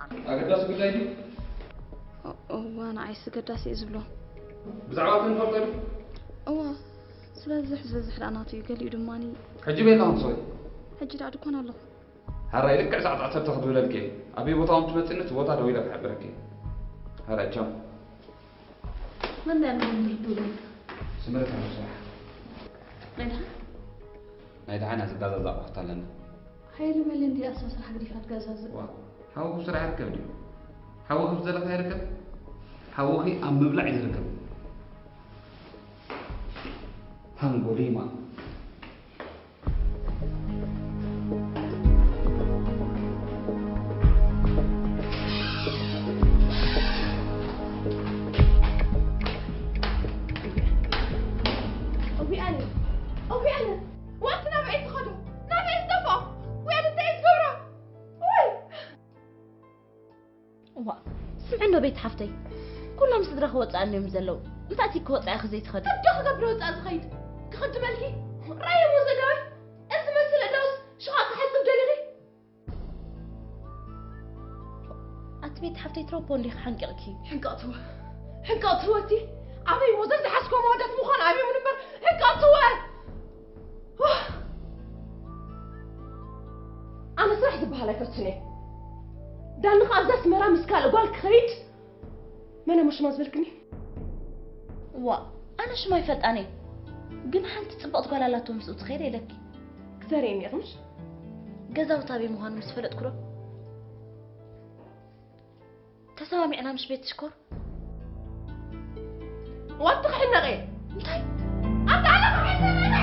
أقداس قدايدي؟ وانا عايز قداس يزبلو بزعوات نفضل؟ سلازح لأناتي قال لي دماني حجي بين أنصي حجي لا تكون الله هراي لك ساعة عصب تاخذ لك أبي بطعم تمثلت وطا دوي لك حبرك هراي كم من ده من دولك سمرتها مصلحة منها نايد عنا زقازة وقت لنا خير من اللي أساس الحق دي فات جازاز حاول بسرعة يركب دي حاول بسرعة يركب حاولي أم مبلع يركب هنقولي ما بيت حفتي كلهم صدرخ وصعني مزلو انتي كوصع خزيت خد دخ قبل وصع زخيد كخد مالكي راي مو زدوي از مسل دوس شقاق حسب دلغي ات بيت حفتي تروبو اللي حنقلكي حنقاتوتي ابي وزرت حسكو مودات مخان ابي منبر حنقاتوه انا صرحت بهالاي فتني دان خازس مرا مسكال قالك خيت ما أنا مش مازبركني أنا شو ما يفلتاني قن حنت تبقى تقول على تومس وتخيري لك كثيرين يا رمش جزا وطابي مهان مسفلت كرة تسامي أنا مش بيت شكر واتخحنا غير انتي أنت على محيطنا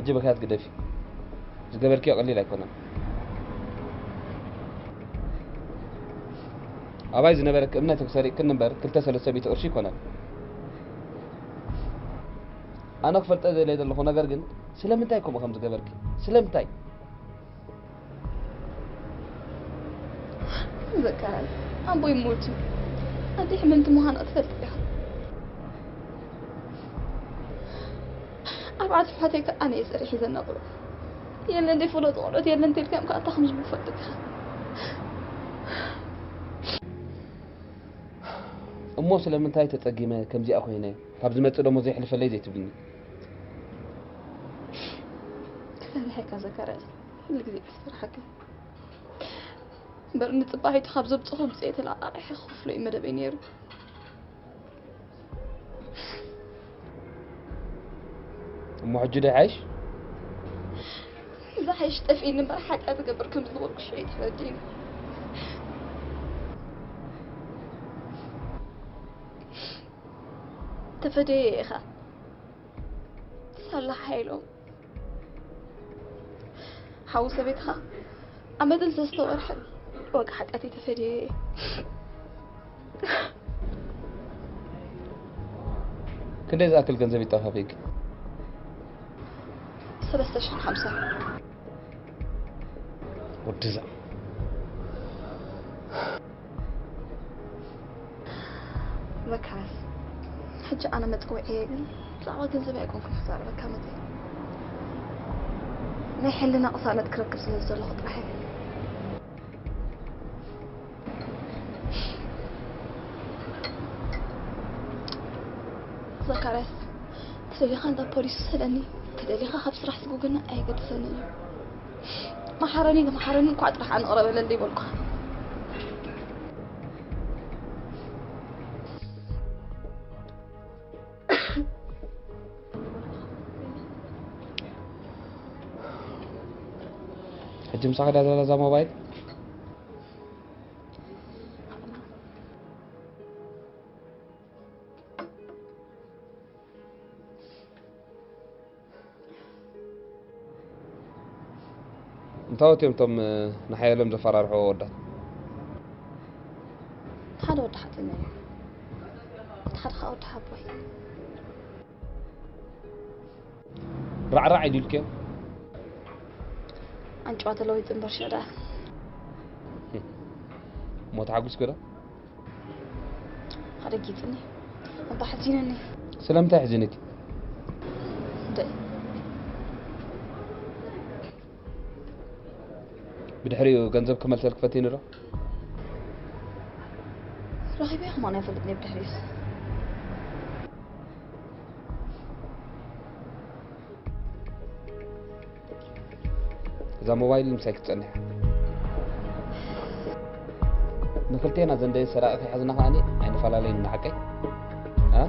حجي بكات قدفي زقبركي قليل يكون أباي زنبرك إمنا تكسري كل نمبر كل تسأل سبيت أرشي كنا أنا كفرت أذي ليد الله هنا قرقن سلام تاي كم خمس زقبركي سلام تاي ذكر أبوي موتي أدي حملت مهان أطفلت بها أربعة فاتك أنا يسري حزن نقول يلا ندي فلوت غلط يلا ندي الكام كأنت خمس بفتك أمو سلام تاي تتقيمة كم زي أخو هنا قبل ما تقول مزيح لفلي زي تبني كفاية هيك ذكرت اللي كذي بصراحة برني طباعي تخبز بتصخب زيت لا راح يخوف له مدى بينيرو أمو حجودة عايش إذا عايش تفيني ما راح أتقبركم ذوق شيء تفدين تفديخة صلح حيلو حوسة بيتها عمدل تستور حل وقع حتى تفدي كل إذا أكل جنزبي طافا فيك 13.5 وتزع بكاس حجة أنا متقوعي لا جنزبي أكون في خسارة بكامتي ما يحلنا أصلا تكركب سلسلة خطرحي ذكرت تدليخان دا بوليس سلني تدليخا خبس راح تقولنا أي قد سلني ما حرني قاعد راح أنا قرب للي بلقى حجم صغير هذا زي موبايل انتوتيم تم نحيلم زفرارحو ودا هذا وضح حتني هذا خاوت حبوي رع يدلك أنت وقت لو يتنبر شراء ما تعقص كده هذا جيتني أبا حزينني سلامتها حزنتي ده بدحريو ገንዘብ ከመልሰል ክፈቲን ራ رهيبة هم أنا فلتني بدحريس إذا موبايل مساك تصنح نخلتينا زندي سراء في حزنا خاني يعني فلالين نحكي ها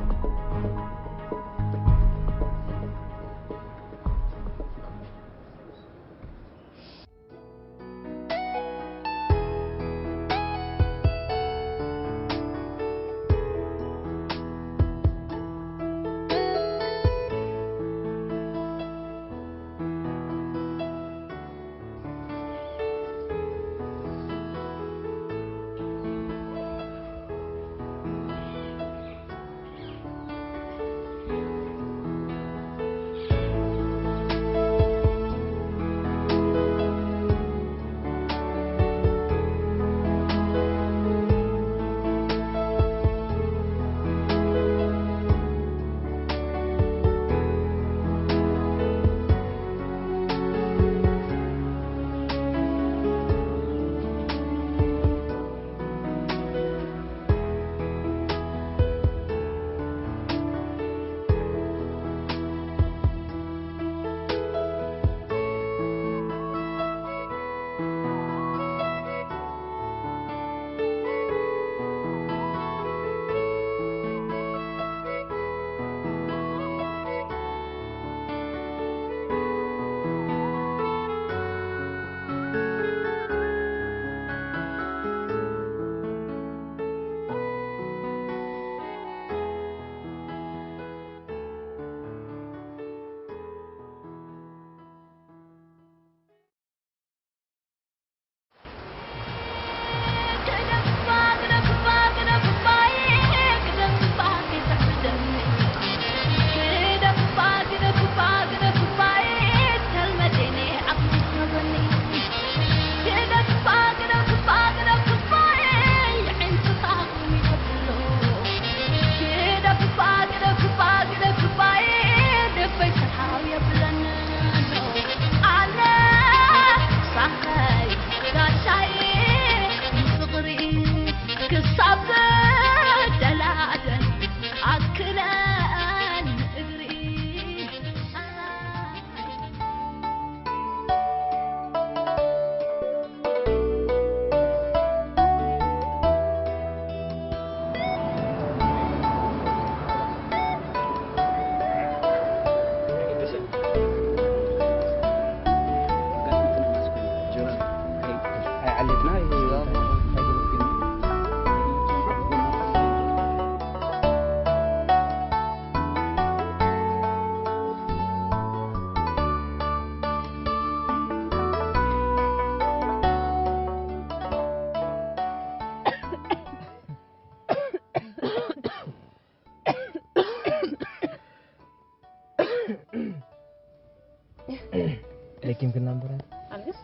لكن كنا نبرد أليس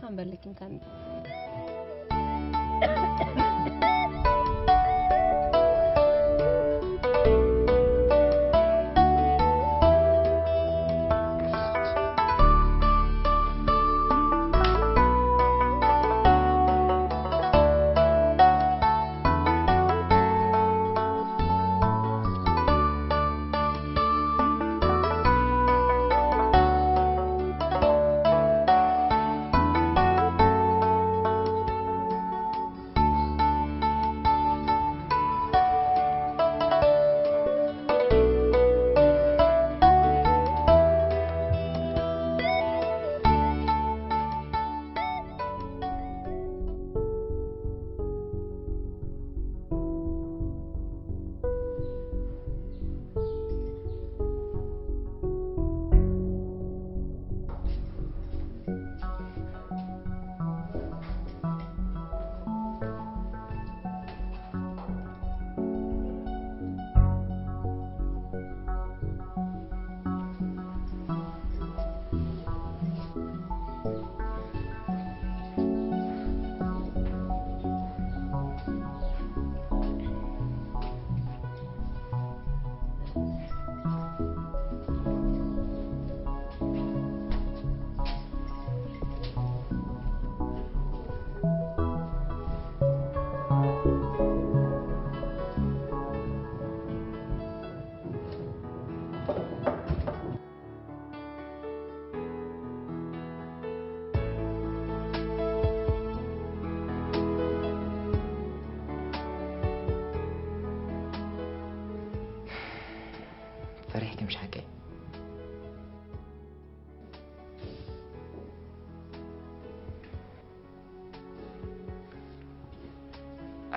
سام باللكن كان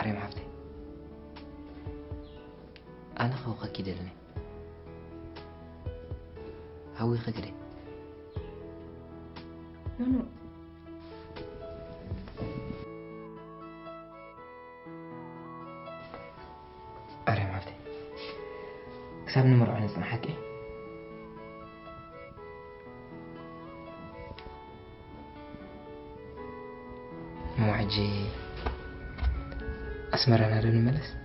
أريم حفتي أنا خوخة كده لني هاوي خكري نو أريم حفتي كسب نمر عن حكي موعجي أسمر أنا رن ملس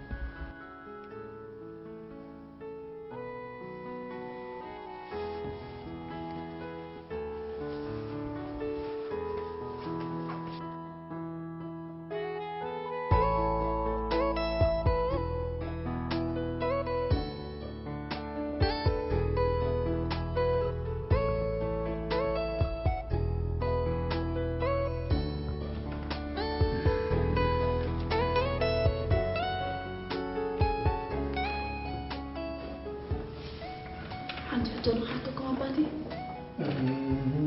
تقولوا حقكم أبادي؟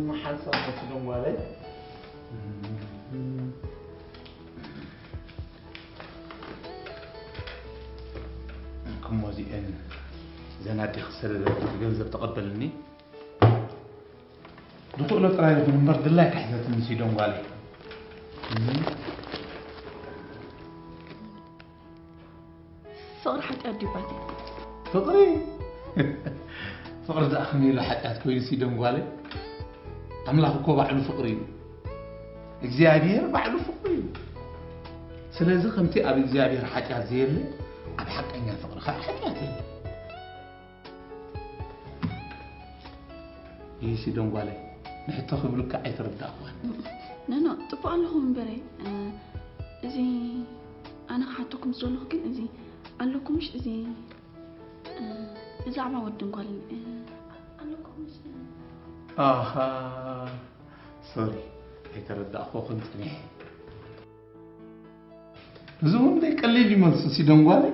ما حد صار لهم والد. كم وزين زنادي خسر الجنزة تقبلني. دكتور لا ترى من برد الله كحزة نسيدهم والي. فقر حتى أدي بادي. فقري. فقر ذا أخمي لحتى تكوين سيدهم والي. أملاك كوبا على فقري. إجزاء بعلو فقري. سلازم خمتي أبي إجزاء حاجة زينة. أبي حق إني فقر حاجاتي. يسيدهم والي. نحط خبرك كأي ترد أخوان. نو تبقى لهم بري. زي أنا حاتكم زول لكن زي قال لكم مش زي إذا عم ودهم قال لكم مش سوري يتردى أخوكم تنيه زون ده قليل يملس سيدون قالي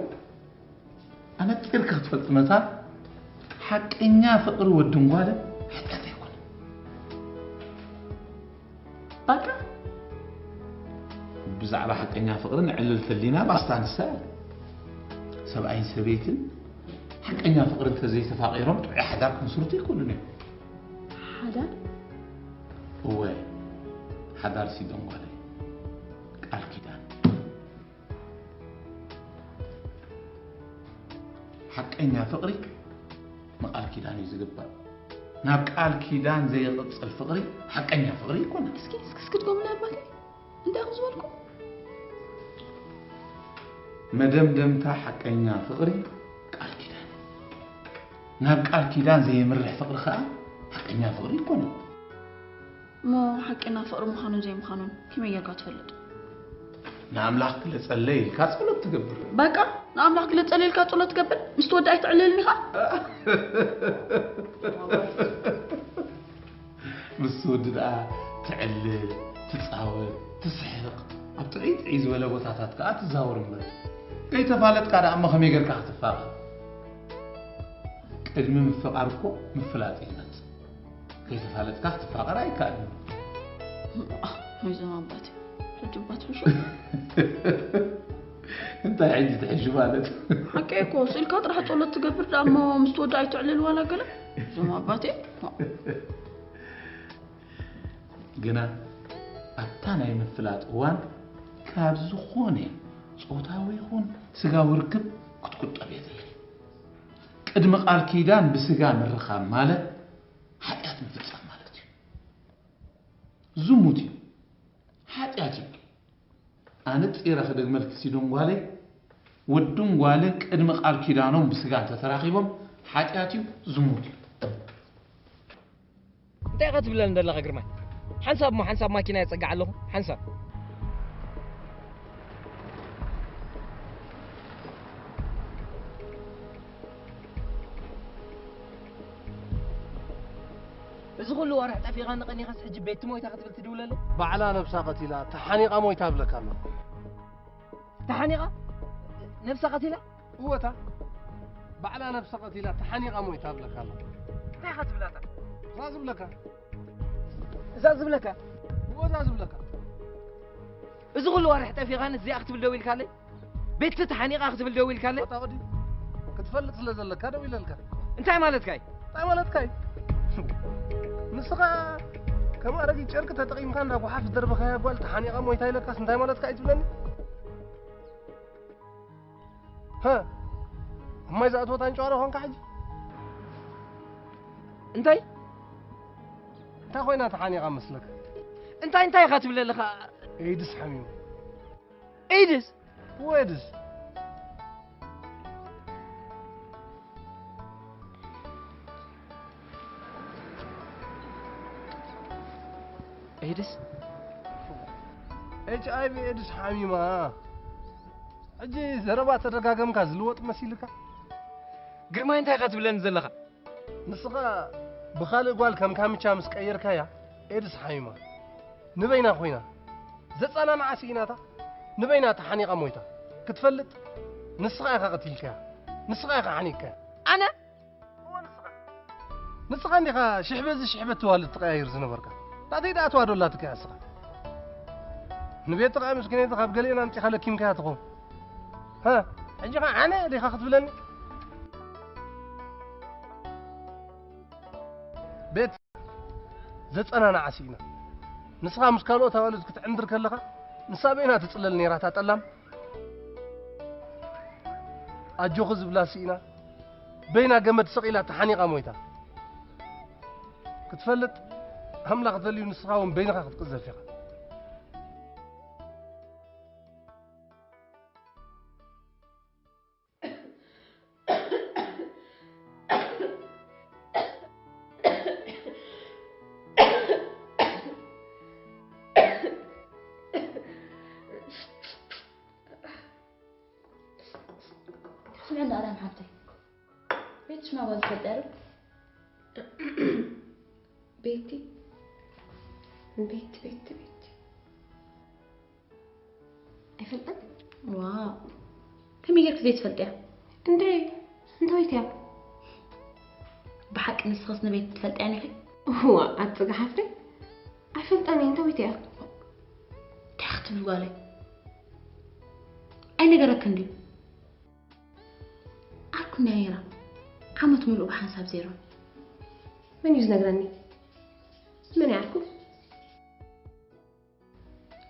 أنا تلك خطفت مثلا حق إني فقر ودهم قالي حتى تقول بقى بزعل حق إني فقر نعلل فلينا باستان الساعة سبعين سبيتن حق إني فقر أنت زي تفاقيرهم تعي حداركم صورتي يقولون حدا هو حدار سيدون قالي قال كده حق إني فقري ما قال كده يزقبا ناب قال كيدان زي قص الفقري حق إني فقري يكون اسكت تقوم لا بالي انت اخذ بالكم مدمدمتا حق إني فقري قال كيدان ناب قال كيدان زي مرح فقر خا حق إني فقري يكون مو حقنا فقر مخانون زي مخانون كيما يرقى تفلد نعملاك لتصلي كاصلت تقبل بقى نعملاك لتصلي كاصلت تقبل مستودعي تعللني ها مستود تعلل تصاور تسحق ابتعيد عيز ولا بوتاتات كا تزاور مبل كي تفالت كادا اما خمي غير كا تفاق قدم مفقاركو مفلاطينات كي تفالت كا تفاق راي كادم هاي زمان باتي حجبات وشو انت عندي تحجبات حكيكو سيلك راح تقول تقبر دام مستودعي تعلل ولا قال زمان باتي جنا أبتنا يمثلات وان كابز خوني صوتاوي خون سجاو ركب كت أبيض لي قدم قال كيدان بسجا من الرخام ماله حيات مفتسة مالتي زموتي حياتي أنا تيرا خدق ملك سيدون والي ودون والي قدم قال كيدانهم بسجا تتراخيبهم حياتي زموتي أنت قاعد تقول لنا دلها غير ما حنساب ماكينة يتسقع له حنساب إذا كل واحد تعرفي غان قني خس حج بيت موي تاخذ تدول له بعلا نفسها قتيلة تحنيقة موي تابلك الله تحنيقة نفسها قتيلة هو تا بعلا نفسها قتيلة تحنيقة موي تابلك الله تاخذ بلاتا زازم لك زازم لك هو زازم لك إذا كل واحد تعرفي غان زي أختي بالدويل كالي بيت تحنيقة اختبل دويل كالي تاودي كتفلت لزلك هذا ويلا لك انتي مالتكاي مالتكاي نسخة كما رجي شركة تقييم كان أبو حافظ دربك يا قول تحنيقة مويتاي لك أنتي مالتكاي تبلني ها ما إذا أتوت عن شعره هون كحج انتي تاخوينا تحنيقة مثلك انتي خاتبل لك إيدس حميم ايدس ويدس ايدس HIV إيدس حميمة أجي زربات الرقاقم كازلوت مسيلك قرما انتي خاتبل نزلخ نسخة بخالق قال كم كام شامس كأير كيا إيدس حميمة نبينا خوينا زت أنا نعسيناتا نبينا تحنيقة مويتا كتفلت نسخة يا قتيلك نسخة يا حنيك انا هو نسخة عندك شحبة توالد تغير زنبرك تعطي دا توادو لا تكا نسخة نبيت تقع مسكينة تخاف قليلا أنت خلك كيم كيا تقوم ها عندي أنا اللي خاخت بلني بيت زت أنا نعسينا نسخة مسكالو توالد كنت عندك كلها نسابينا تتصلل نيرات أتلم أجوخز بلاسينا بينا قمت سقيلة تحنيقة مويتا كتفلت هم لا قتلي نسخة وم بينها قد قزل فيها شو عند آرام حبتي بيتش ما قلت تقدر بيتي بيت أفلقت واو كم يجيك زيت فلتها انت ويتيا بحق نسخصنا بيت فلت يعني خي هو أتصدق حفتي أفلت أنا انت ويتيا تخت بقالي أين جرك كندي أركو نايرة عمت ملؤ بحساب زيرو من يزنقرني من يعرفه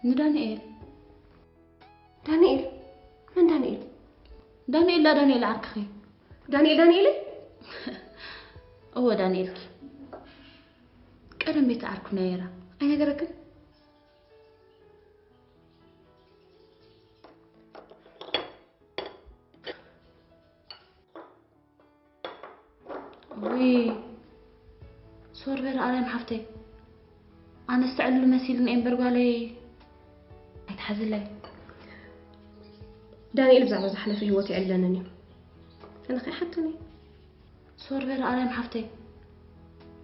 دانيال دانيال من دانيال دانيال لا دانيال عركخي دانيالي هو دانيال قدم بيت أركو نايرة أين جرك وي صور بير أرام حفتي أنا استعد المسيل إن برجع لي أتحزن لي دانيال بزعل زحلة في هوتي علنني أنا خي حتني صور بير أرام حفتي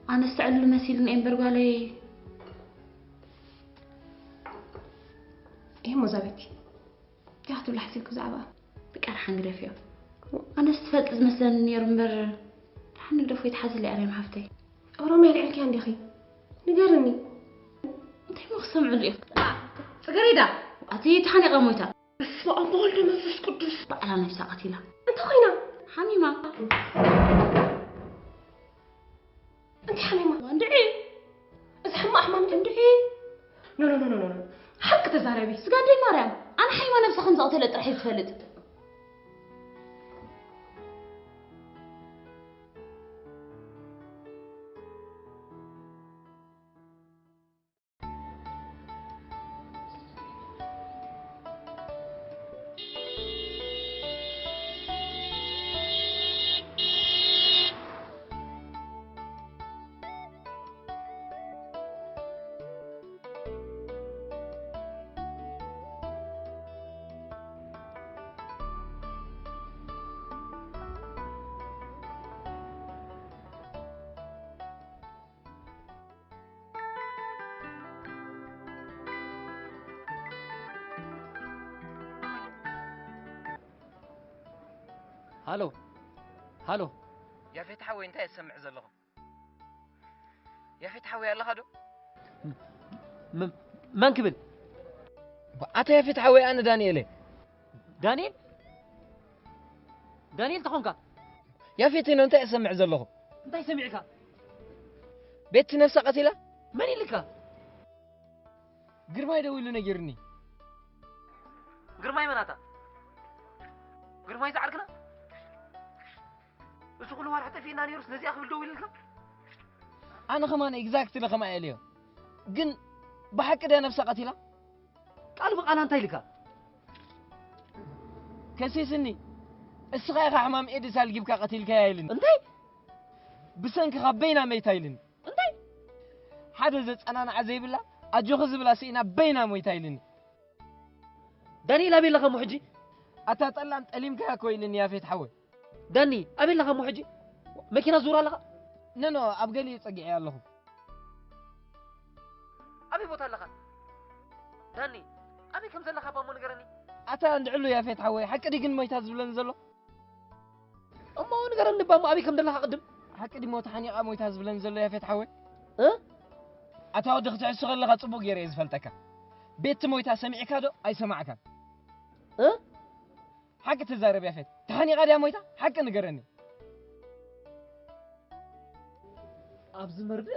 أنا استعد المسيل إن برجع لي إيه مزابتي قاعدة ولا حسيك زعبة بكار حنقرا فيه أنا استفدت مثلا يرمبر حنقدر في يتحزن لي أرام حفتي ورامي العلك عندي أخي نقرني أنت مخصم عليك فقريدة أتي تحني قموتها بس ما أبغى لنا نفس قدس بقى أنا نفسي قتيلة أنت خينا حميمة أنت حميمة واندعي إذا حما أحمام اندعي نو حق تزاربي سقادي مريم أنا حيوان نفسي 5 قتلت راح يتفلت هالو يا فتحوي انت يسمع زلهم يا فتحوي يلا خدو من كبل أنت يا فتحوي أنا دانيال دانيال تخونك يا فيتنا أنت أسمع زلهم أنت يسمعك بيت نفسك قتيلة من لك قرماي دوي لنا جرني قرماي مناتا قرماي زعركنا بس كل واحد حتى في نانيروس لزي أخبر دوي لك أنا كمان إكزاكت لك ما إليه جن بحق ده نفسك قتيلة قال بقى أنا أنت لك كسيسني الصغير حمام إيدي سال جيبك قتيل كايلن أنت بسنك خبينا ميتايلن أنت حدا زت أنا عزيب الله أجوخز بلا سينا بينا ميتايلن داني لا بيلا خمو حجي أتطلع أنت أليم كاكوين يا فيت حوي داني أبي لها خمو حجي مكينة زورا لها نو أبقى لي تقعي الله أبي بوتها لها داني أبي كم زلها خبا مونقرني أتا ندعلو يا فيت حوي حق دي قن ميتاز بلن زلو أما ونقرن بامو أبي كم دلها قدم حق دي موت حنيقة ميتاز بلن زلو يا فيت حوي أتا ودي خزع السغل لغا تصبوك يريز فلتك بيت مويتا سمعك هادو أي سمعك حق تزارب يا فيت تحني غادي يا مويتا حق نقرني أبز مرد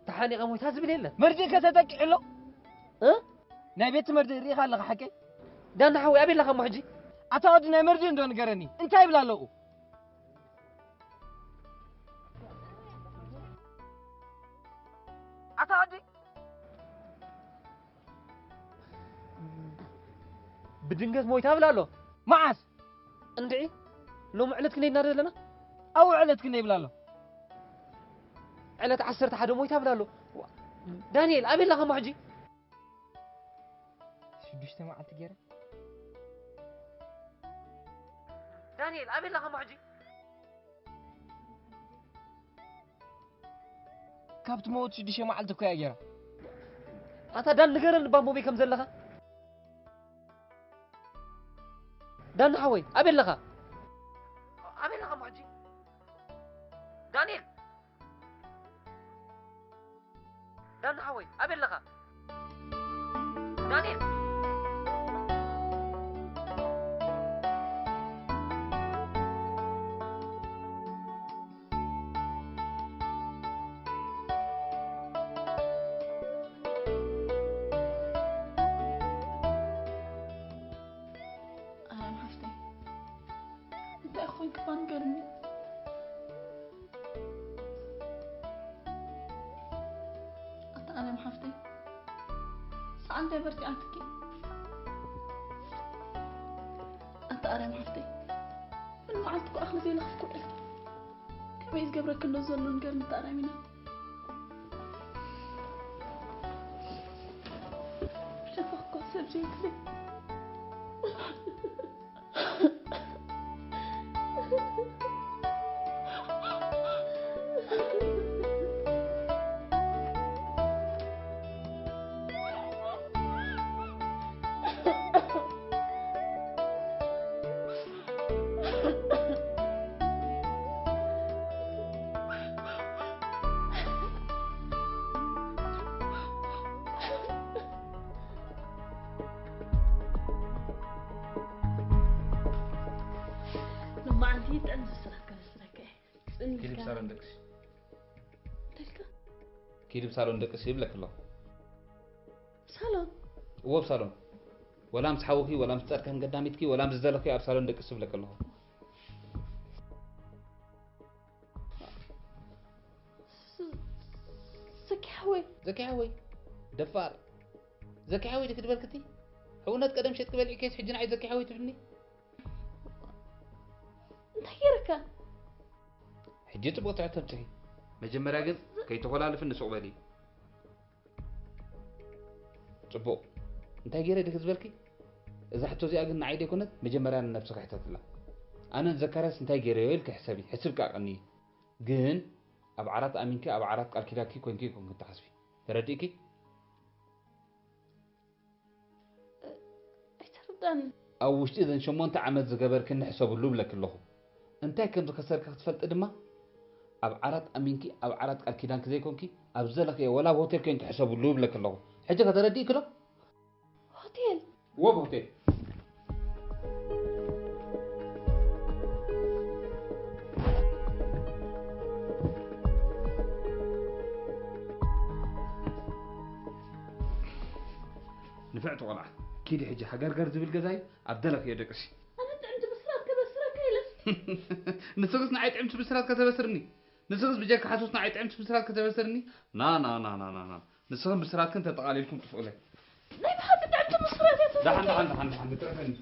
تحني غا مويتا زبل إلا مردي كتتك علو ناي بيت مردي ريخا لغا حكي دان حوي أبي لغا محجي أتا ودي ناي مردي ندو نقرني انتاي بلا لو أتا ودي بدنجز مويتا بلا لو معاس اندعي لو معلت كني نار لنا او علت كني بلالو علت 10 حدا مويتا بلالو دانيال ابي لها محجي شدشت ما عاد تجرى دانيال ابي لها محجي كابت موت شدشت ما عاد تكاي جرى اتا دان نغرن بامو بي كم زلها دان حوي أبي لغا معجي دانيال دان حوي أبي لغا دانيال أنت برتي أنتكي أنت أرى محفتي من ما عندك أخذ زي لخف كل كم يزجبرك كله زلون قرن ترى منه شافك قصب زي كذي لما عندي أنزل سرك كيلي بسالون دكس تلك كيلي بسالون دكس يبلك الله سالون هو بسالون ولا مسحوكي ولا مستركن قداميتكي ولا مزدلكي على بسالون دكس يبلك الله زكي حوي دفار زكي حوي دك تبلكتي حونات قدم شت قبل كيس حجنا عايز زكي حوي تبني نحيرك حجي تبغى تعتبتي مجمرا قد كي تخلالف النسوق بالي صبو انت غير دك زبلكي اذا حتى زي اقلنا عيدي كنت مجمرا نفسك حتت الله انا نذكرس انت غير يلك حسابي حسبك اقني جن اب عرات امينك اب عرات قال كيداكي كونكي كنت تحسبي ترديكي ايتردن او وشتي اذا شمونت عمد زغبر كن حسابلو بلك الله انت كم تكسرك تفلط دما اب عرات امينكي اب عرات قال كيدانك زي كونكي اب زلك ولا هوتيل كنت حسابلو بلك الله حجه ترديك له هوتيل هوتيل نفعت قلع كيدي حجي حجر زبل جزاي أبدلك يا دكشي أنا تعمت بسرعة كبسرة كيلس نسقس نعيت عمت بسرعة كتبسرني نسقس بجاك حاسوس نعيت عمت بسرعة كتبسرني نا نسقس بسرعة كنت تقالي لكم تفعله لا بحاجة تعمت بسرعة دحن تعرفني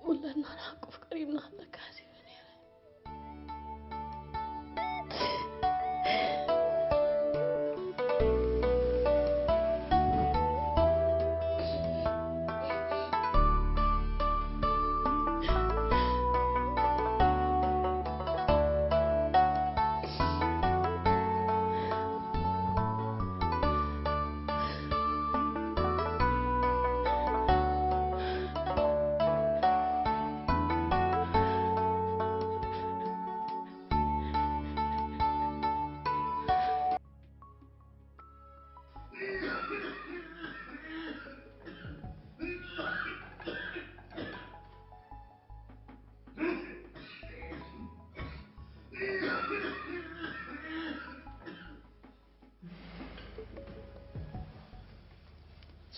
والله ما أنا أقف قريب نهضة كاسي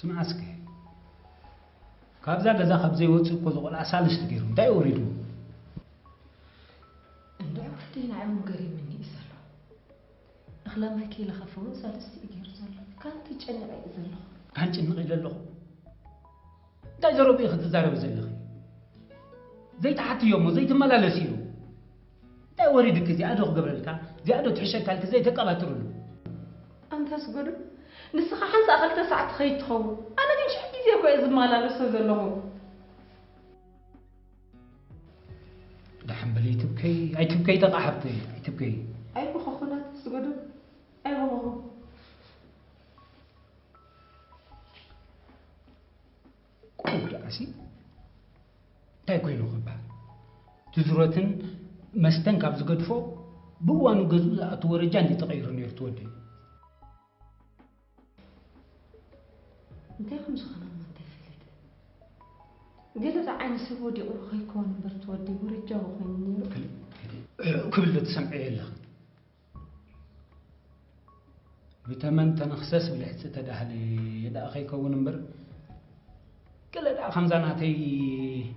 سمع اسكي كابزا غزا خبزي وصو كو زقول اسالش تغيرو داي وريدو اندعو حتينا عم قريب مني اسالو اخلا ما كي لخفو سالس يغير زلو كانت تجنق زلو كان جنق يللو داي زروبي خدزارب زلخي زي تحت يومو زي تملالسيلو داي وريدك زي ادو قبللكا زي ادو تحشكالك زي تقباترلو انت سغدو نسخة حنسا أخلت ساعة خيط خو أنا دي مش حبي زيكو إذا ما لا لسه زلهم دحن بلي تبكي أي تبكي تقع حبتي أي تبكي أي بخوخنات سجدوا أي بخوخ قول عسي تايكوينو خبا تزرتن مستن كاب زقدفو بوانو جزء أتورجان دي تغير نير تودي انتي خمس خنا ما انتي فلت قلت عين سبودي أرخي كون برتودي ورجاو خيني كل تسمعي لها بتمن تنخسس بالحسة تدهلي يدا أخي كون نمبر كل دا خمزاناتي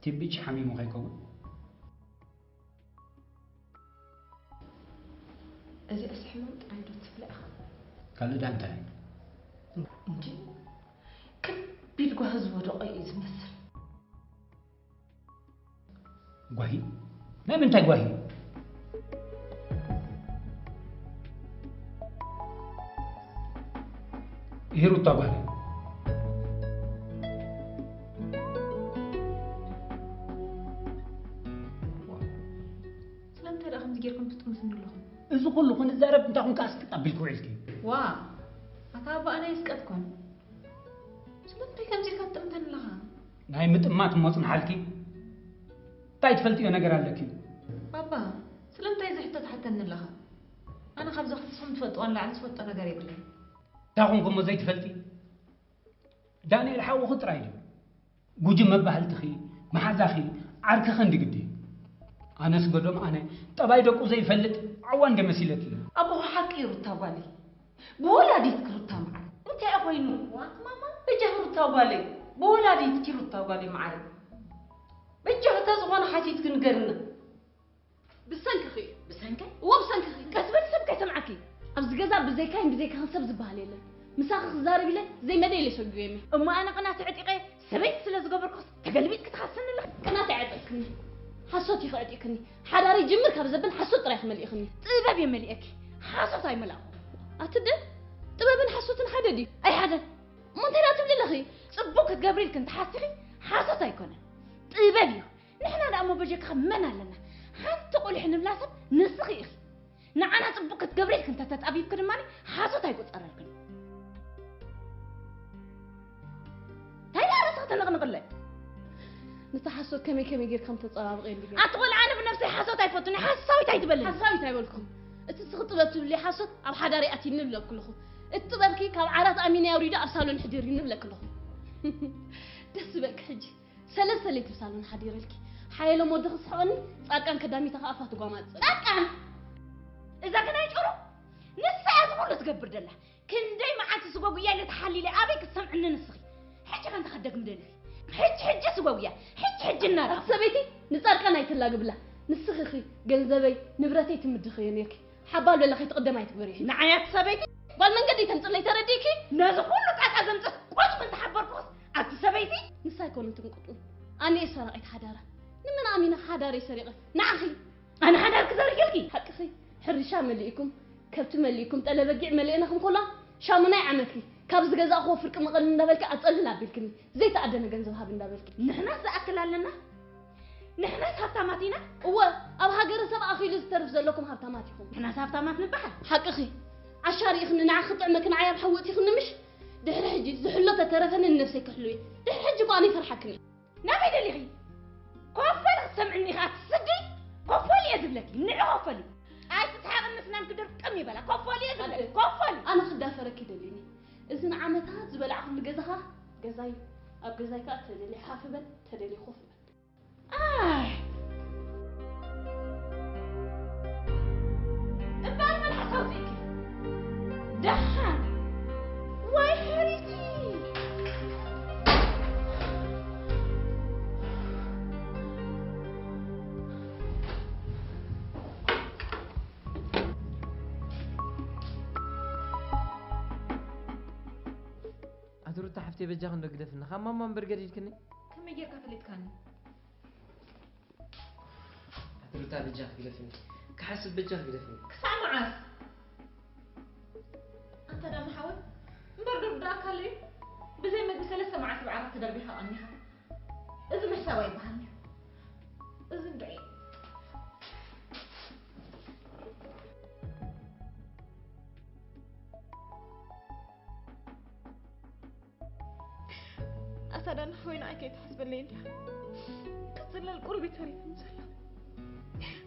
تبيش حميم أخي كون أزي أسحمت عيدو تفلأ قال دا انتهي انتي كم بيلقوا هزوا رأي يزمثل قوي ما من تاي قوي هيرو تاغاري سلام ترى خمس جيركم تتمسن لهم إذا كلكم الزارب نتاعكم كاس قبلكم عيلتي وا أتابع أنا يسكتكم سلام ترى كم جيركم تمتن لها ناي متمات موصن حالتي تاي تفلتي انا قرا لك بابا سلام ترى زحتت حتى لها أنا خبز خصهم تفطون لعنس فط أنا قريب لي تاخونكم زي تفلتي دانيال حاو خط رايدي جوجي مبهل تخي محازاخي عرك خندي قدي أنا سقدم أنا تباي دقو زي فلت عوان دمسيلت لي أبو حكي رتابالي بولادي تكرتا معي أنت أخوينو ماما بجه رتابالي بولادي تكي رتابالي معي بجه تزغون حتي تكنقرنا بسنك أخي بسنك وبسنك أخي كسبت سبكة سمعكي أبز جزا بزي كاين بزي كان سبز بهاليلة مساخ زارب له زي ما ديلي سوق يمي أما أنا قناة عتيقة سبيت سلز قبركوس تقلبيت كتخسن لك قناة عتيقة حسوت يخاطيكني حداري جمر كاب زبل حسوت طريخ مليخني طباب يمليك حسوت اي ملاو اتدن طبابن حسوتن حددي اي حدا مون ترى تبلي لخي صبوك جبريل كنت حاسخي حسوت ايكونه طباب يو نحنا دامو بجيك خمنا لنا حنت تقول احنا بلاسب نسخي اخي نعنا صبوك جبريل كنت تتابيب كدماني حسوت ايكو تصرفكن هاي لا راسك تنقنقله نتحسوت كمي غير كم تصابق يلي اتقول انا بنفسي حسوت ايفوتني حساوي تايتبلن حساوي تايبلكم اتسخطبت تبلي حسوت اب حداري اتي نبلك كلكم اتبركي كاب عرات امينه يوريدا ابسالون حدير نبلك كلكم دس بك حجي سلسله تبسالون حديرلك حيلو مود خصحوني صاقان كدامي تخافات غومات صاقان اذا كان يجرو نسا ازمو تقبر دله كندي معات سغوغيا اللي تحليلي ابيك سمعنا نسخي حجي كان تخدق مدلي حج سغوغيا حج النار سبيتي نصارقنا يتلاقبلا نسخخي جنزبي نبرتي تمدخينيك حبال ولا خي تقدم يتبري نعيات سبيتي قال من قد تنطلي ترديكي ناز كله قاعد ازمت واش من تحبركوس ات سبيتي نسا يكون تنقطو اني سرقت حداره نمن امينه حداري سرقه نعخي انا حدارك زرقلكي حق خي حرشا مليكم كبت مليكم طلبقع مليناكم كلها شامنا عمتي كابز غزا خو فرق مقل ندبلك اصلل ابلكني زي تعدنا غنزب هاب ندبلك نحنا ساكلالنا نحنا هبتاماتينا هو اب هاجر سب اخيل استرف زلكم هبتاماتكم نحنا هبتامات نبحر حق اخي عشاري خن نعخطع مكن عيب حوتي خن مش دحر حجي زحلو تترفن النفسي كحلوي دحر حجي قاني فرحكني نبي دليغي كوفل سمعني خات سدي كوفل يزبلك نعوفلي اي تسحق مسنان كدر كم يبلا كوفل يزبلك كوفل انا خدافرك يدليني إذن عمتها زبلعهم لجزها جزاي أب جزاي كات تدلي حافبا تدلي خوفبا أبان من حسوتك دحان واي حريتي أتروت حفتي بجاه ندق دفن خام ماما برجريد كني كم يجيك فليت كان أتروت بجاه دفن كحسب بجاه دفن كسع معاس أنت دا محاول برجر داك لي بزي ما بسلسة معاس بعرف تدربيها عنيها إذا محسوي بهني إذا بعيد أصلاً وين أكيد حسب الليل كتزل القرب تريد نزل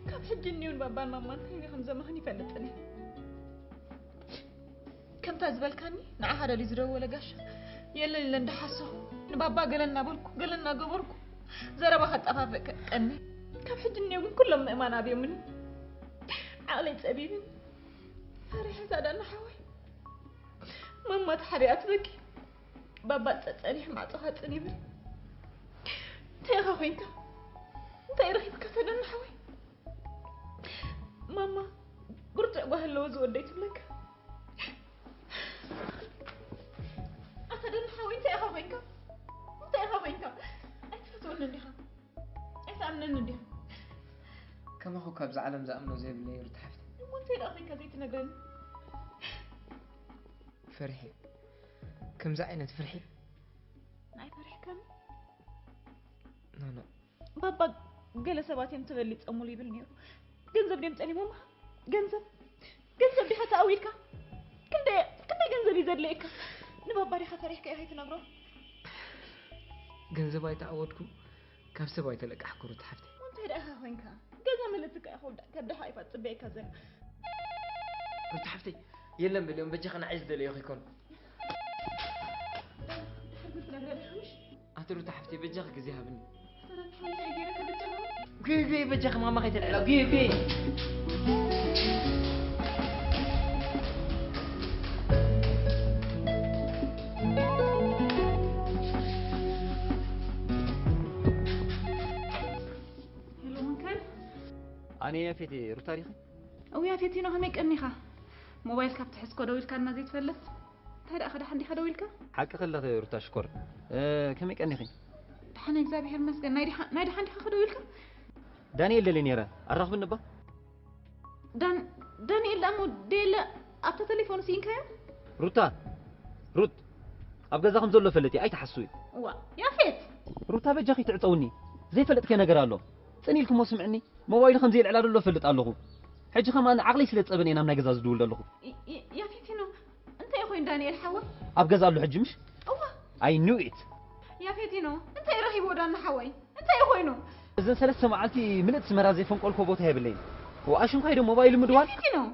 كاب حجني والبابا ماما تاني خمسة مهني فلتني كم تزبل كاني نع هذا اللي زرو ولا قش يلا اللي ندحسه نبابا قالنا بلكو قالنا قبركو زرا بخت أفافك أني كاب حجني وين كلهم ما نبي مني عقلي تأبيبي فريحة زادنا حوي ماما تحريات بكي بابا تسألني مع طهاتني بل تيغا وينك تيرخي بكسدن حوي ماما قلت أبوها اللوز وديت لك أسدن حوي تيغا وينك أتفتون نديها أسأمن نديها كما هو كابز عالم زأمنو زي بلي ارتحفت وانت يرأخي كزيت نقرن فرحي كم زعينة فرحي ناي فرح كان لا بابا قال سباتي متبلي تأمولي بالنيرو جنزب دي متقلي ماما جنزب دي حتى أويلك كندا جنزب يزد ليك نبابا ريخة فريحك يا هيت نغرو جنزب بايتا أودكم كابس بايتا لك أحكو رتحفتي وانت هدأها وينك جنزب ملتك أخو كبدها يفات تبيك هزين رتحفتي يلا باليوم بجي خنا عز دلي يخي كون أترو تحفتي بجاخ كزيها بني قي بجاخ ماما خيت العلاق قي هلو من كان؟ أنا يا فيتي رو تاريخي أو يا فيتي نو هميك أنيخا موبايل كاب تحس كودويل كان ما زيت فلت هذا أخذ حدي خدويلك حق خلت رو تشكر كميك أنيخي حنا إكزابير مسجن نايدي حندي خدويلك دانيال اللي نيرة الرغب النبا دانيال أمو ديل أبتا تليفون سينكا روتا روت أبغى زخم زلوا فلتي أي تحسوي وا يا فيت روتا بجاخي تعطوني زي فلت كنا قرالو تاني لكم وسمعني موبايل خمزي العلال له فلت الله حجي كمان عقلي سلت أبني أنا مناجز أزدول له يا فيتينو أنت يا أخوي دانيال حوا أبغى زالو حجي مش I knew it يا فيتينو أنت يا رهيب ودان حوي أنت يا أخوينو إذا ثلاث سمعتي منت سمرازي فم قول كوبوت هاي بالليل وأشون خير موبايل مدوان فيتينو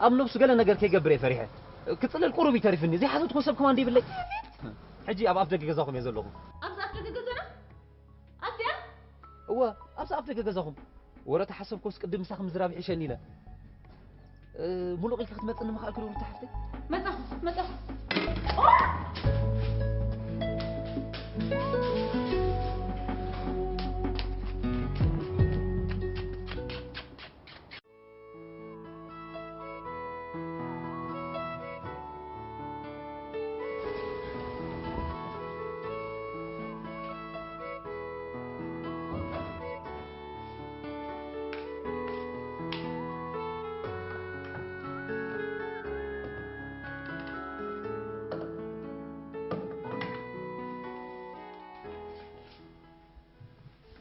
أم نفسه قال أنا قال كي جبري فريحة كتصل القرب يتعرفني زي حاسة تخسب كمان دي بالليل حجي أبغى أفتك جزاكم يزلهم أبغى أفتك جزانا أتيا هو أبغى أفتك جزاكم ورا تحسب كوس قدم ساخم زرابي عشاني لا ملوك الخدمات أنا ما خالك لو تحفتي متى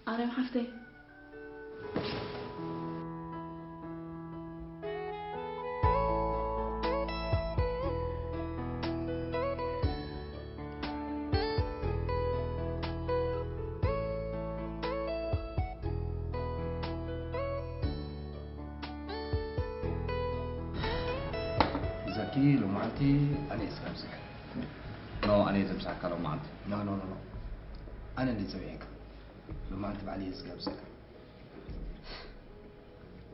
أنا محفتي زكي لو معتي أنا إسكابسك نو أنا إذا مسحك لو ما أنت نو أنا اللي زويك لما أنت بعلي إسكابسك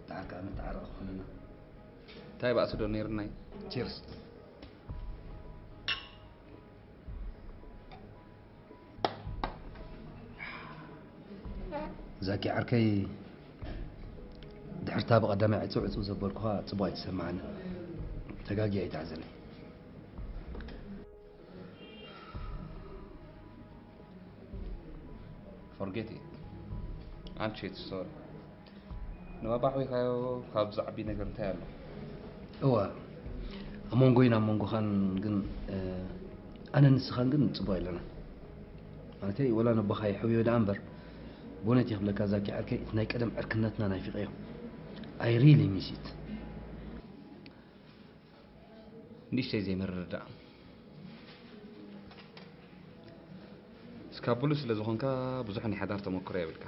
تعال كأنه تعال أخونا طيب أسدو نيرناي تشيرز زكي عركي دحرتها بقدامي عيسو زبالكوها صباي تسمعنا تقاقي يتعزلي forget it I'm shit sorry نما باحوي خاب زعبي نجر تاله هو أمونغوين أمونغو خان جن أنا نسخان جن صباي لنا معناتي ولا نبخاي حوي ولا أمبر بونتي قبل كذا كي أركي نايك أدم أركنتنا نايفي غيره I really miss it نيشتي زي مرة سكابولوس لزخونكا بزحني حضار تمكري بالك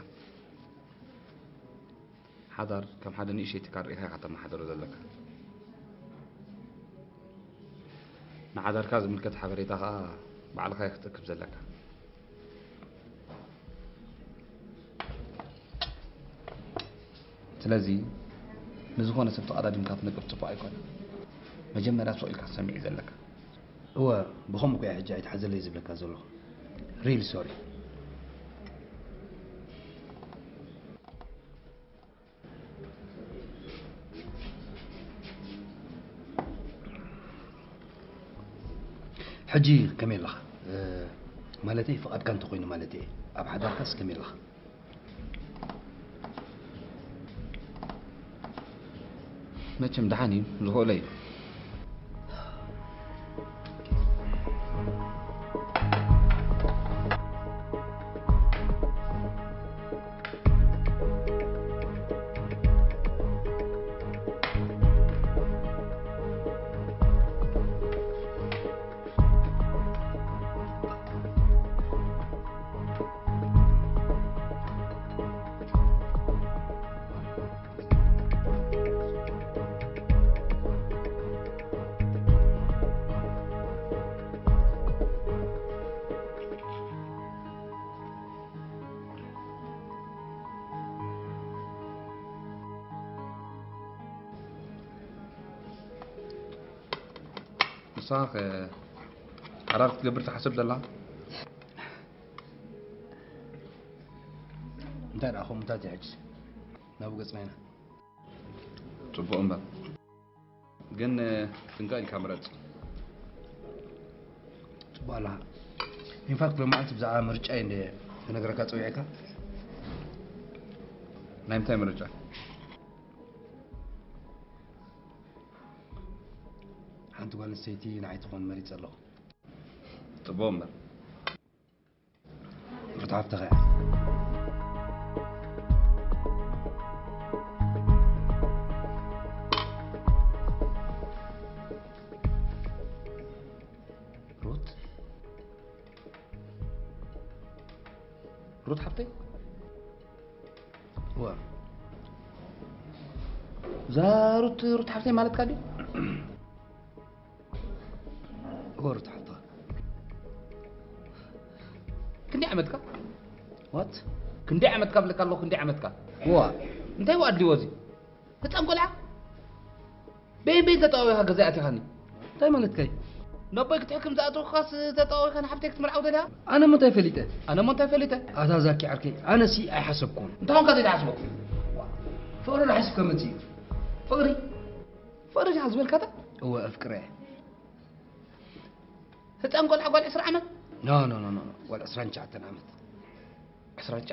حضر كم حدا نيشي تكرريها حتى ما حضروا ذلك نحضر كاز ملكة حبريتها بعد خير تكب ذلك سلازي نزخونا سبت أرادي مكاف نقف تبقى يكون مجمع سؤال كسمع ذلك هو بخمك يا حجاج حزل لي زبلك أزوله really sorry حجي كميل لخ مالتي فقط كان تقوين مالتي أب حدا كاس كميل لخ ما تمدحني زهو لي صاخ حرارة قبرت حسب دلع انتهى أخو متاتي عجز نابو قسمينا صبو أمبا قن تنقاي الكاميرات صبو الله ينفاق لما أنت بزعا مرجعين نقرأ كاتويعك نايم تايم رجع حنت قال السيتي نعيت خون مريت الله تبومر رتعف تغير روت حبتي هو روت حبتي مالت كادي هو روت حبتي كندي عمتك وات كندي عمتك بلك الله كندي عمتك هو انت هو ادي وزي تتنقلع بي تطاوي غزاتي خاني طيب مالت كاي نبيك تحكم ذاتو خاص تطاوي كان حبتك تمرعو دلها انا متى فليته انا متى فليته اتا زاكي عركي انا سي اي حسبكم انت هون قاعد تحسبك فقري لا حسب كم تي فقري حسب الكذا هو افكره تتنقل عقل 10 عمت لا ولا 20 عمت 10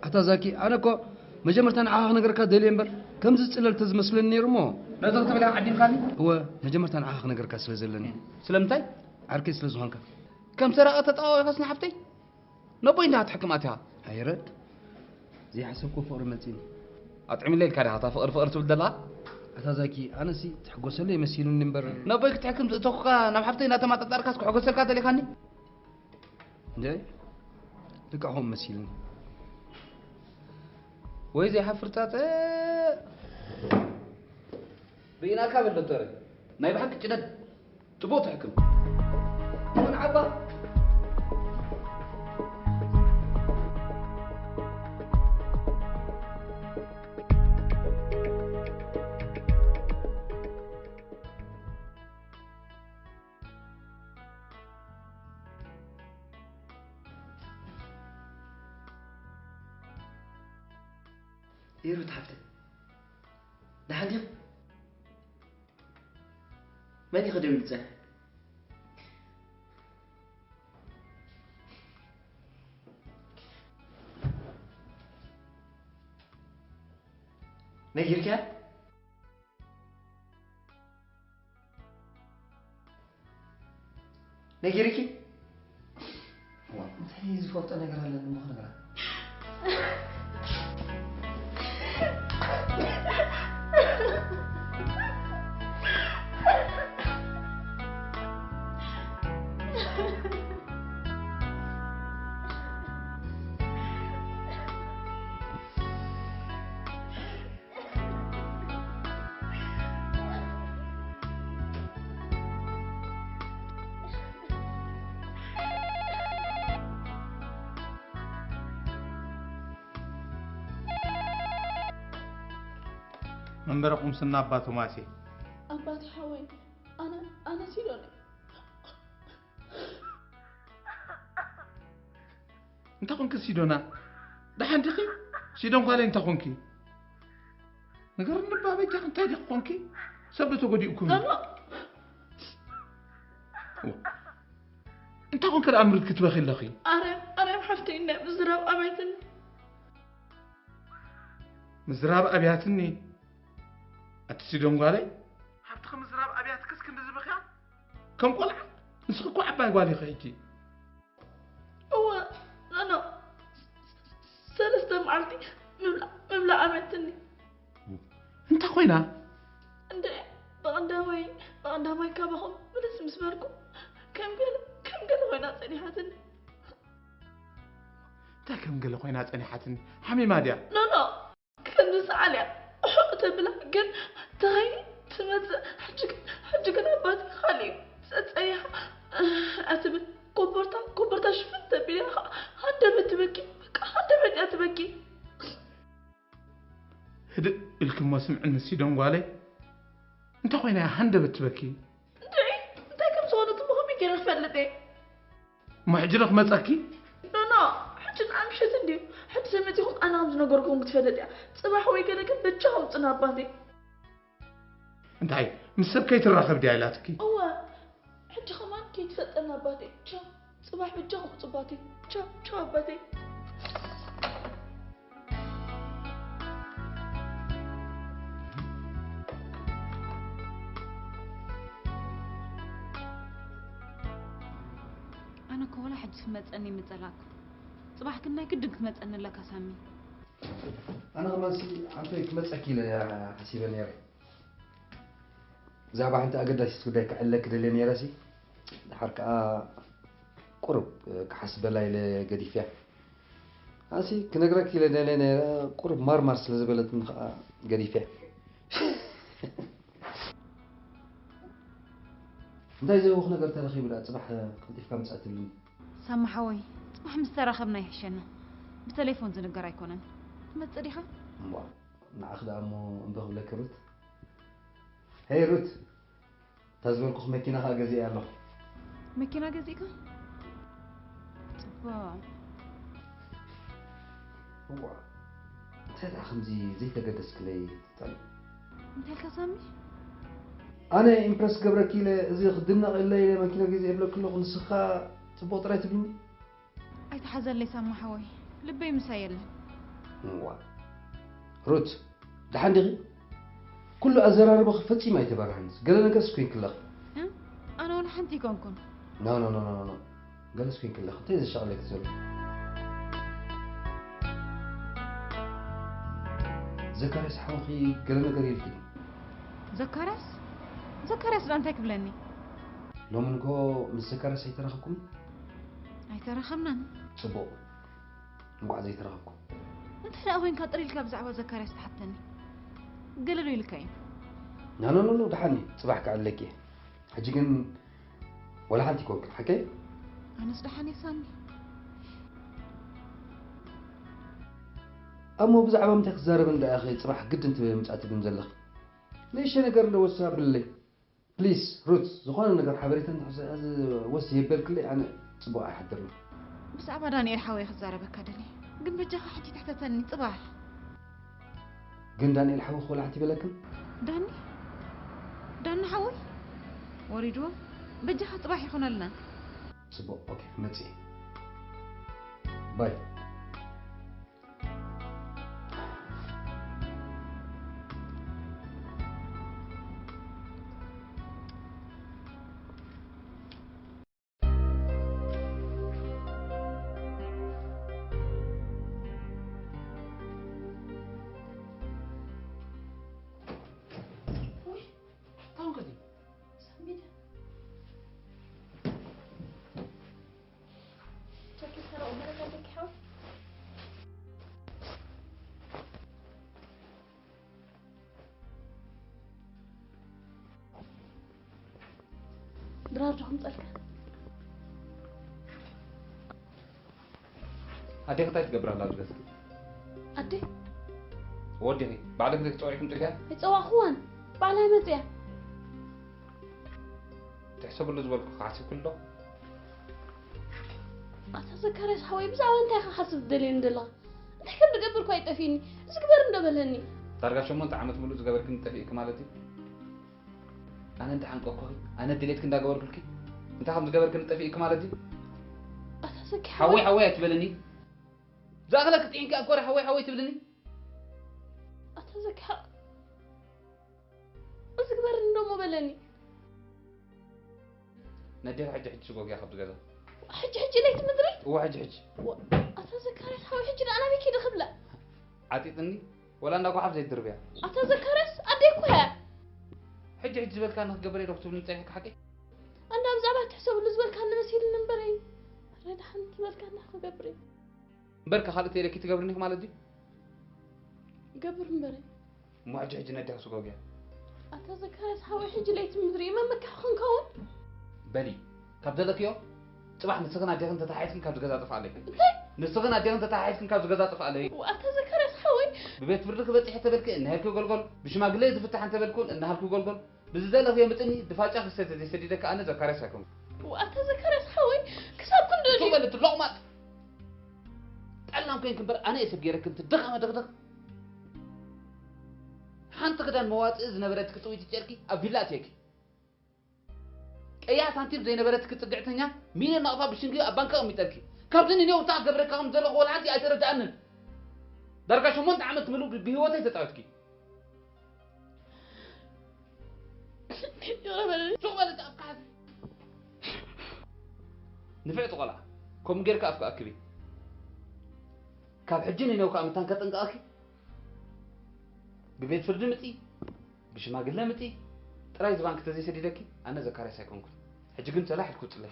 اتا زاكي انا كو مجمرتان عاق نغركا دليمبر كم زصلل تزمسلني رمو نزل تبلا عدين خاني هو مجمرتان عاق نغركا سلازلني سلمتاي عركي سلازوانكا كم سرقه تطاوي خاصنا حبتي نبي انها تحكماتها هيرد زي حسبكم فقر متين اطعمي لي الكاري هتا فقر تبل دلا اتا زاكي انا سي تحقوسلي يمسيلون نمبر نبيك تحكم توخا نام حبتي ناتا ما تطركاس كحقوسلكا دلي خاني جاي لقاهم مسيلون ويزي حفرتات بينا كابل دكتور ناي بحق جدد تبو تحكم من عبا إيرو تحفتي ده حديق ما دي خدوا يلزح نجيرك نجيرك هو انت هي زفوت انا قرا لنا مخ نقرا منبركم سنة أباتو ماسي أباتي حوي أنا سيدوني انت كونك سيدونا ده حنتقي سيدون قال انت كونكي نقر نبا بيجا انت دي كونكي سبتو قدي اكون لا انت كونك الامر كتبخي لخي أنا حفتي إنه مزراب أبيتني مزراب أبياتني أتسيدون قالي حبتك مزراب أبياتك اسكن دزبخيا كم قلع نسخكو عباي قالي خيتي هو أنا سلسة معرتي مملا أبيتني انت خوينا انت بغندامي كابهم بلس مسبركم كم قال خوينا صنيحتني تا كم قال خوينا صنيحتني حمي ماديا لا كم سالي حقت بلا قال تغي تمز حجك أباتي خالي صيح أتبت كبرتا شفت بلي هذا بتبكي هذا بتبكي هدئ الكم ما سمع السيدون قالي انت خوينا هندا بتبكي انت كم صوت مهم يكره فلتي ما حجرك مصاكي لا حجت امشت اندي حد سمعتي خو انا مز نغركم كتفلتي صباح وي كده كنت بتشاو صناباتي انت هاي مسب كي تراخب ديالاتك هو حج خمان كي تفطنا باتي صباح بتشاو صباتي تشاو باتي أنا كولا حد في متأني متلاك صباح كنا كدك متأني لك سامي أنا غماسي عطيك متأكيد يا حسيبة نيري زعبا أنت أقدر تسودك على كده لين يراسي حركة قرب كحسب لا إلى قديفة هاسي كنقرأ كيلا دلنا قرب مرمرس لزبلت من قديفة انتي زي وخنا قلت لخي بلا صباح قديف كم ساعة اللي سامحوي صباح مسترخبنا يحشنا بتليفون زنقر يكونن ما تصريخه ناخذ امو نبغوا لك روت هي روت تزولكم ماكينه خا غزي الله ماكينه غزيكا تبا هو تدا خمزي زي تقدس كلي طيب انت الكسامي انا امبرس قبرك الى زي خدمنا الا ماكينه غزي بلا كله نسخه تبو طريت بني اي تحزن لي سامحوي لبي مسايل هو روت دحان دغي كل ازرار بخفتي ما يتبرهنس قال انا قصكين كلخ انا ولا حنتي كونكم لا قال سكين كلخ تيز الشغله تزول زكرياس حوخي قال انا قريبتي زكرياس لا انت كبلني لو منكو من زكرياس يترخكم يترخمنا صبو مقعد يترخكم انت لا وين كطري لك بزعوه زكرياس تحتني قالوا لي لكاين لا دحني صباحك عليكي حجي كن ولا حنتي كونك حكي انا صدحني سامي امو بزعبه متى تزارب عند اخي صباح قد انت مصات بنزلخ ليش نقر لو وسا باللي بليز روت زخون نقر حبريت انت وسي يبلك لي انا صبو احضر له بس ابدا يرحوي خزاربك هدلي قن بجاخ حتي تحت تني صباح قن دانيال حوي ولا حتي بلكن داني حوي وريدو بجاخ صباح يكون لنا صبو اوكي متي باي درارجهم طلقة أدي خطأ تقبر الله جزاك أدي ودي بعدك بدك تصوريكم تلقى يتصوى أخوان بعلها مزيا تحسب اللي زبالك خاصي كله أتذكر إيش حوي بس أنت يا حسب دلين دلا أنت كم تقبر كويس تفيني إيش كبر ندبلني ترجع شو من تعمد ملوز قبر كنت تفيك مالتي أنا أنت حنك أخوي أنا دليت كنت أقبر كلكي أنت حمد قبر كنت تفيك مالتي أتذكر حوي تبلني زاغلك تعينك أكور حوي تبلني أتذكر بس كبر ندوم بلني ندير حج سوق يا خبز كذا حج ليك مدري هو حج أتذكر إيش حوي حج أنا بيكي دخبله عطيتني ولا أنا أقول حفظ الدربية أتذكر إيش أديكوها حج زبل كان قبري ركتب لي تعيك حكي أنا بزعبها تحسب الزبل كان مسيل نمبرين ريد حنت زبل كان ناخذ قبري بركة خالتي لك تقبرني مالتي قبر مبري مو حج ندير سوق يا أتذكر إيش حوي حج ليك مدري ما مكح خنكون بلي كابدلك يو صباح نسخنا ديك انت تحيتك كابد غزا طف عليك نسخنا ديك انت تحيتك كابد غزا طف عليك وأتذكر إيش حوي ببيت فردك بتحي تبلك ان هيك قلقل بشماغلي تفتح انت بلكون ان هلك قلقل بزدل في متني دفاعك خسيت دي سديدك انا ذكرسكم وأتذكر إيش حوي كسب كندولي شو قلت اللقمات تعلم كين كبر انا اسب غيرك انت دغ حنت كدان مواط اذ نبرتك طوي تجركي ابيلاتيك ايا سانتيم زي نبرتك تصدعتنيا مين نقفا بشنقي ابانك اميتلكي كابدني نيو تاع قبركم زلق ولا عندي ايتردانن درجه شو منت عملت ملو بهوتي تطاوتكي يا رب شو قالت ابقى نفعت قلع كم غير كافك اكبي كاب حجني نو كامتان كطنقاكي ببيت فرد متي بشماغله متي طراي زبانك تزي سديدكي انا زكاري سايكونكم حجي كنت لا حدكوت له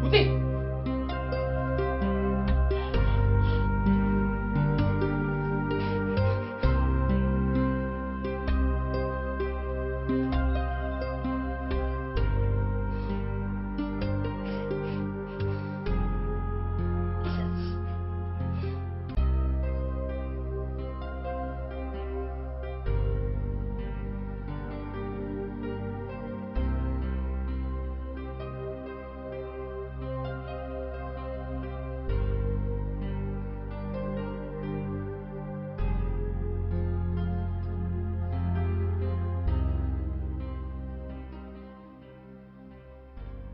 وتي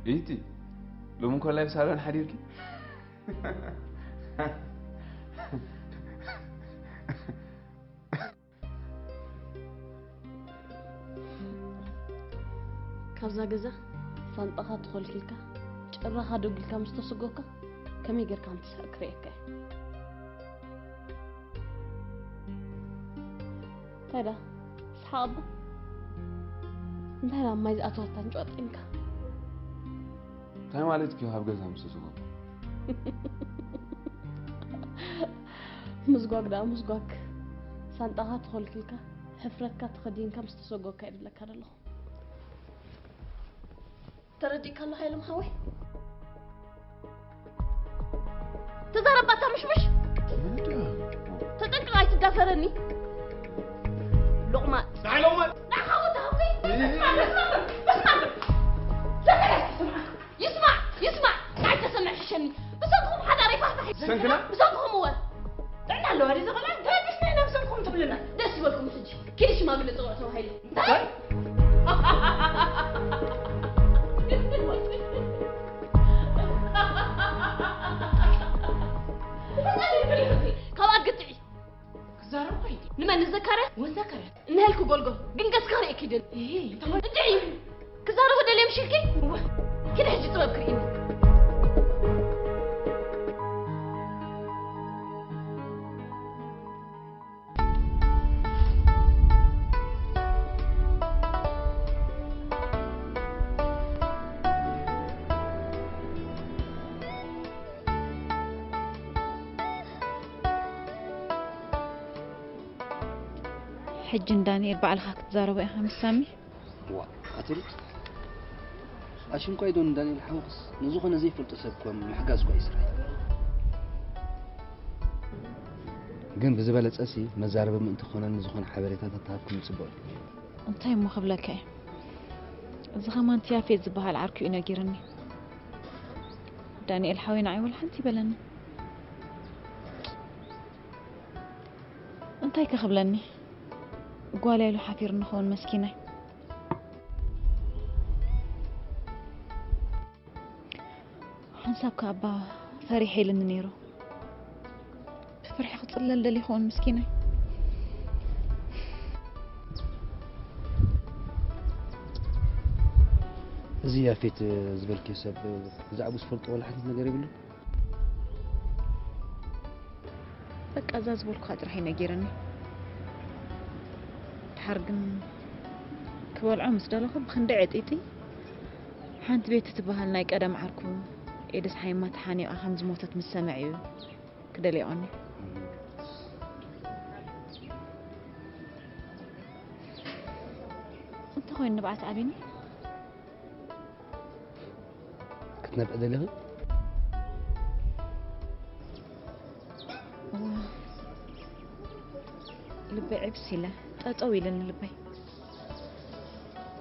إيتي لو ممكن لا يسألون حديثي كابزا جزا سانطخا تدخل كلكا ጭራኻ ደጉልካ ምስ ተሰጎካ ከመይ ጌርካ እንትስሕቅ ክርእየካ ታዳ ስሓብ እንታይ ማይ ዝኣተወታ እንጨዋጥንካ እንታይ ማለት እዩ ኣብ ገዛ ምስ ተሰጎካ ምዝጓግ ዳ ምዝጓግ ሳንጣኻ ተኸልክልካ ሕፍረትካ ተኸዲንካ ምስ ተሰጎካ ይድለካ ደለኹ تردي كله حيل محوي تزربات مش تدق غاي تدافرني لقمات تعال لقمات لا خاوت هوي اسمع يسمع قاعد تسمع حشني بسكم حدا ريفاح سنكنا بسكم هو تعنا له هذه زغلان قاعد سنين بسكم تبلنا دس يبلكم سجي كلش ما قلت صوته هاي كواك قطعي كزارو قيدي لما نذكره وذكرت نهلكو قولقول قنقص كان اكيد ايه ادعي كزارو هذا اللي يمشي لكي كده هجي طلب كريمي حجن دانيال بعلها كتزاربي خمس سامي وا قتلت اشم قيدون دانيال حوقس نزوخنا زي فلت سبكم محجاز كويس راي ግን ብዝበለፀ ሲ መዛረብ ምእንቲ ኾነን ዝኾነ ሓበሬታታት ተሃብኩም ጽቡቕ እንታይ ሞ ክብለከ እዚ ኸማን ትያፌት ዝበሃል ዓርኪኡ ነጊርኒ ዳንኤል ሓዊና ዓይወል ሓንቲ ይበለኒ እንታይ ከኽብለኒ ጓል ያሉ ሓፊር ንኸውን መስኪናይ ሓንሳብካ ኣባ ፈሪሕ ኢልኒ ነይሩ فرح خصلل اللي يخون مسكينة زي فيت زبل كيسب زعبو سفلط ولا حد نجار يقول بك أزاز بول خاطر حين يجيرني تحرقن كبال عمس دلخ بخندعت إيتي حانت بيت تبهل نايك أدم عركو إيدس حيمات حاني أخمز موتت من السمعي كده ليقوني انت خوين نبعت عبيني كنت نبقى دلغي لبي عبسي له تطوي لنا لبي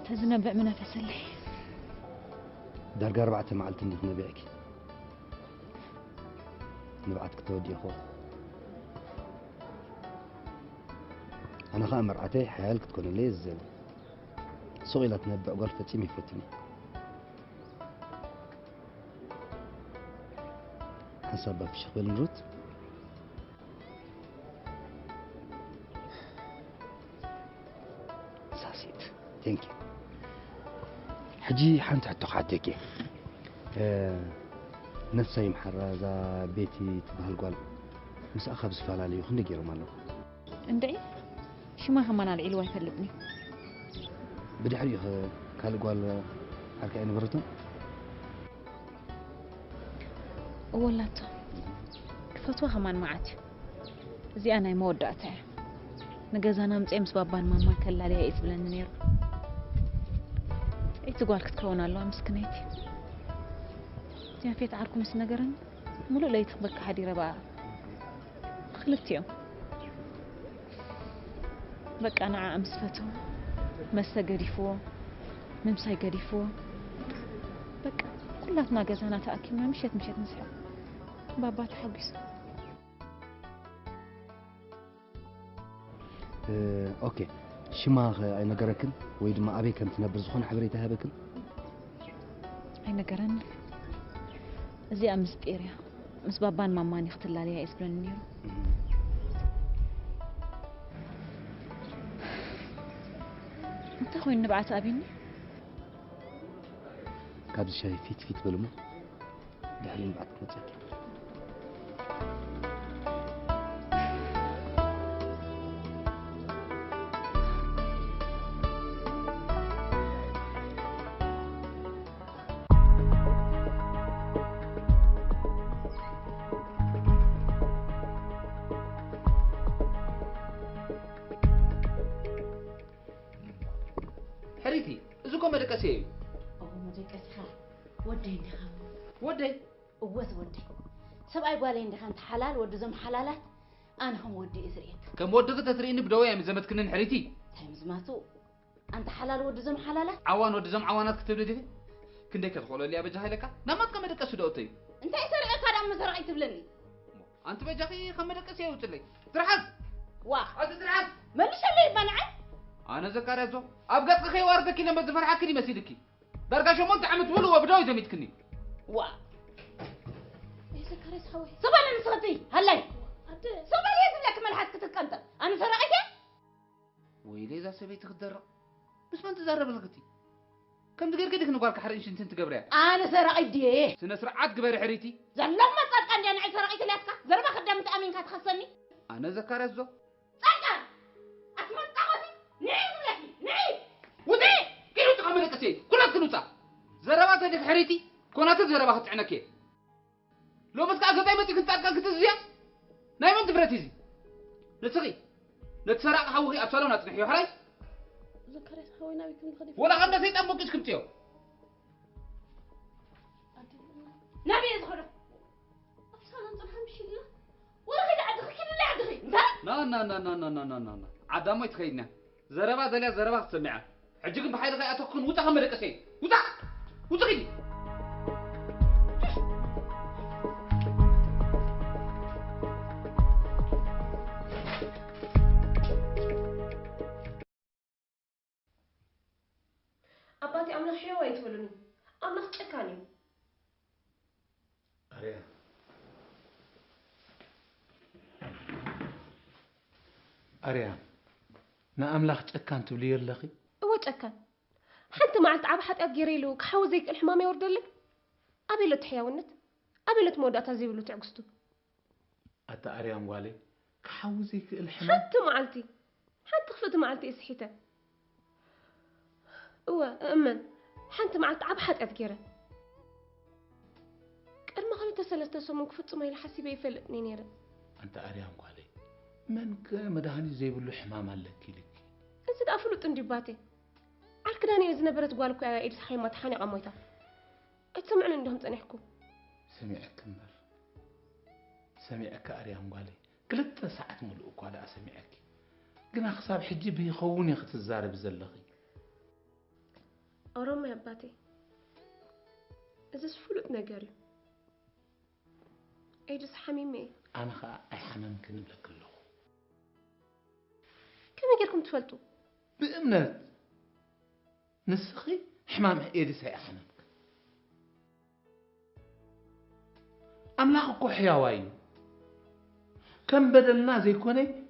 تزنبع منافس لي دار 4 معلت نديت نبيعك نبعتك تودي اخو انا خامر عتي حيالك تكون لي الزين صغيرة تنبأ قال فتيمي فتني حسابها في شغل نروت ساسيت ثانك يو حجي حنت حتى خاتيكي نفسي محرزة بيتي تبهل قال مس أخذ سفالة لي خلني جيرو ماله اندعي شو ما هم أنا العلوة يفلبني بدي حريق قال قال حركة أنا برتم ولاته كفتوها كمان معتي زي أنا مودعتها نجازنا متأمس بابان ماما كلا لي إيش بلن نير إيه تقول كتكون الله مسكنيتي زين في تعاركم سنجرن ملو لا يتخبك حدي ربع خلت يوم بك أنا عم سفتو مسا قريفو ممساي قريفو بك كلاتنا جازنا تأكلنا مشيت نسحب بابا تحبس اوكي شما اي نغركن وي دما ابي كم تنبر زخون حبريتها بكن اي نغرن زي امس بيريا مس بابان مامان يختل عليها اسبرن نيرو انت خوي نبعت ابيني كابز شاي فيت بلمو دحري نبعت متسكي حريتي زكم مدقسي او مدقسخا ودي ندخا ودي اوز ودي سبعي بالي ندخا حلال ود زم حلالات انا هم ودي اسريك كم ودك تتريني بدوي يا مزمتكن حريتي تمزماتو انت حلال ود زم حلالات عوان ود زم عوانات كتب لي كندك تقول لي ابي جهلك نمت كم مدقسو دوتي انت اسرقك هذا مزرعي تبلني انت بجاخي كم مدقسي يوتلي ترحز واه انت ترحز مالش اللي بنعي أنا زكاريزو أبغى تخي واردك لما تفرح حكني مسيدك درجة شو منت عم تقول وبدوي زميتكني وا إيه زكاريز خوي سبعة نسختي هلاي سبعة يزم لك ملحق تتكنت أنا سرقتي ويلي إذا سبيت خدرة بس ما أنت زارب لقتي كم تقدر كده نقول كحرين شنت أنت قبرها أنا سرقتي سنة سرعات قبر حريتي زلما صدق أني أنا سرقتي لاتك زربا خدمت أمين كات خصني أنا زكاريزو صدق أسمع تعوتي نعيد لك نعيد ودي كيلو تقامل كتير كلها كنوتا زربات هذيك حريتي كونات زربات عنك لو بس قاعد قدامي تيجي تاكل كتزيا نايم أنت فرتيزي نتسقي نتسرق حوقي أبصالون أتنحيو حراي زكاريز خوي ناوي كم خدي ولا غدا سيد أمك كنتيو نبي يزخرف أبصالون تنحم شيلنا ولا غدا عدخي كل اللي عدخي نا عدامو يتخيلنا زربات زليا زربات تسمعها حجيكم بحيل غي أتوقن وتا خمرك أسي وتا خيدي أباتي أملاخ حيوة يتولوني أملاخ تشكاني أريا نأملاخ تشكان تبلي يرلخي هو تشكان حتى مع التعب حتى أجريلو كحوزيك الحمامة يوردلك أبي له تحياونت أبي له تمود أتزيب له تعقستو أتا أريا موالي كحوزيك الحمام حتى معلتي حتى خفت معلتي إسحيته هو أمن حتى مع التعب حتى أتجره كأن ما خلت سلسلة سمو كفت ما يلحسي بيفلتني نيرة أنت أريا موالي من كمدهاني زي بلو حمام لك لك أنت دافلو تندباتي عالكداني إذا نبرت قالك يا إيدس حيما تحاني قميتا أتسمعنا عندهم تنحكو سمعك كمبر سمعك أريا موالي قلت ساعات ملؤك ولا أسمعك قنا خصاب حجي به يخوني خت الزارب زلخي أرام يا باتي إذا سفلت نجاري إيدس حميمي أنا خا أحمم كنبلك له كم يجيكم تفلتوا بأمنة نسخي حمام إيدس هي أحمم أملاك كحيا وايو كم بدلنا زي كوني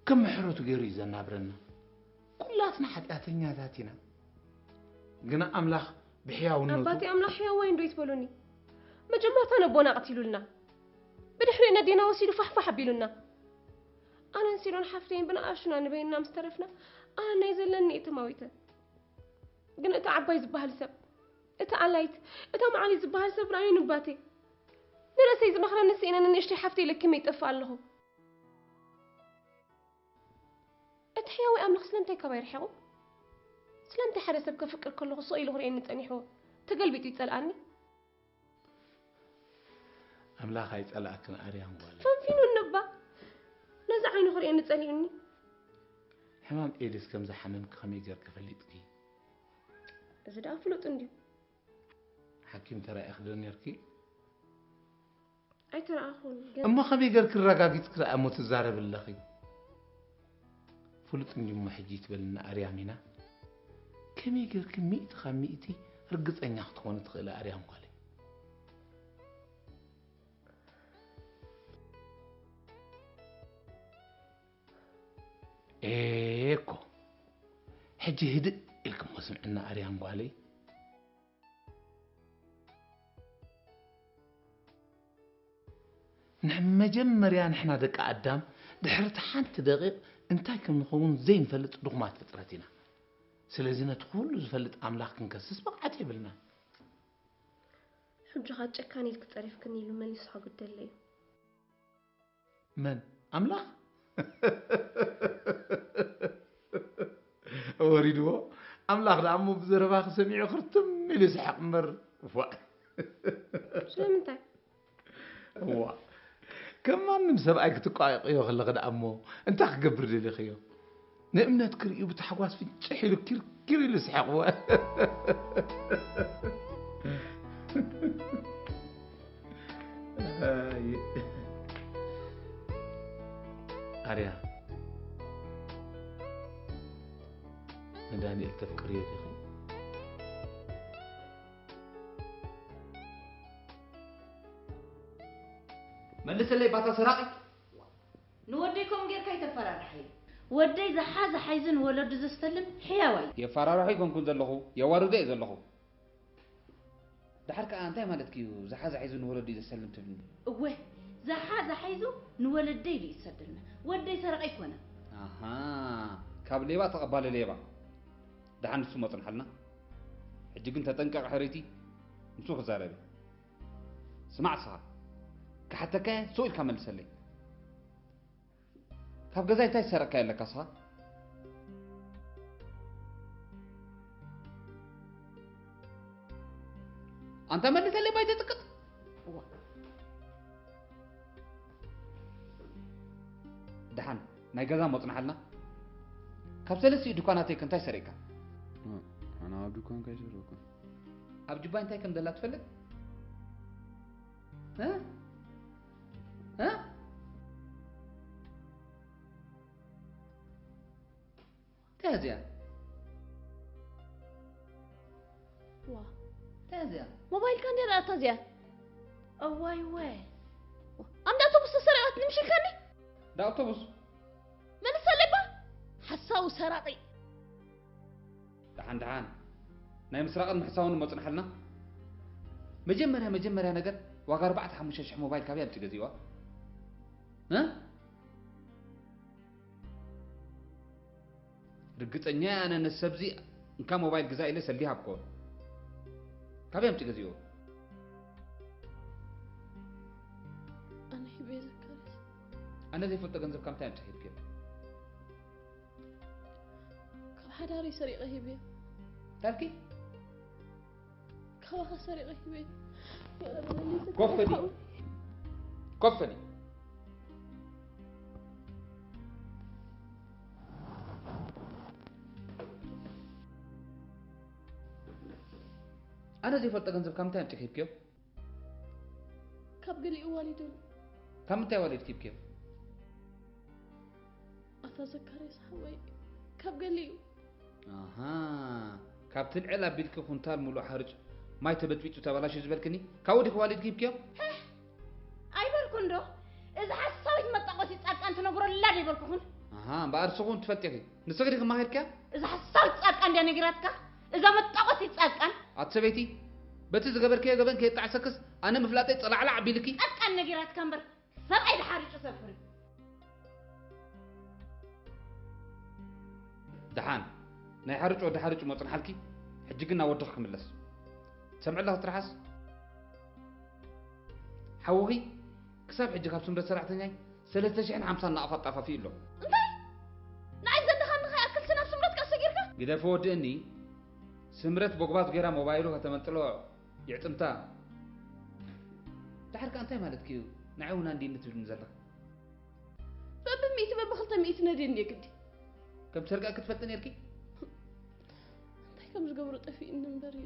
كم محروت غيري زنابرنا كلاتنا حتاتنا ذاتنا قنا أملاك بحياونته أباتي أملا حياو وين دويت بولوني مجمرت أنا بونا قتلولنا بدحنا ندينا وسيلو فحفح بيلونا أنا نسيرون حفتين بنا أشنا نبينا مسترفنا أنا نيزلني إتماويته قلنا إتا عباي زبها لسب إتا علايت إتا معالي زبها لسب رأي نباتي نلا سيز مخرا نسينا نشتي حفتي لك كمية أفعال له اتحياوي أملخ سلامتي كبير حيو سلامتي حدا سبك فكر كله صوئي له رأيين نتأنيحو تقلبي تسألاني أملاخ يتسألأكن أريان ولا فين النبا نزع عينه رأيين نتأنيحني حمام إيديس كم زحممك خمي جر كفليتكي إذا دا أفلوت عندي حكيم ترى أخذني يركي أي ترى أخون أما خمي جر كرقاقيت كرا أموت الزارب اللخي فلوت عندي ما حجيت بلنا أريامينا كم يجر كمية خميتي رقص أني أخطون تخيل أريام قالي إيكو حجي هدئ إلكم وسمعنا أريام قالي نعم مجمر يعني إحنا دك قدام دحرت حانت دقيق انتاي كم نخون زين فلت دغمات فطرتنا سلازي ندخل زفلت أملاك نكسس بقعت يبلنا حجة ጨካኔ ልክጠሪፍክን ኢሉ መሊስ ሓጉደለዩ من أملاك وريدو أملاك دعمو بزرباخ سميع خرتم مليس حق مر ስለምንታይ هو كمان نمسبقك تقايق يو خلق دعمو انت خقبر لي خيو نأمنات كريو بتحواس في تشحيلو كير لسحقوا أريا نداني التفكير يا أخي ملس اللي باتا سراقي نوديكم غير كي تفرارحي ودي زحاز حيزن ولد زستلم حياوي يا فرارحي كون زلخو يا وردي زلخو دحرك انت مالتكيو زحاز حيزن ولد زستلم تبني اوه زحاز حيزو نولدي لي يسدلنا ودي سرقي كونه اها كاب ليبا تقبل ليبا دحن سو مطنحلنا حجي كنت تنقق حريتي نسوق زاربي سمع صح حتى كان سؤال كامل سلي كاب جزاي تاي سرقة لك أصها أنت ما اللي سلي بايد تكت دحن ناي جزا مطنح لنا كاب سلسي دكاناتي كنتاي سرقة أنا عبد كون كاي سرقة عبد جبان تاي كم دلات فلت ها ها تازيا واه تازيا موبايل كان دير تازيا اواي واي أم دا أوتوبوس سرقت نمشي كاني دا أوتوبوس من السلبة حساو سراقي دحان ناي مسراق المحساون مصنح لنا مجمرها نقر واقع 4-5 موبايل كابيا بتجزيوا ها رقصني أنا نسبزي إن كان موبايل جزائي لسه اللي هبكون كابيا بتجزيوا أنا هبي ذكرت أنا زي فلت جنزب كم تاني تحيب كده كم حداري سرقة هبي تركي كم سرقة هبي كفني أنا زي فلت جنزب كم تاني تحيب كيف كم قلي والدون كم تاني والد كيف أتذكر صحوي كم قلي أها كابتن علا بيلك كونتال مولو حرج ما يتبتبيتو تبلاش زبالكني كودك والد كيف أي بالكون دو إذا حسويت متقوتي تساق نقول لا دي بالكون أها بارسقون تفتحي نسقدك ما هيركا إذا حسويت تساق أنت نجراتك إذا ما تطقت يتسكن أتسبيتي بتي زغبر كي غبن كي تعسكس أنا مفلاتي طلع عبيلكي أتقن نجيرات كمبر سرعي الحارج سفر دحان ناي حرج ود حرج موطن حالكي حجي قلنا ودخ كملس سمع الله ترحس حوغي كساب حجي كاب سمرة سرعتني 350 نقفة طافة في له انتي نعيز دخان نخي أكل سنة سمرة كاسجيرك قد فود إني سمرة بقبات غيرها موبايله كتمنتلو يعتمتا تحرك أنت مالت كيو نعونا ندي نتبل نزلك بميت بخلطة ميت ندين يا كدي كم سرقة كتفتن يركي انتي كم جبرو طفي النمبري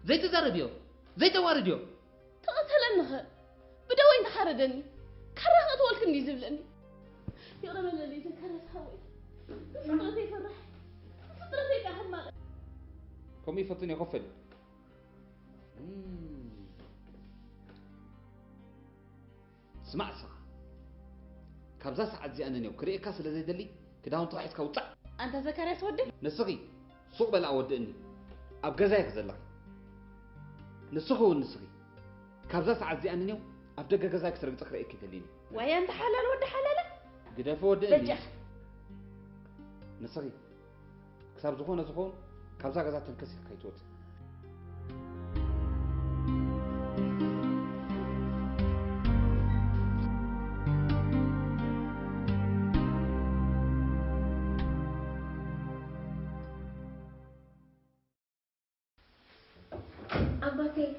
زي تزاربيو زي توارديو تقتل النخل بدوين تحردني كره أطول كني زبلني يا رب اللي تكرس هوي فطرتي فرح فطرتي كهما كم يفطن يخفل اسمع صح كابزا ساعات زي أنا نيو كريئة كاس اللي زي دلي كده هون طلعت كوطع أنت زكريا سودي نسقي سوق بلا أودني أبقى زيك زلك نسقه ونسقي كابزا ساعات زي أنا نيو أبدأ جزاك سرق تقرأ كتليني ويا أنت حلال ولا حلالة قد فودني بجح نسقي كساب زخون كابزا جزاك تنكسر كيتوت أباتي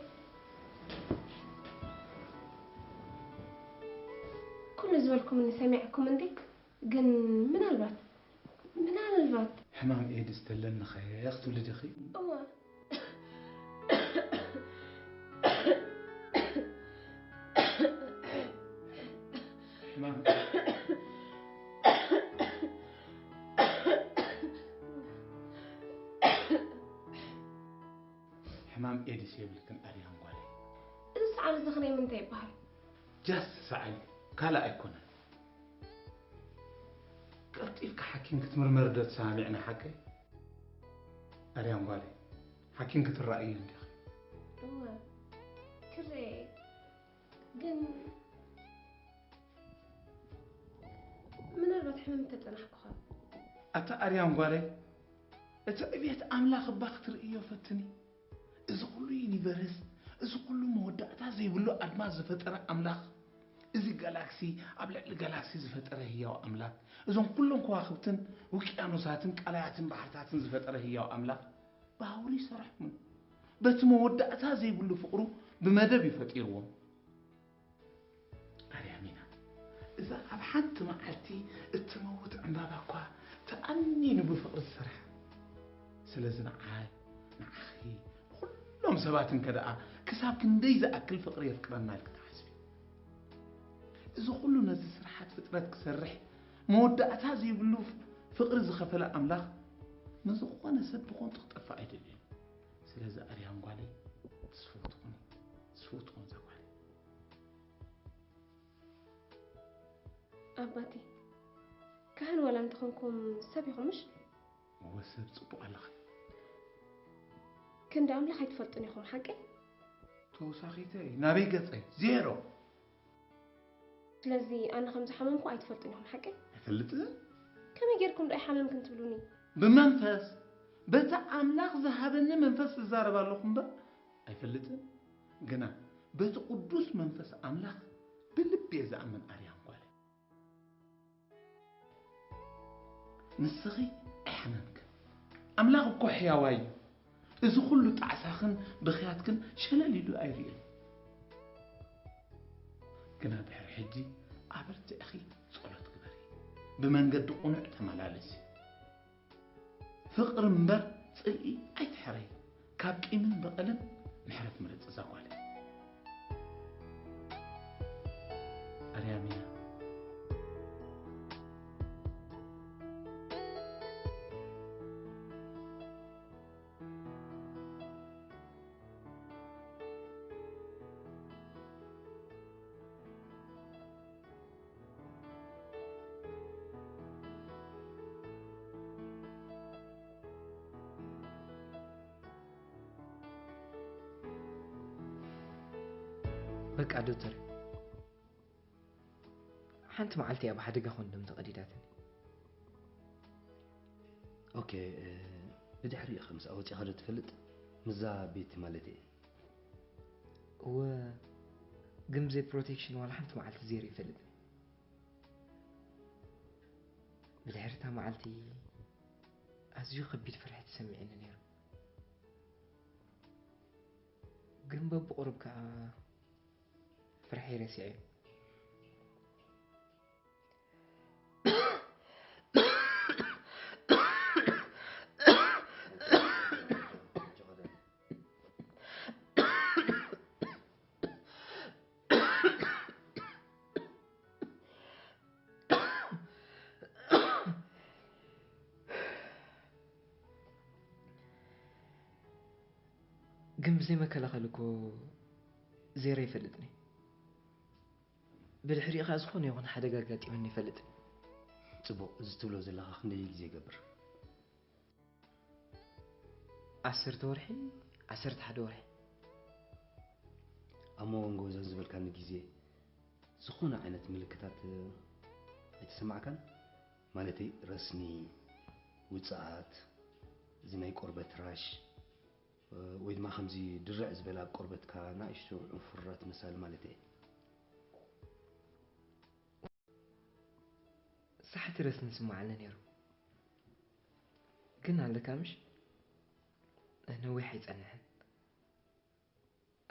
كل زولكم اللي سمعكم عندي قن من البات حمام إيد استلنا خيخت ولدي خي أوه حمام حمام إيد سيبلكن أريهم قالي إذا سعر زخني من تيب بحر جاس سعي كلا أيكون قلت إلك حكيم كتمرمر دت سامعنا حكي أريهم قالي حكيم كترأي عندي أوه كري قن من البات حمام تتلنا حكوها أتا أريهم قالي أتا أبيت أملاخ باختر إيو فتني إذا كله يونيفرس إذا كله مودعتا زي بلو أدماز زفترة أملاخ إذا جالاكسي أبلع الجالاكسي زفترة هي وأملاك إذا كلهم كواكبتن وكيانوساتن كلاياتن بحرتاتن زفترة هي وأملاك باوري صراحة من بس مودعتا زي بلو فقرو بمدى بفتيروهم أريامينا إذا أبحنت معلتي التموت عن باباكوا تأنين بفقر الصراحة سلازنا عاي نعخي كلهم سباتن كداء كساب كندي زأكل فقر يفكرنا لك تحسبي إذا كله نزل سرحات فترات كسرح مودعتها زي بلوف فقر زخفلا أملاخ نزقوانا سبقون تخطف عيدين سلازا أريهم قالي تسفوتون زقوالي أباتي كهن ولا متخنكم سابقوا مش هو سب صبوا على خير كن دام لخي تفلطني خم حقي توساخيتي نبي قطعي زيرو لذي أنا خمسة حمامكم أي تفلطني خم حقي فلتها كم يجيركم رأي حمام كنت تقولوني بمنفس بتا أملاخ ذهبنا منفس الزارب اللهم با أي فلتها جنا بيت قدوس منفس أملاخ باللب يزعم من أريان قالي نسخي إحنانك أملاخ كحيا واي إذا كله تعساخن بخياتكن شلال يدو أيريل كنا بحر حجي عبرت أخي صلاة كبري بمن قد قنع تملالسي فقر منبر تسألي أي تحري كابكي من بقلم محرت مرت زاوالي أريامينا بقى دكتور حنت معلتي ابو حدقه خوندم تقديداتني اوكي بدحري خمس او تخرج تفلت مزا بيت مالتي و قمزي بروتكشن ولا حنت معلتي زيري يفلت بدحرتها معلتي ازيو خبيت فرحت تسمعيني نير قنبه بقربك فرحي رسعي قم زي ما كلا خلكو زيري يفلتني بالحريق خازخوني يغن حدا قاقاتي مني فلتني صبو زتولو زلخا خندي زي قبر 10 ورحي 10 حدا ورحي أما ونقول زنزبل كان جزء سخونة عينت ملكتات يتسمع كان مالتي رسني وتصعات زناي قربة راش ويد ما خمزي درع زبلا قربة كان عيشتو فرات مسال مالتي صحتي رسني نسمع لنا نيرو كنا عندك مش أنا واحد أنا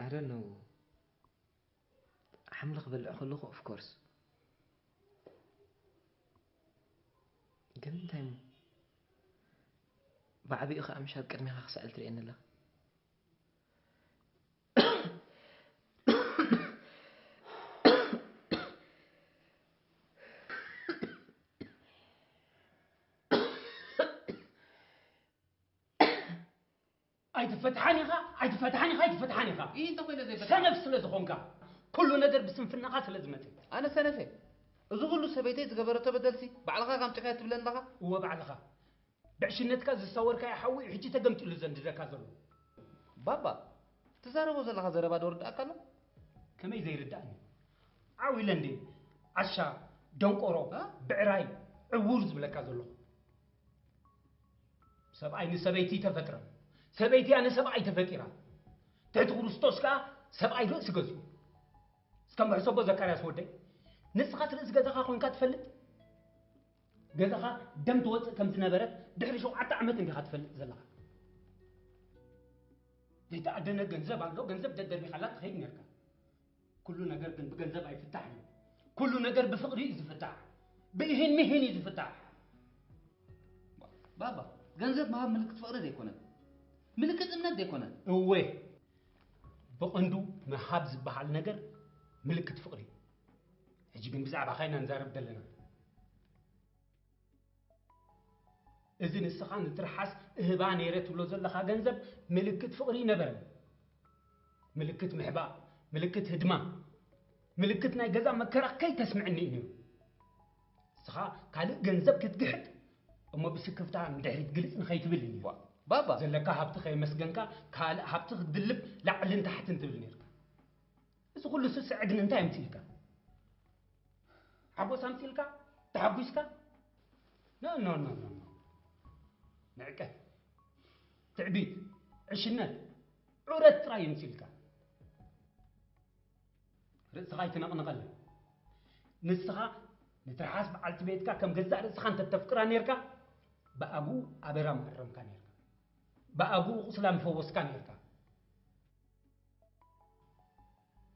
I don't know حملق بالأخلاق of course كم تايم بعبي أخا أمشي قدمي خا سألت لي أنا لا أيتفتحني خا إيه أنت كويس زي سنف سلزخونكا كل ندر بسنفنا خا سلزمتي أنا سنفي إذا قلنا سبيتي زجبرته بدلسي بعلقة كم تكات بلن لقى هو بعلقة بعشنتك زصور كا يحوي حجي تقمت له زند ذاك زلو بابا تزاربوا زلقة زربا دور أكله كما يزيرداني عاوي لندي عشا دونقورو بعراي عورز بلكا زلو سبعين سبيتي تفترة سبيتي أنا سبعي تفكيرا تدخل ستوسكا سبعي رأس جزء سكم حسب ذكر أسودي نسخة رأس جزء خون كاتفلت جزء دم توت كم تنبرت دحري شو عتا عمت إنك خاتفلت زلها ده تعدنا جنزب عنده جنزب ده دربي خلاك هيك نركا كل نجار جن بجنزب أي فتحني كل نجار بفقري يزفتح بيهن مهن يزفتح بابا جنزب ما ملك فقر ده يكونه ملك إمنا ده يكونه هو بقندو ما حابز بحال نجار ملك فقري هجي جن بزعب خاينا نزارب دلنا إذن السخان ترحس إهبان يريت ولو زلخا جنزب ملكة فقري نبرم ملكة محبا ملكة هدما ملكة ناي جزا مكرا كي تسمعني إنه سخا قال جنزب كتقحد أما بسكفتها مدحري تجلس نخيت بلني بابا زلكا هبت خي مسجنكا قال هبت دلب لعل تحت انت بلنيركا إذا كل سوس عدن انت امتيلكا عبو سامتيلكا تعبوسكا لا لا لا لا نعكه تعبيد عشنات عورت راي امتيلكا رأس غاية نقل نسخة نترحاس بعلت بيتكا كم جزء رأس خان تتفكر نيركا بأبو أبرام حرم كان يركا بأبو سلام فوز كان يركا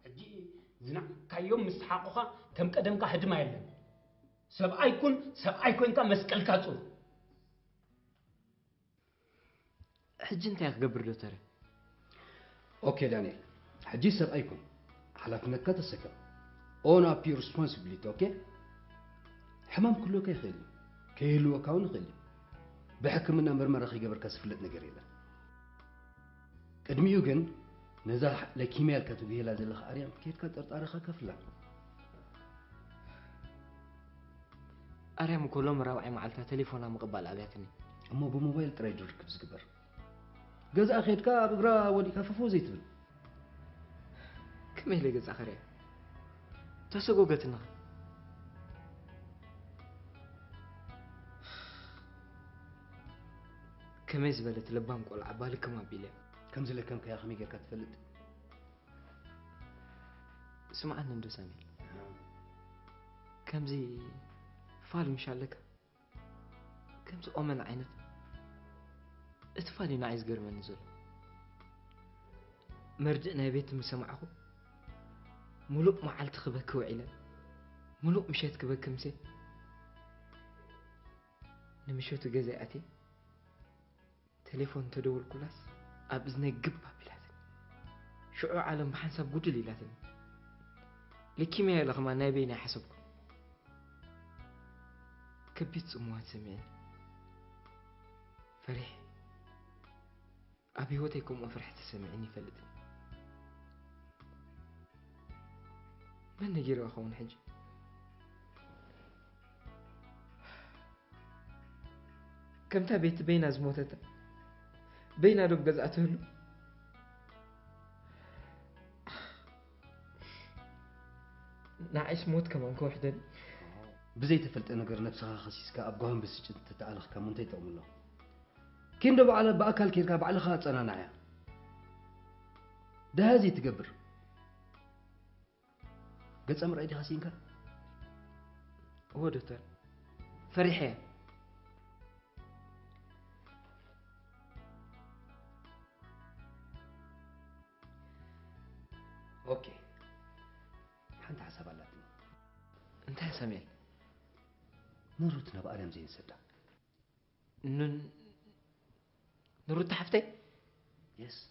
أجي زنا كيوم مستحقها كم قدم كهدم يلهم سب أيكون كمسكال كاتو حج انت يا قبر دكتور اوكي دانيال حجي سب أيكون حلفنك كتسكر own up your responsibility اوكي حمام كله كي خلي كيلو كون خلي بحكمنا مرمر اخي قبر كسفلت نجر يلا قدميو جن نزاح لكيميال كتوجيه لازم لخ اريم كيف كترطارخه كفلا اريم كلهم راوعي معلتا تليفونا مقبل عليتني اما بموبايل تراي درك بزقبر جزء اخيتك بقرا ودي كففو زيتبل كمي لي جز آخرية تسوقتنا كمي زبالة لبام قول عبالي كما بيلي كم زلك كم كيا خميجة كتفلت اسمع أنا ندو سامي كم زي فال مشالك كم زي أمن عينت اتفالي نعيز قرم نزل مرجعنا بيت مسمعه ملوك معلت خبك وعلا ملوك مشيت كبك كمسي نمشيت جزاءتي تليفون تدور كلاس أبزني قبها بلاتن شعو عالم بحسب قدلي لاتن لكيميا لغما نابينا حسبكم كبيت سموات سمعين فرح أبي هوتيكم وفرحت سمعني فلتني من نجيرو أخوان حج كم تبيت بين أزموتته بين أدوك جزأته له نعيش موت كمان كوحدة بزي تفلت أنا قر نفسها خسيسك أبقاهم بس تتعلق كمان تيتقوم الله كين دو على بأكل كيركا بعلى خاطر أنا نعيا ده هذه تقبر قد أمر أيدي خاسينك هو دكتور فريحة أوكي حنت حسب الله أنت يا سمير نروتنا بأريم زين سدا نروت حفتي يس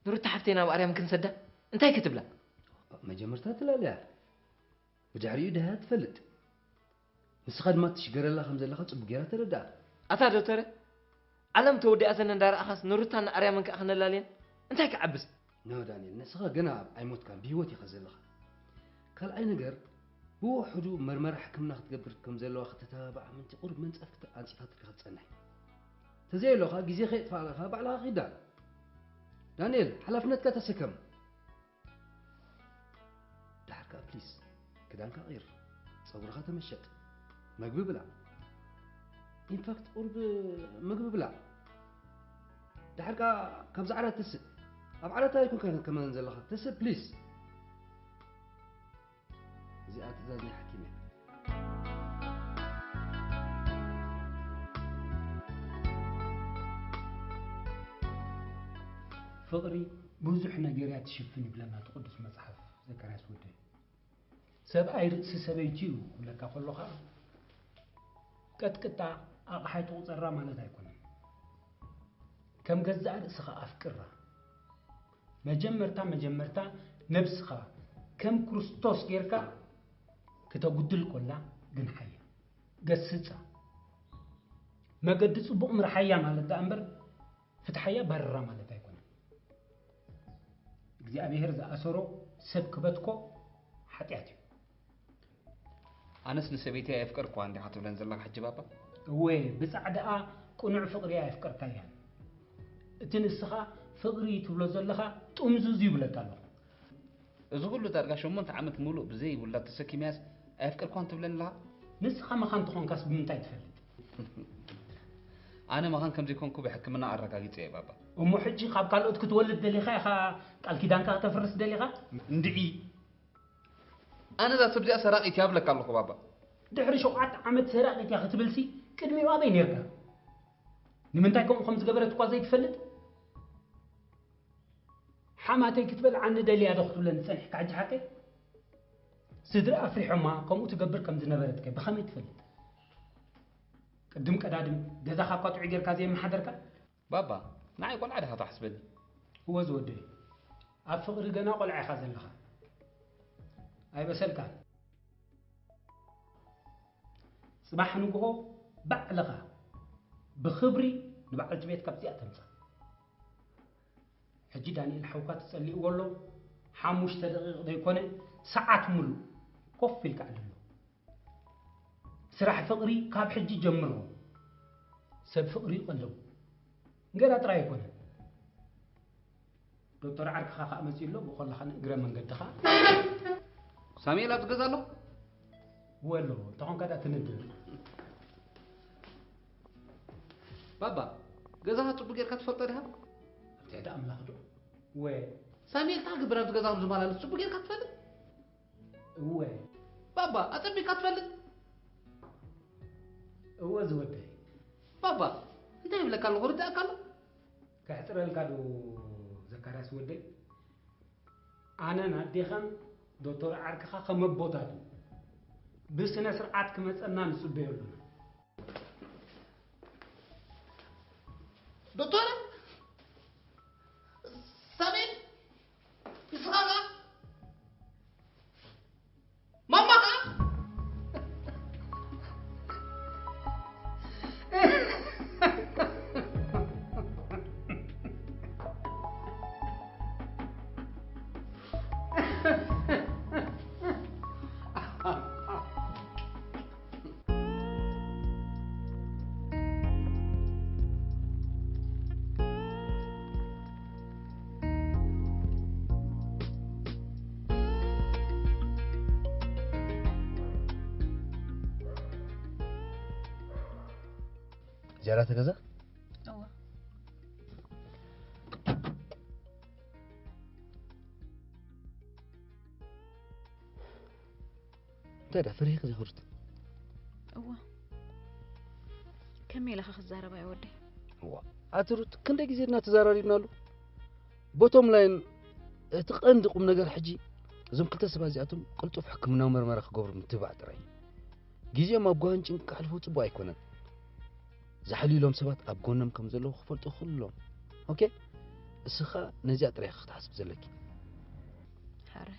نروت حفتينا بأريم كن سدا أنت هي كتب له ما جمرتها لا بجعري ده تفلت نسخد ما تشجر الله خمسة الله خمسة بجرا تردع أتا دكتور علم تودي أصلا ندار أخس نروتنا أريم من كأخنا لالين أنت هيك عبس نو دانيال نسخة جنا عيموت كان بيوتي خزل الله قال أي نجر هو حدو مرمر حكمنا تقبر كم زي الله تتابع من تقرب من سأفت عن صفاتك ختصنح تزي الله جزي خيط فعلها بعلها خداع دانيال حلفنتك تسكم دحرك بليز كدانك غير صورها تمشت مقبي بلا إنفاكت قرب مقبي بلا دحرك كم على تس أب على تايكون كان كمان نزل لها تس بليز زي أتزازني حكيمة فقري بوزح نجارات تشوفني بلا ما تقدس مصحف ذكر اسودي سبعي رأس سبيتيو ولا كقول خا كتكتا أقحيت وصرا مالت يكون كم جزء رأسها أفكرها مجمرتا نفسها كم كريستوس غيرك كتقدل كلها جن حيا قصتها ما قد تصبق مر حيا مالت أمبر فتحيا برا مالت يكون እግዚአብሔር ዘአሰሮ ሰብ ክበትኮ ኃጢአት እዩ ኣነስ ንሰበይቲ ኣይፍቀርኩ አንዲ ሓትብለን ዘለካ ሕጂ ባባ ወይ ብጻዕዳኣ ቁኑዕ ፍቅሪ ኣይፍቀርካ እያ እቲ ንስኻ ፍቅሪ ትብሎ ዘለኻ ጥምዙዝ ይብለካ ኣለኹ እዚ ኩሉ ዳርጋ 8 ዓመት ሙሉእ ብዘይ ውላድ ተሰኪምያስ ኣይፍቀርኳን ትብለን ኣለኻ ንስኻ መኻን ትኾንካስ ብምንታይ ትፈልጥ أنا ما كان كم زي كونكو بحكمنا أركاجيت يا بابا. أمو حجي خاب قال أتك تولد دليخا خا قال كيدان كا تفرس دليخا ندعي. أنا ذا سبزي أسرق إتياب لك الله بابا. دحري شو قعدت عمد سرق إتيا ختبلسي كدمي ما بين يركا. نمنتايكم خمس قبرة تقازي تفلت. حماتي كتبل عن دلي هذا خطو لنا سنح كعج حكي. سدر أفرح ما قاموا تقبر كم زنبرتك بخمي تفلت. قدم كدادم جزا خاقات عجر كازي محضرك بابا نعي قول عادها تحسبني هو زودي أفقر جنا قول عي خازن لها أي بسلك صباح نقوه بعلقة بخبري نبعلت بيت كبتي أتنسى حجي داني الحوكات تسألي يقول له حاموش تدقيق ده يكون ساعات ملو كفي الكعدل سراح فقري كاب حجي جمره سب فقري قلو نقرأ ترى يكون دكتور عرك خا مسيلو بقول خان اجرا من قد خا سامي لا تغزالو ولو تكون كذا تندر بابا غزاها طب غير كتفلط ده تعدا املاح دو و سامي تا غبرات غزاهم زمالا طب غير كتفلط و بابا اطبي كتفلط هو زودي بابا انت يبلك الغرد اكل كحتر الكادو زكرياس ودي انا ناديخن دكتور عرك خا خمبوتاتو بسنه سرعات كمصنا نصبيلو دكتور سامي اسراغا ماما زيارات كذا أوه ترى فريق زي خرت أوه كم يلا خخ الزهرة يا ودي هو أترد كن دقي زيرنا تزاراري بنالو بوتوم لاين تقندقم نجار حجي زم كل تسبازياتهم قلت في حكمنا ومرمرة خبر متبع تراي جيزي ما بقولن جنك حلفو تبغى يكونن زحليلهم سبات أبقونهم كم زلوا خفلت خلهم أوكي السخاء نزيات ريخ تحسب زلك حري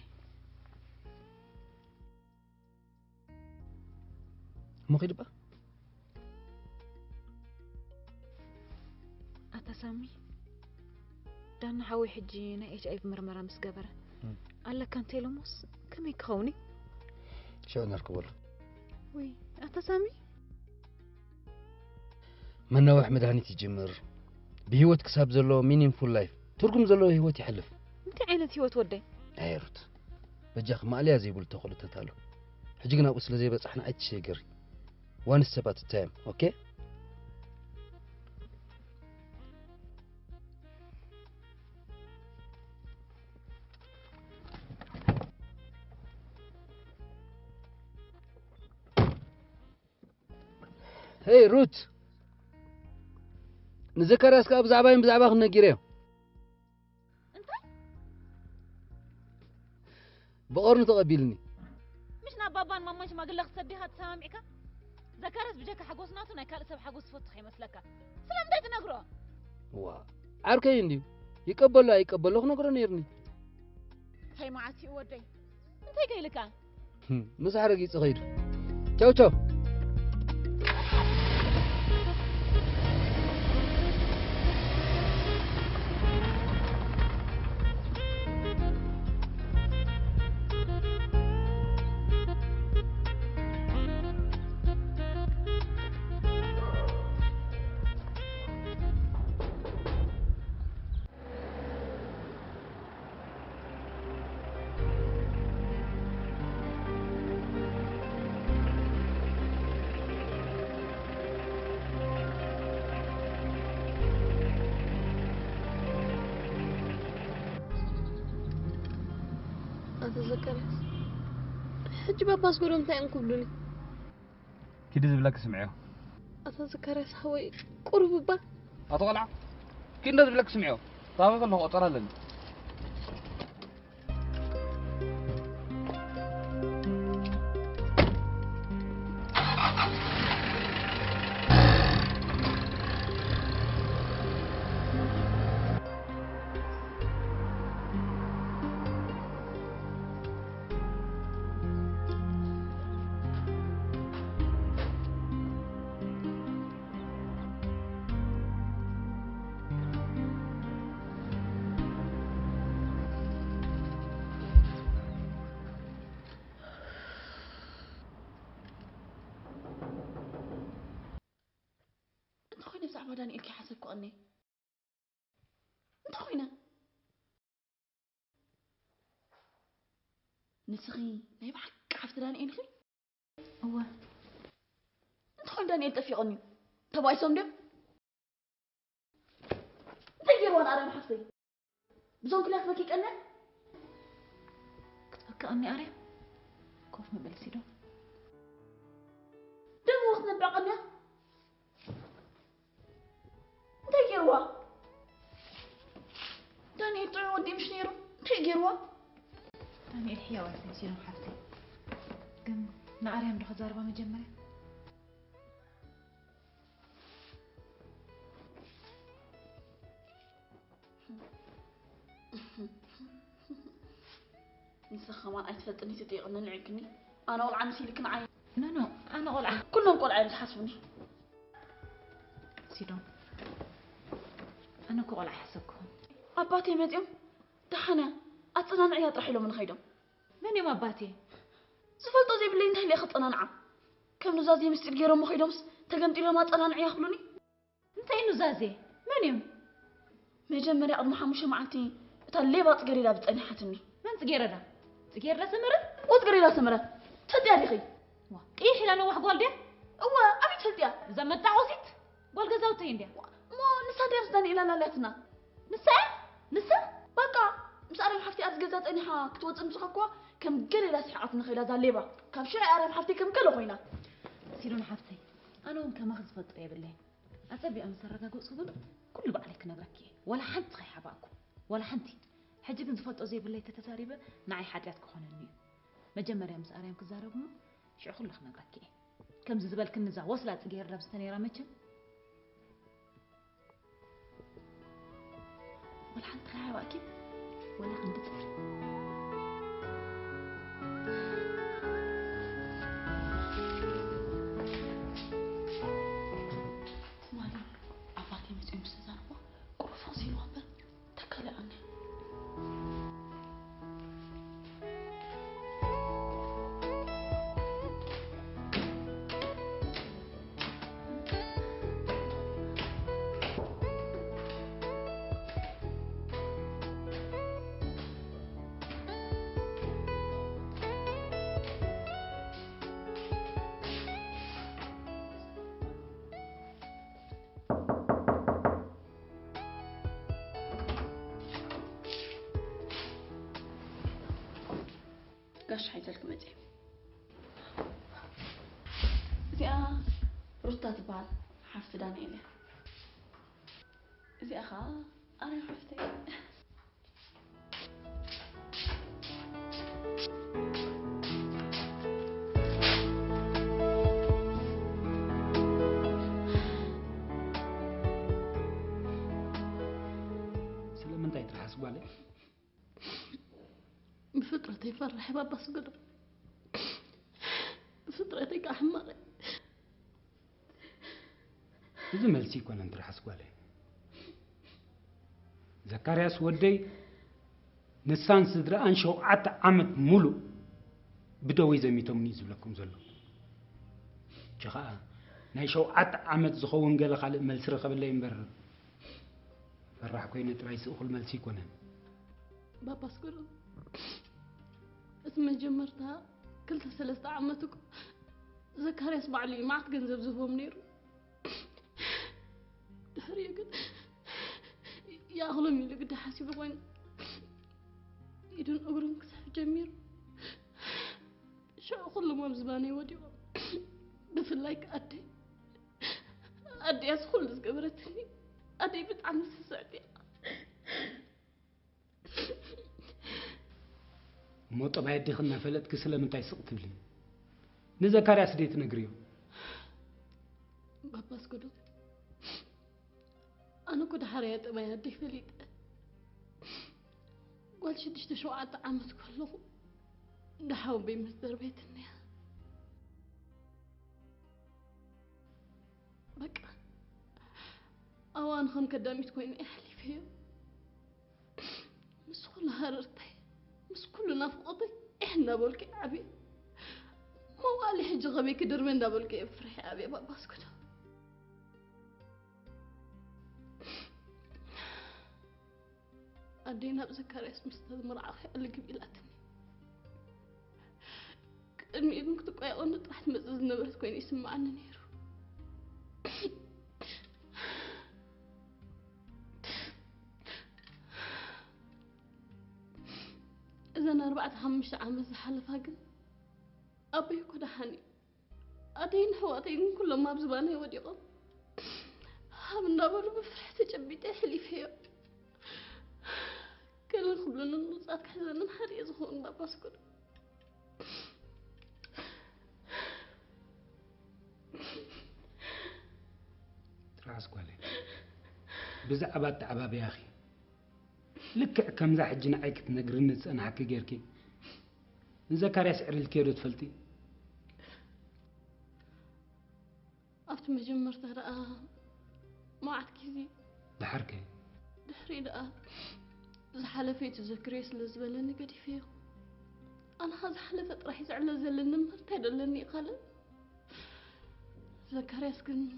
ما قيد بقى أتسامي دان حوي حجينا إيش أي مرمرة مسجبرة قال كان تيلوموس كم يكوني شو نركب وي أتسامي من نوع مدهني تجمر بهوت كسب زلو meaningful life ترجم زلو هوت يحلف انت عينت هوت ودي عيرت بجاخ ما عليها زي بقول تقول تتالو حجينا وصل زي بس احنا ايش شيء وان السبات التايم اوكي هي روت نذكر اسكا بزعبا خنجيريو انت بقرن تقبلني مش نابابان ماماش ما قلك صديها تسامعك ذكرت بجاك حقوسناتو ناي كالسب حقوس فتخ يمسلك سلام دايت نغرو وا عركي اندي يقبل لك نغرو نيرني هاي معاتي ودي انت قايلك مسحرقي صغير تشاو أتذكر حج باباس قولهم تاين قبلوني كده زبلك سمعيه أتذكر هوي قرب با أطلع كده زبلك سمعيه طابق الله أطلع لنا أنت خوينا بزعبا دانيال كي حسبكو أني أنت خوينا نسخي نيبحك حفت دانيال خي هو انت دانيال تفيقني تباي صندوق تغير وانا ارم حفتي بزون كلاك بكيك انا كأني أريم كوف مبلسي دو دم وقت نبقى انا تغير وا دانيال طلع ودي مش نيرو تغير وا دانيال حيا واسي سيرو حفتي كم نعريم دو خزاربا مجمرة نسخة ما أتفلتني تطيقنا نعكني أنا والله عم سيلك معي نو أنا قول كلهم قول عيل تحسبني سيدون أنا قول حسبكم أباتي مديم دحنا أتصنع عياط رحيلو من خيدهم من يوم أباتي زفلتو زي باللي انتهي لي خطنا نعم كم نزازي مستر جيرو مخيدهمس تقمتي له ما تصنع عيا خلوني انت اي نزازي من يوم مجمري أضم حموشة معتي تاللي بات قريلا بتأني حتمني من تجيردا تجيردا سمرة وتقريلا سمرة تهدي أخي إيه حلا نوح قول ده هو أبي تهديها زمت تعوزت قول جزاوتين ده مو نسا ديرسداني إلا لالتنا نسا بقى مش أعرف حفتي أتجزات أني حاك توت مسخكوا كم قريلا سحقت نخيلا زاليبا كم شيء أعرف حفتي كم كلو خوينا سيرون حفتي أنا ومك ما خزفت طيب بالله أتبي أمس الرجاء صدق كل بعلك نبركي ولا حد خي حباكم ولا حنتي حجك نزفت زي بالله تتساربة نعي حاجاتك خونني مجمري أمس أريم كزاربهم شو أخلق نبركي كم زبال كنزا وصلت غير لابستني رامتشم ولا حد خي حباكي ولا عند تفرق قاش حيزلك مزي زي رطة تبال حفت دانيلي زي أخا أنا حفتي سلام انت يتحسبوا عليه بفطرتي فرح بابا صقر بفطرتي كحمر إذا ملسي كون أنت حسبوا عليه زكرياس ودي نسان صدر أنشو عت عمد ملو بدوي زميتهم نيزب لكم زلو جخاء نايشو عت عمد زخون قال خالد ملسر قبل ينبر فرح كوين ترايس أخل ملسي كونن بابا صقر اسم جمرتها كلها 3 عمتك زكرياس بعلي ما عاد جنزب زفو منير دهري قد يا أغلمي اللي قد حاسب وين يدون أقرن كسح جمير شو أخل ما مزباني ودي دفن لايك أدي أسخل قبرتني أدي بتعمل سعدي مو طبعا يدي خلنا فلت كسلة من تاي سقط لي نزكرياس ديت نقريو بابا سكدو أنا كنت حريت ما يدي فليت قول شدشت شو عاد عمت كله نحاول بمصدر بيت النيا بقى أوان خم كدامي تكوين أهلي فيه مش كل هررتي مش كل نفقتي إحنا بولك أبي ما والي حج غبي كدر من دبولك افرح أبي بابا سكدو أدينا بزكرياس مستثمر على اللي قبيلتني قدمي إذن كنت قوي أقول نطرح مزز نبرت كوين يسمعني نيرو إذا أنا 4-5 عام زحلف هاجن أبي يكون حني أدين حواتين كلهم ما بزبانه وديقه هم النبر بفرحة جنبي حلي فيها كل خبلنا النصات كحزن نحري يزخون باباس كله تراس قولي بزعبات تعباب يا أخي لك كم ذا حجنا عيك تنقرن أنا حكي غيركي نذكر يسعر الكيلو تفلتي أفت مجمر ترى ما عاد كذي دحركي دحري لا زحلفي تذكريس لزبلني قدي فيه أنا هذا حلفت راح يزعل زلنا مرتين لني قال زكرياس كن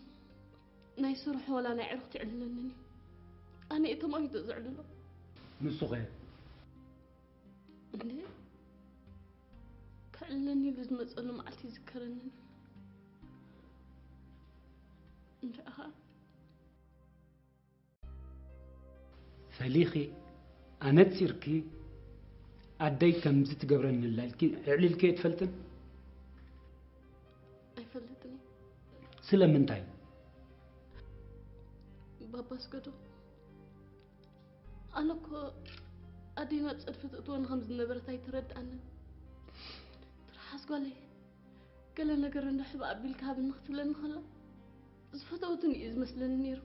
نايسرح ولا نعرف تعلنني أنا إيه ما يتزعل له نص غير ليه كعلني لازم أسأله معلتي ذكرني لا فليخي أنا تسيركي أدي كم زت قبرن الليل علي الكي تفلتن أي فلتني سلام من تاي بابا سكتو أنا كو أدينا تصرفت أطوان 5 نبرتاي ترد أنا ترحس قولي قال نقر نحب أبي الكاب نختلن خلا زفتوتني إذ مثلن نيرو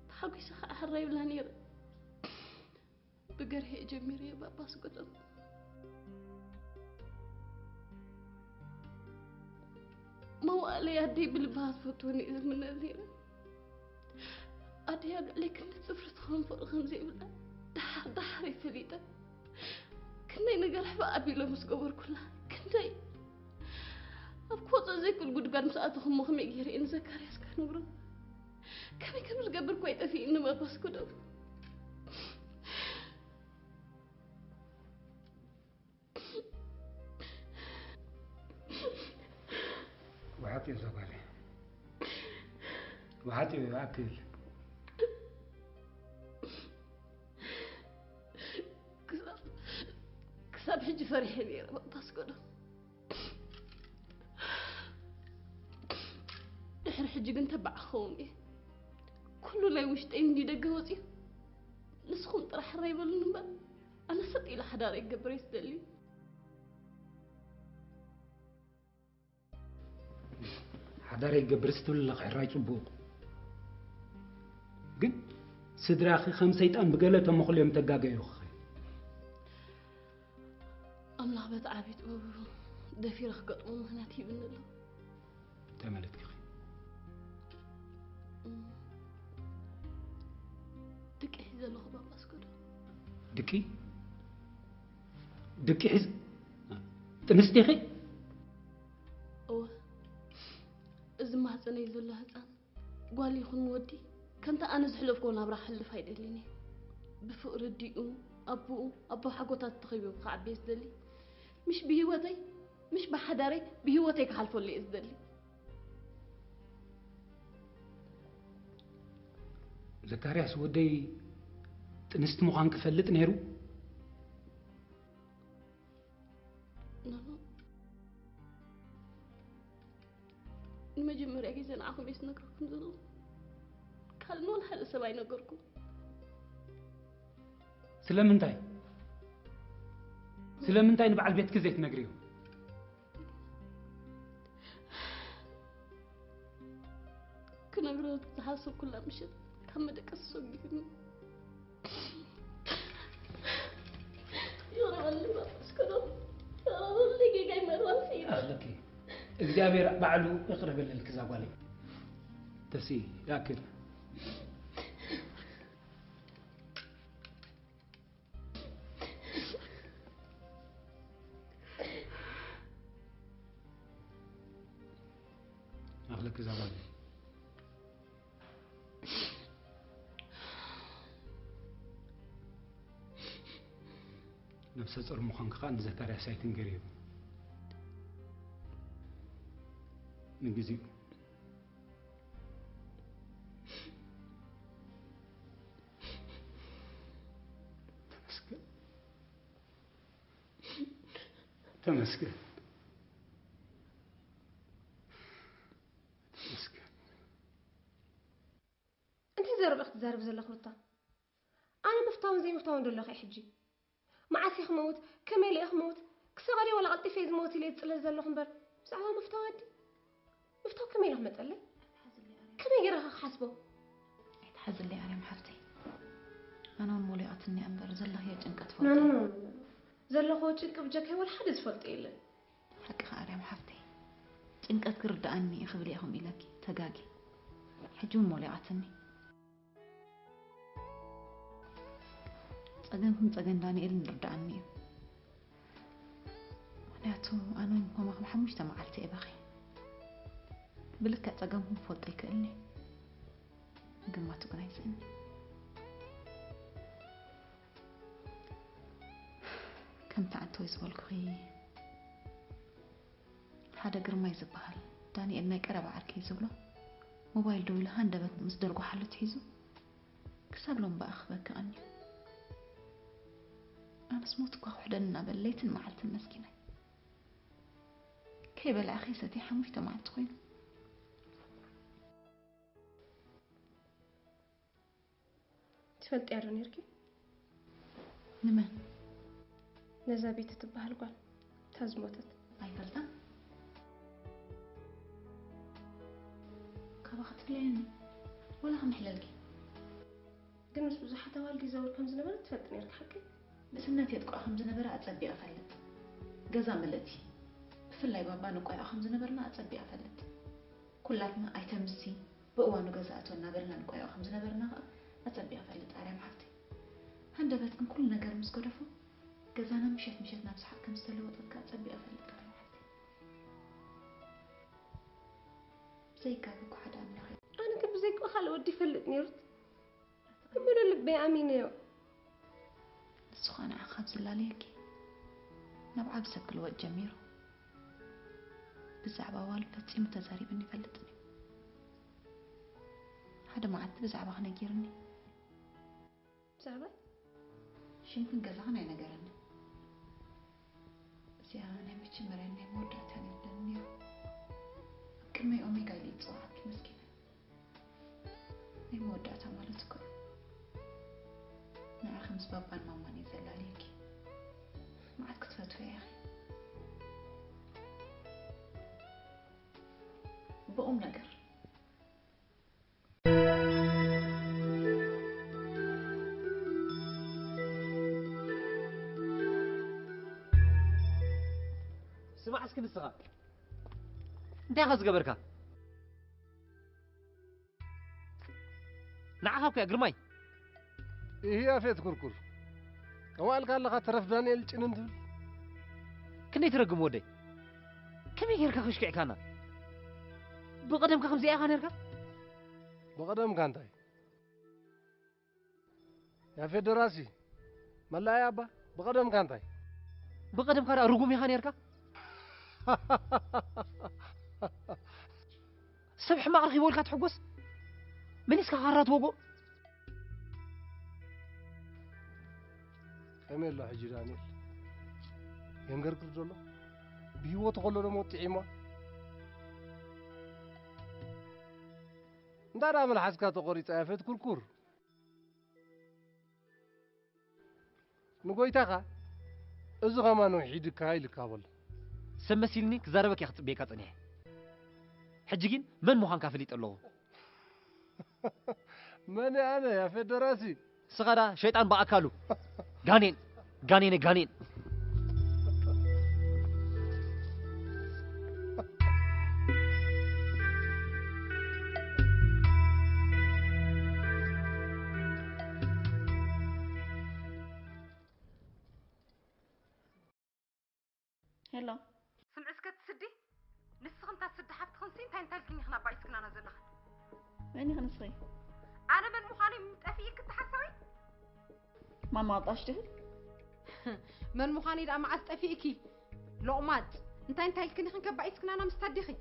تحقي سخاء حراي بلا نيرو بقر هي جميري يا بابا سكتو ما هو علي أدي بالباس فتوني إذ من النيرو أدي أقول لك كنت صفرت خون فوق 5 بلا دحري فريدة كنتي نقر حبا أبي لمس قبر كلها كنتي أبكوة زي كل قد قد مساعدهم مخمي غيري إن زكارياس كانوا برا كمي كانوا قبر كويتا في إنما بس كدو وعطي زغالي وعطي وأكل كسب حجي فرحي لي بس كدو دحر حجي كنت تبع خومي كله لا وشتين دي دقوزي نسخون طرح الريبل نبا أنا سطي لحدار يقبر يسدلي حدار يقبر يسدل لك حراي صبوق قد سدراخي 5 يتأم بقالة مخليهم تقاقا يوخي الله بتعبيت دفي رخ قطمو مهناتي بن الله تمالتك أخي دكي حيز الله بابا اسكت دكي حيز تنستي أخي أوه إذا ما حسني يزول الله هزان قال لي خن ودي كنت أنا زحلف كون أبرح حل فايدة ليني بفقر الديقو أبو حقوتات تخيبه بقعد بيزدلي مش بهوتي مش بحداري بهوتك حالفو اللي إزدلي زكارياس ودي تنست مخان كفلت نيرو نانو المجمرة كيسا نعاكم بيس نقركم زلو كالنون حل سباي نقركم سلامنتاي نبع البيت كزيت نقريو كنا قرأت تحاسب كلها مشت كم بدك السوق يا رب اللي ما تسكنوا يا رب اللي جاي مرة فينا أهلكي إجابة بعلو اقرب الكذاب علي تسي ياكل أهلك كذاب علي نفس صار مخانك خان زكريا سايتن قريب نجزي تمسكن انت زرب زارب زلخ رتا انا مفتاون زي مفتاون دلخ حجي معاسي خموت كمالي خموت كسغري ولا غلطي في زموتي لي تصل زلخ نبر ساعه مفتاون دي مفتاو كمالي خمطله كما يرخ حسبه يتحزن لي على محرتي انا مولياتني انبر زله هي ጭንቀት لا لا لا زلخو ጭንቅ بجكه ولا حد زفلط يله حق خاري محرتي ጭንቀት كرداني خبلي اخم الك تغاغي حجون مولياتني ጸገንኩም ጸገን ዳንኤል ንርዳእኒ ምክንያቱ ኣነ ንኮማኹም ሓሙሽተ መዓልቲ እየ በኺ ብልክዕ ጸገንኩም ክፈልጦ ይክእልኒ ግማቱ ግን ኣይስእኒ ከምቲ ዓንተወይ ዝበልኩኺ ሓደ ግርማይ ዝበሃል ዳንኤል ናይ ቀረባ ዓርኪ ዝብሎ ሞባይል ደው ኢሉ ሃንደበት ምስ ደርጎ ሓሉት ሒዙ ክሳብ ሎም በኣኽበክኣኒ أنا سموت كوحدنا بليت المعلت المسكينة كي بلا أخي ستي حموش تمع تخوين تفلت يا رنيركي نما نزابي تتبها القال تازموتت أي فلتا كبخت لين ولا هم حلالكي قمت بزحة والدي زور كم زنبرة تفلت نيرك حقي بسنتي تقع خمس نبرة أتصبي أفلت جزا ملتي بفلاي بابا نقع خمس نبرنا أتصبي أفلت كلاتنا أيتمسي بقوانو جزاء نبرنا نقع خمس نبرنا أتصبي أفلت على محرتي هندبتكم كل نجار مسكرفو جزانا مشيت نفس حق مستلوتك أتصبي أفلت على محرتي زي كابك حدا من خير أنا كيف زيك وخال ودي فلت نيرت أمر اللي أمينة سخانة خبز اللاليكي نبع بسكل وجه جميرو بزعبة والفتي متزاري بني فلتني هذا ما عاد بزعبة خنجيرني بزعبة شمكن قزعنا ينقرني زيانا بتشمرني مودة تاني للنيو كل ما يومي قايل يتصوحك مسكينة هي مودة تمالتكم نعم خمس بابا ماما نزل عليكي ما عاد كنت فاتوا يا أخي بقوم نقر سمع اسكن الصغار انت يا خز قبركا نعاقك يا قرماي إيه فيت كركر أول قال لك ترف دانيال جننت كني ترقم ودي كم يركا خشكع كانا بقدم كخمس يا خان يركا بقدم كانتاي يا فيت دراسي ملا يا أبا بقدم كانتاي بقدم كارا رقم يا خان يركا سبح ما أرخي بولك تحقوس من يسكا غارات وقو كمل له حجي دانيال ينقر كرجلو بيوت غلو موت عيما ندار من حسكا تقوري تعافت كركر نقويتاخا إذا غمانو حيدك هاي الكابل سمسيلني كزاربك يا خط بيكا طنيه حجيين من مخان كافليت الله من أنا يا فدراسي سغدا شيطان بأكلو غانين غانين هلا سمعسك تسدي نسخن تسد حفت خمسين تاين تالكني خنا بايسكنا انا زلخ ويني خنصي انا من مخالي متافيك تحسوي ما طاشته من مخاني دا ما استفيكي لقمات انت تالكني خن كبايسكنا انا مستدخي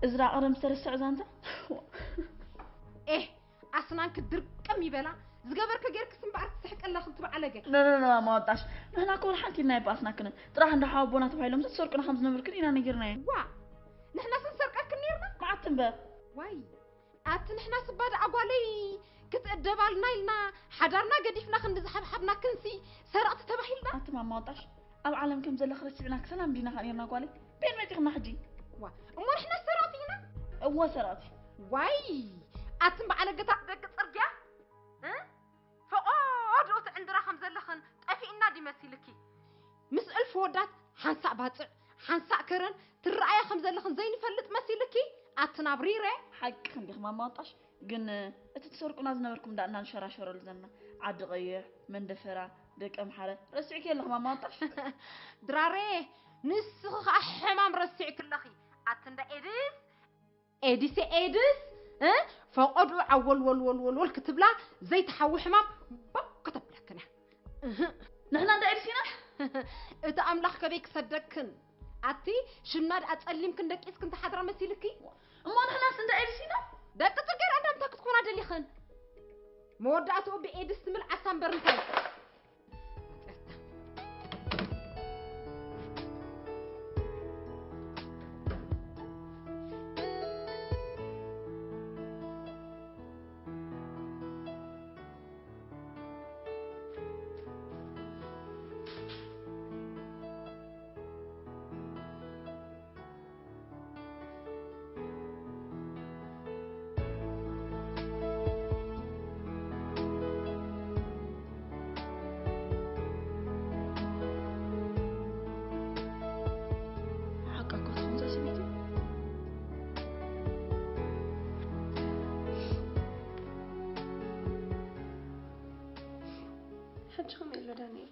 إزرع قرم سرسع زانتا إيه أصلاً كدركم يبلا زجبرك غيرك سنبعرك تحك الله خنت بعلقة لا ما وضعش نحن كل حكي لنا باسنا كنا ترى عند حابونا تبعيلهم تسرقنا 5 نمر كلنا نجرنا وا نحن سنسرقك كنيرنا ما عتنبه واي أت نحن سباد عقالي كتقدبالنا لنا حضرنا قديفنا خند حبنا كنسي سرقت تبعيلنا أنت ما وضعش أو عالم كم زل خرج بينا كسلام بينا خلينا قالي بين ما تخنا حجي وا أمور إحنا سرقتينا هو سرقتي واي أتم بعلقة دق ترجع ها فقعد وقت عندنا خمسة لخن طفينا دي مسيلكي مس ألف ودات حنسع باطع حنسع كرن ترعايا خمسة لخن زين فلت مسيلكي أتنا بريرة حق خندق ما ماطش قلنا تتسرقنا زنبركم دعنا نشراشر لزنا عاد غير من دفرة دك أمحرة رسعك يلا ما ماطش دراري نسخ حمام رسعك اللخي أتنا إيديس ها فقعدوا عول ول كتب لا زي تحوي حمام كتب لك أنا نحن عند إرسينا إذا أملاخ كبيك صدقكن أتي شناد أتعلم كندك إس كنت حضر مسيلكي أما نحن عند إرسينا ده كتجر أنا متأكد تكون هذا اللي خن مودعته بإيدس تمل عسام برنتاي حجهم إلا دانيال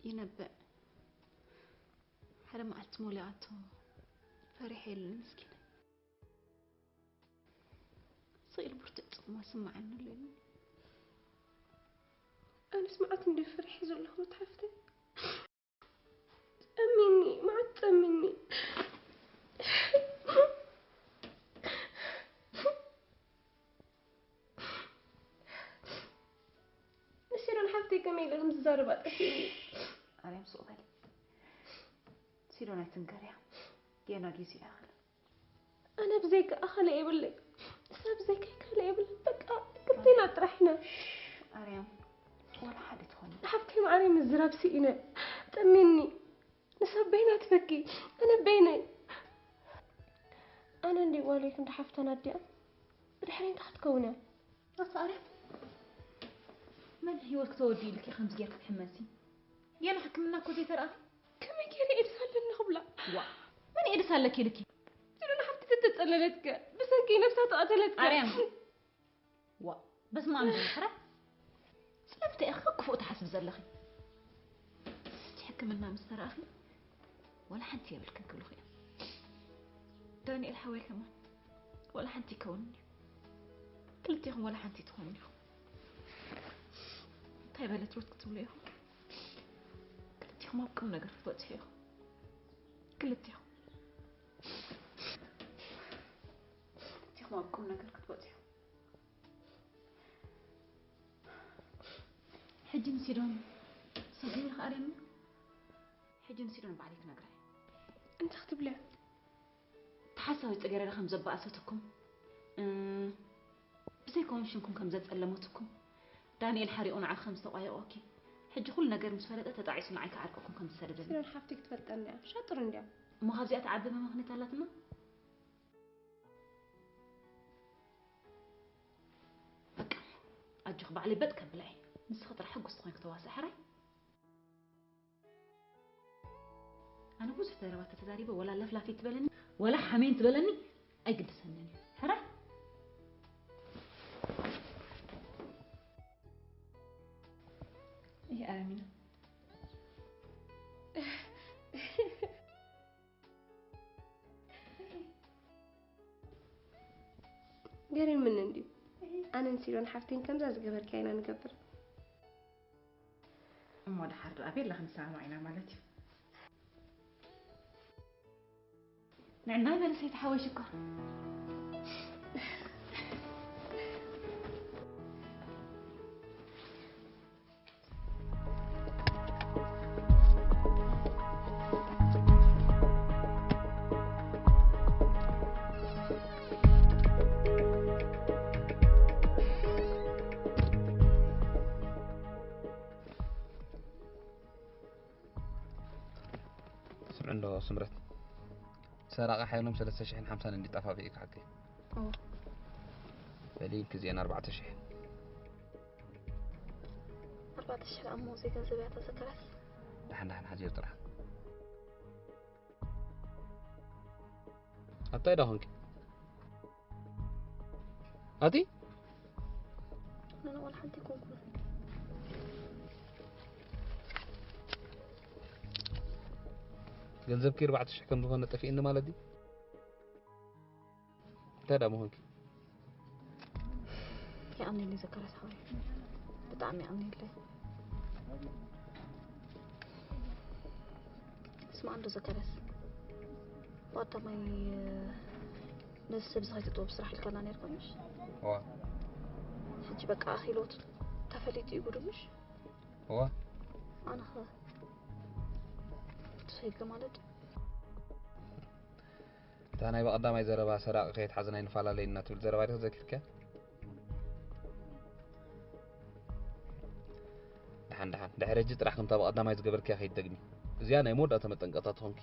ينبأ حرم أتمولعته فرح المسكين صير برتقط ما سمع عنه الليل أنا سمعت إني فرحي زله وتحفتي تأمني ما عاد تأمني نسيرون حفتي كميلة المزاربات أخيني أريم سؤال سيرون تنقريا دينا جيزي آخر أنا بزيك أخلي يبلك ساب زيك أخلي يبلك بقى قلتينا طرحنا أريم ولا حد يدخلني حفتي معري من الزراب سينا تأمني نساب بينا تفكي أنا بيني أنا اللي والي كنت حفتنا الديان بدحرين تحت كونه أريم من هي وقت تودي لك يا خمس جيرك تحمسي يا نحكي منك وزي ترى كم يجري إرسال للنهبلة من إرسال لك لك أنا حفتي تتسللتك بس أنكي نفسها تقتلتك أريم بس ما عندي حرة سلفتي أخوك فوق تحسب زلخي تحكي منها مستر أخي ولا حنتي يبلكن كله خير داني الحوي كمان ولا حنتي كونني قلتيهم ولا حنتي تخونني طيب هلا تروح تكتب ليهم قلتيهم ما بكم نقر توجهيهم قلتيهم ما بكم نقر توجهيهم حجي نسيرون صديق الخارم حجي نسيرون بعليك نقرأ أنت اختب له تحسوا تقرأ لكم زبقاتكم بزيكم شنكم كم زاد سلمتكم دانيال حريقون على 5 دقايق اوكي حجي كل نقر مسفلة تتعيسوا معك عارفكم كم تسردني سيرون حفتك تفلتنا شاطر نديا مو هذه أتعبى ما مخني ثلاثنا بقى أجخ بعلي بدك بلاي نس خطر حق وسطنك تواسع حري أنا بوزح تدربات تدريبة ولا لفلافي تبلني ولا حمين تبلني أجد سنني حري يا آمنة قرين من عندي أنا نسيرون حفتين كم زاز قبر كاينا نقبر أمو ده حردو أبي لها 5 ساعة معنا مالتي نعناي بلس يتحوشك عنده سمرت سرقة حيلهم 350 اللي طفى فيك حقي بليل كزين 4000 14 أمو زي كان زبيعة تذكرت دحن حجير طرح أطير هونك أدي أنا ولا حد يكون كل ገንዘብ ኪር 4000 ከም ዝኾነ ጠፊእኒ ማለት ዲ ታዳ መሆንክ ያኔ ለዘከራት ሆይ በጣም ያኔ ለ اسمع عنده زكرس وقت ما ناس بزغيت تطوب بصراحة الكلام نيركم مش هو حجي بقى أخي لوت تفليت يقولوا مش هو أنا خلاص تفيد مالد تاني بقدام أي زربا سراق خيط حزنين فعلا لينا تقول زربا ده ذكرك دحن دحرجت راح كنت بقدام أي زجبرك يا خيط دقني زيانة يمود أتمت انقطعت هونك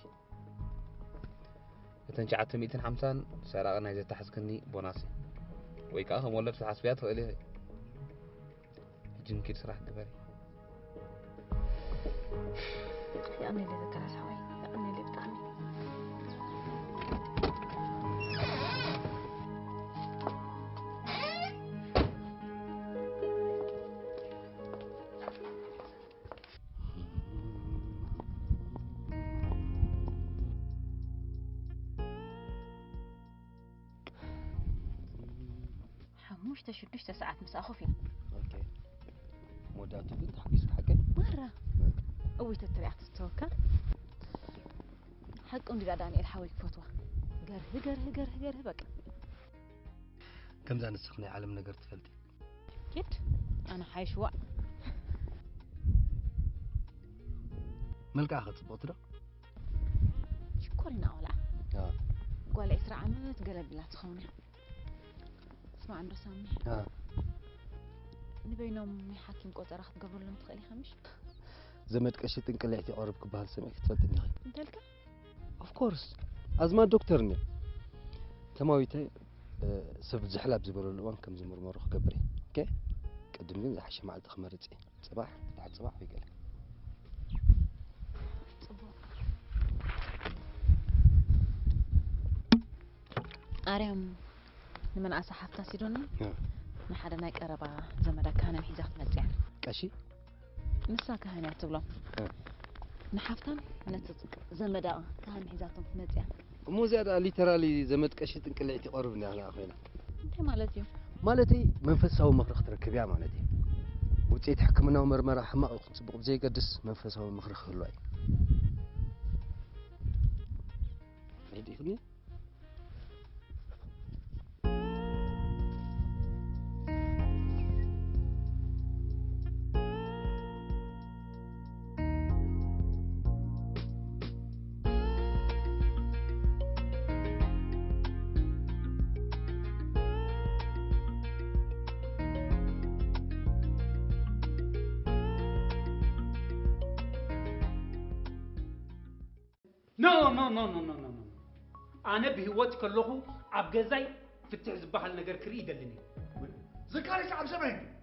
تنشعت 250 سراقنا إذا تحسكني بوناسي ويكاهم ولد في حسبيات وإلي جن كير سراح قبري يعني اللي ذكر سوي يعني اللي بتعني حموش تشدوش ساعات مساخو فيه اوكي موداتو بنت حقيس حقي مرة قوي تتبعت تتوكل حق أمي دانيال حاويك فتوى قره بقى كم زان السخني عالم نقر تفلتي كيت أنا حايش وق ملك أخذ بطرة شكرنا ولا قال إسرع عملت قلب لا تخوني اسمع عنده سامي نبينهم يحاكم قوت أخذ قبل لهم تخلي خمش زمد قشت انقلعتي قربك بهال سمعك تفلتني هاي انت لك اوف كورس ازما دكتورني تماويتي سب زحلاب زبروا الوان كم زمر مروخ قبري اوكي قدم لي زحش مع تخمرتي صباح بعد صباح بيقال أريم لمن أصحابتا سيدوني نحدا نايك أربعة زمدا كان الحزاف مزيان كاشي نسا كهانات تبلو نحفتن نتزق زمدا كان حزاتهم مزيان مو زيادة ليترالي زمد قشت انقلعتي قربني على اخينا انت مالتي منفساو مخرخ تركب يا مالتي وتيت حكمنا ومرمره حماق صبق زي قدس منفساو مخرخ لواي ردي خدني نو أنا بهوت كلهم عبجزاي في التعزبها النجار كريد اللي ذكرك عم سمعين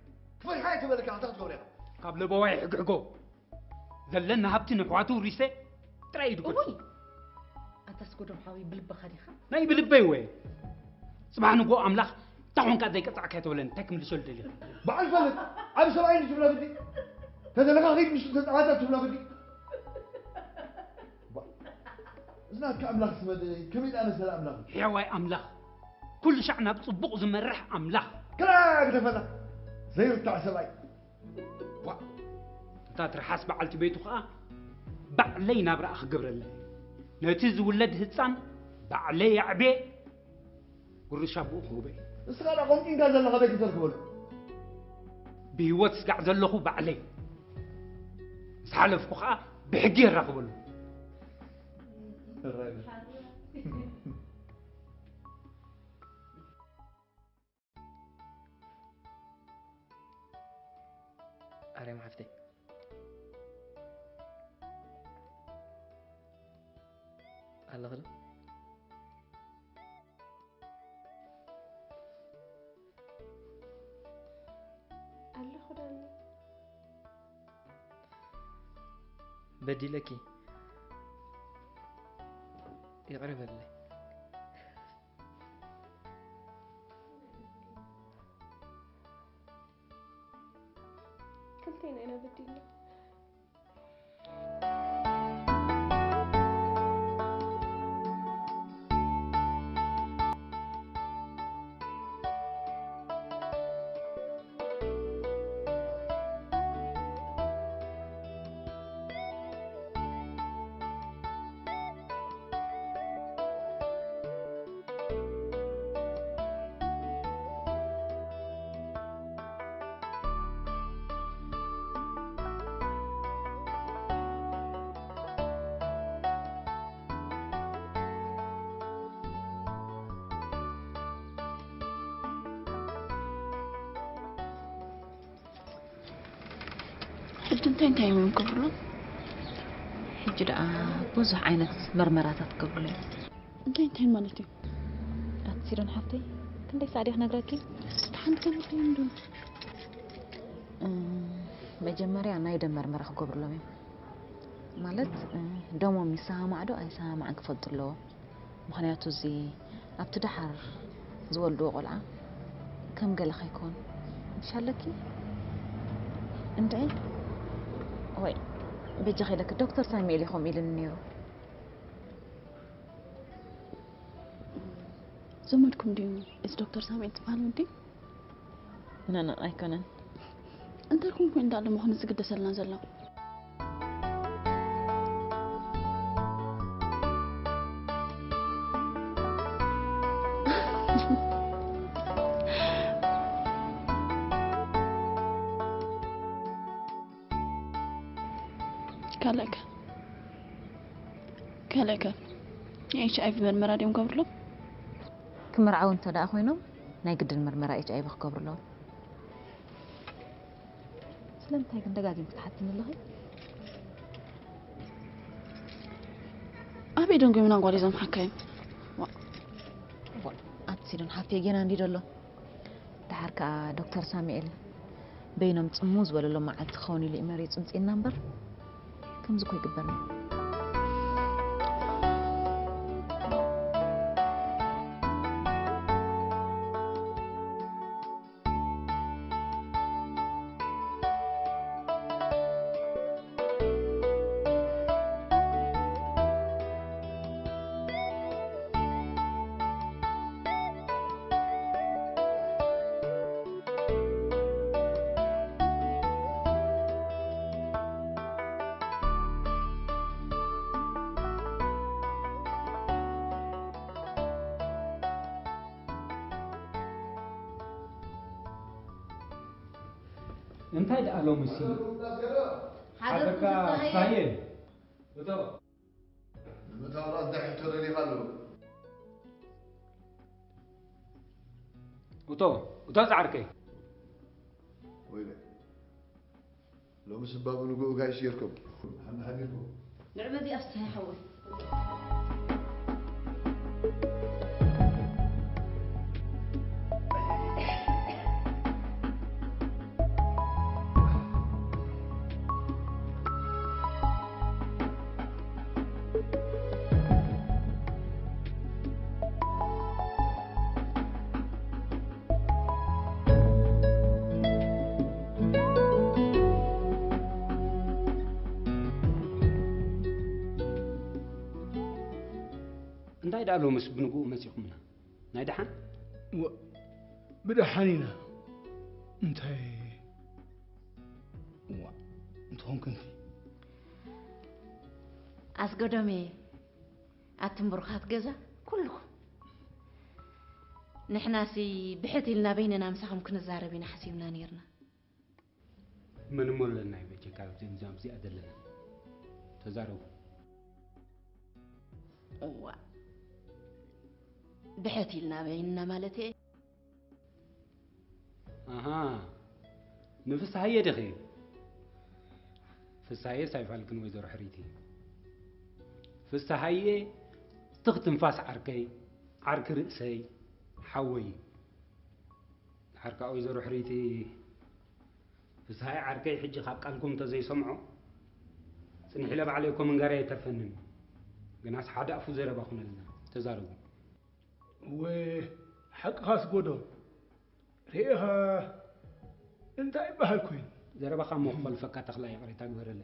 كيف حياتي بدك أعتقد قولها قبل بواي حقعقو زلنا هبتي نقعتو ريسة ترايد أبوي أتسكت محاوي بلب خديخة ناي بلبي وين سمع نقو أملاخ تعون كذا يقطع كاتولن تكمل شلت لي بعرف لك عم سمعين جملة بدي هذا لقى غير مش هذا جملة بدي زناك أملاخ سمدي كمين أنا سلا أملاخ يا واي أملاخ كل شعنا بصبق زمرح أملاخ كلاك دفنا زي بتاع سبعي تاتر حاسب على بيتو خا بعلينا برا أخ قبر الله نتز ولد هتسان بعلي يعبي قرش أبوه خوبي اسقال قمتين كذا اللي غبيك تركبون بيوت سقع زلخو بعلي سحلف خا بحجي رخبلو أري ما عفتي الله خير الله خداني بدي لك يقرب لي كلتين أنا بدي لك حد انتي من قبله حجر بوزح عينة مرمرات تقبله انتي مالتي أتصيرون حفتي كنت ساعدي نقرأكي تحنت كم تين دون مجمري أنا يدم مرمرة قبله مالت دومو ميساها معدو أيساها معك فضلو مخنياتو زي أبتدحر زول دو قلعة كم قال خيكون مشالكي انتي وي بيجي خيلك الدكتور سامي اللي خم إلى النيرو زمركم ديو إس دكتور سامي تفعلون دي؟ لا أيكونن أنت لكم كوين دالو مخن زقد سلنا زلا كالك إيش أي في المرة ديم قبله كمرعو أنت دا أخوينو نايقد المرمرة إيش أي بخبر له سلامتك أنت قاعدين بتحتين الله أبي دونك من أقوالي زم حكايم أتصيرون حفتي جينا عندي دلو تحرك دكتور ساميل بينهم تموز ولا لو معت خوني لي مريض تنسين نمبر كم زكوي قبرني انت هيدا قالوا مسي حضرتك سايل متى راس دحين ترى لي قالوا وتو زعركي ويلي لو مش باب نقول قاعد يركب حنا حنيكم لعبة دي أفتح يا حول انت هيدا قالوا مس بنقو مسيكمنا نايدحان بدحانينا انت هون كنتي أسقدمي أتم برخات جزا كلكم نحنا سي بحث لنا بيننا مساهم كنزاربين حسيبنا نيرنا من مولنا يبجي كاب زمزم زي أدلنا تزارو بحث لنا بيننا مالتي نفس هاي دخي فساهي سايفالكن ويزور حريتي فساهي تختم فاس عركي عرك رأسي حوي عركة ويزور حريتي فساهي عركي حجي خاقانكم تزي سمعوا سنحلب عليكم من غير يتفنن جناس حدا أفو زيرا باخونا لنا تزاروا وحق خاص قدو ريها انت يبهل كوين زيرا باخا مخبل فكا تخلاي بري تاغبر لي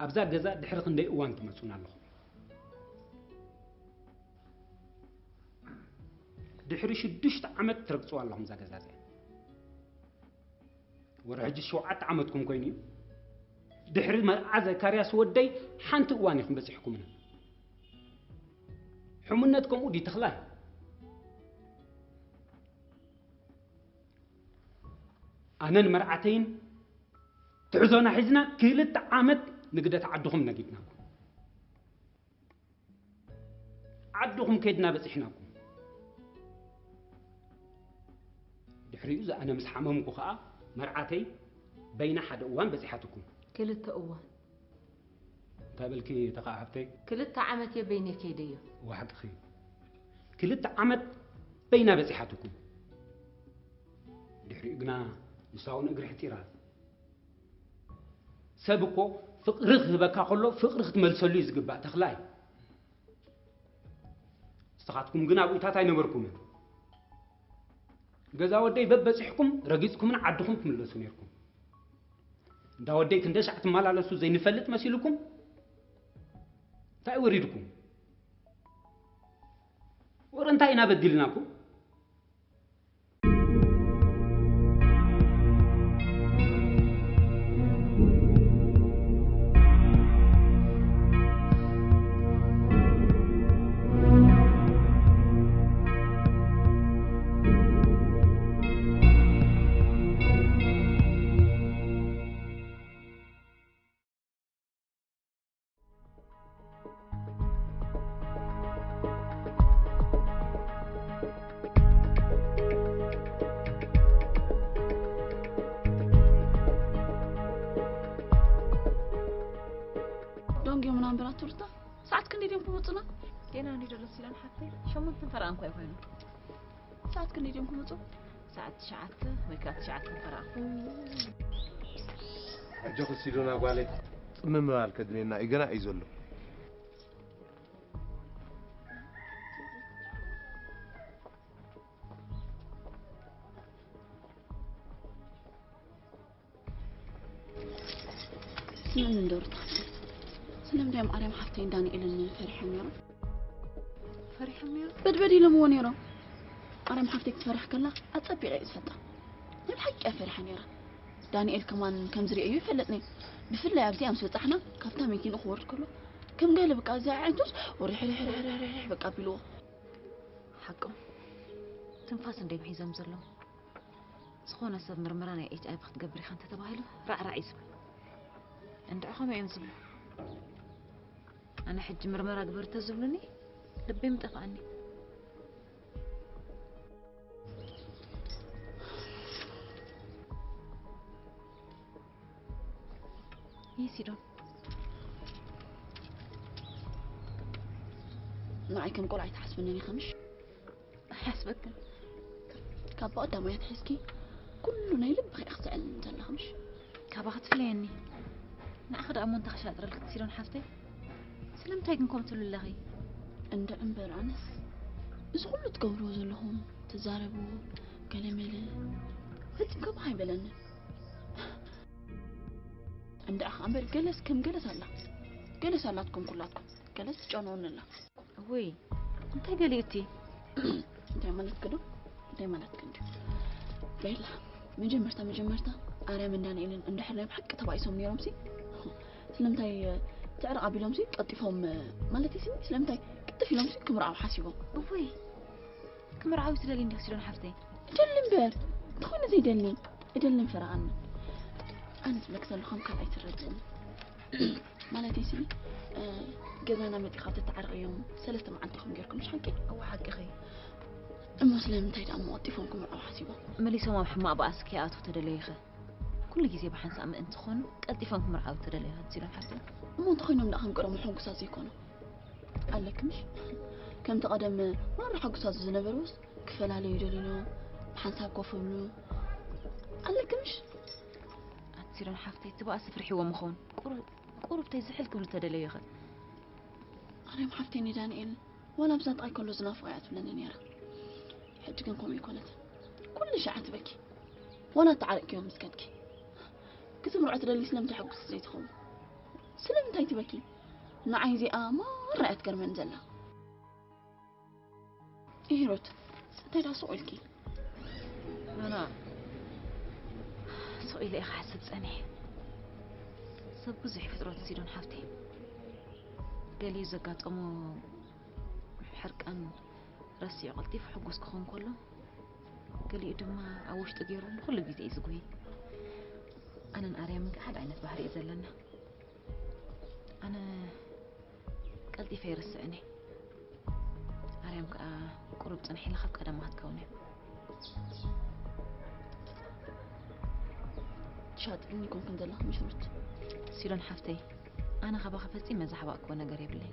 ابزا غزا دحرق ندي اوان تمصون الله دحري شدشت عمت ترقصوا اللهم زا غزا ورحج شوعت عمتكم كويني دحري ما زكرياس ودي حنت اوان يخم بصحكمنا حمنتكم ودي تخلاي أنا مرعتين تعزونا حزنا كيلت عامت نقدر عدهم نجيبناكم عدهم كيدنا بس إحناكم دحري إذا أنا مسحمهم كخاء مرعتي بين حد أوان بس إحاتكم كلت أوان تابلكي تقاعبتي كلت عامت يا بين كيدية واحد خير كلت عامت بين بس إحاتكم دحري إجنا يساون أجر احترام سبقوا فقرخ بكا كله فقرخ تملسلو يزقبا تخلاي استخاتكم جنا بويتاتا ينبركم جزا ودي ببصحكم رقيصكم عدكم تملسو نيركم دا ودي كندش عتمالالسو زي نفلت مسيلكم تاي وريدكم ورنتاينا بدلناكم ساعات كن يديم كموتنا دينا ندير لسلان حتى شو ممكن فرقان كوي كوينو ساعات كن يديم كموتو ساعات شعات ويكات شعات فرقان أجاك سيدونا قالي صمم مالك دنينا إجنا أيزولو سنن دورت سلام دايم أريم حفتين دانيال إلى فرح ميرو فرح ميرو بدي لمو نيرو أريم حفتك تفرح كلا أتبي رئيس فتا الحق أفرح ميرو دانيال كمان كم زري أيوة فلتني بفلا أبدي أمس فتحنا كفتا ميكين أخور كله كم قال بقى زعلتوس وريح ريح ريح ريح ريح بقى بلو حقه تنفاس ندي بحزام زلو سخونة سب مرمرانة إيش أي بخت قبري خانت تباهلو رئيس عند أخوهم يمزلو أنا حج مرمرة قبرت زبلني لبي متقعني يسيرون معكم قول عيت حسبني خمش حسبك كابا قدام ويا تحسكي كلنا يلبخ أخزع أنت خمش كابا خطفليني نأخذ أمون تخشى أدرى لك تسيرون حفتي سلام تايقنكم تلو اللغي عند أمبر عنس بس كله تقولوا زلهم تزاربوا كلامي هتكم هاي بلن عند أخ أمبر جلس كم جلس علاتكم كلاتكم جلس تجانون الله وي انت قليتي انت عملت كده انت عملت كده بيلا مجمرتا أنا من دانيال عند حلا بحق تبعي سوم يرمسي سلمتاي تعرق أبيلهم سي قطفهم مالتي سني سلامتاي قطف لهم سي كمرعوا حاسبهم أوي كمرعوا سلالين دخسيلون حفتي دلن بير تخونا زي دلين دلن فرعنا أنا سلك لكم كاي تردن مالتي سني جزانا متي خاطر تعرق يوم ثلاثة معندكم غيركم مش حكي أو حق أخي مسلم تايد أم قطفهم كمرعوا حاسبهم مليسو ما محما أبو أسكيات وتدليخه كل جزء بحنس أم أنت خون قطفهم كمرعوا تدليخه تسيلون حفتي مو تخينهم نأخذ قرام الحوم قصاص يكونوا قال لك مش كم تقدم ما راح قصاص زنبروس كفل عليه يدلينو حنساب كوفملو قال لك مش تسيرون حفتي تبغى أسفرحي ومخون قرب تيزحل كل تدليخه أنا يوم حفتيني دانيال ولا بزات أيكون له زناف وقعت بلنا نيرة حد كنكم يكونت كل شيء عتبكي وانا تعرق يوم مسكتك كتب رعت للي سلمت حق زيتهم سلمت هاي تبكي نعايزي مرة أذكر من زلة إيه روت تيدا سؤالكي أنا سؤالي أخ حسب سأني سب بزح فترة تسيرون حفتي قالي زكاة أمو حرق أن راسي عقلتي في حقوس كخون كله قالي إدما أوش تغيرون كل جزء يزقوي أنا نقاري من أحد عينة بحري إزلنا أنا قلبي في رسعني أريم قرب تنحي لخط قدمات كوني شاد إني كون كنت الله مشروط سيرون حفتي أنا خبا خفتي ما زحبا أكونا قريب لي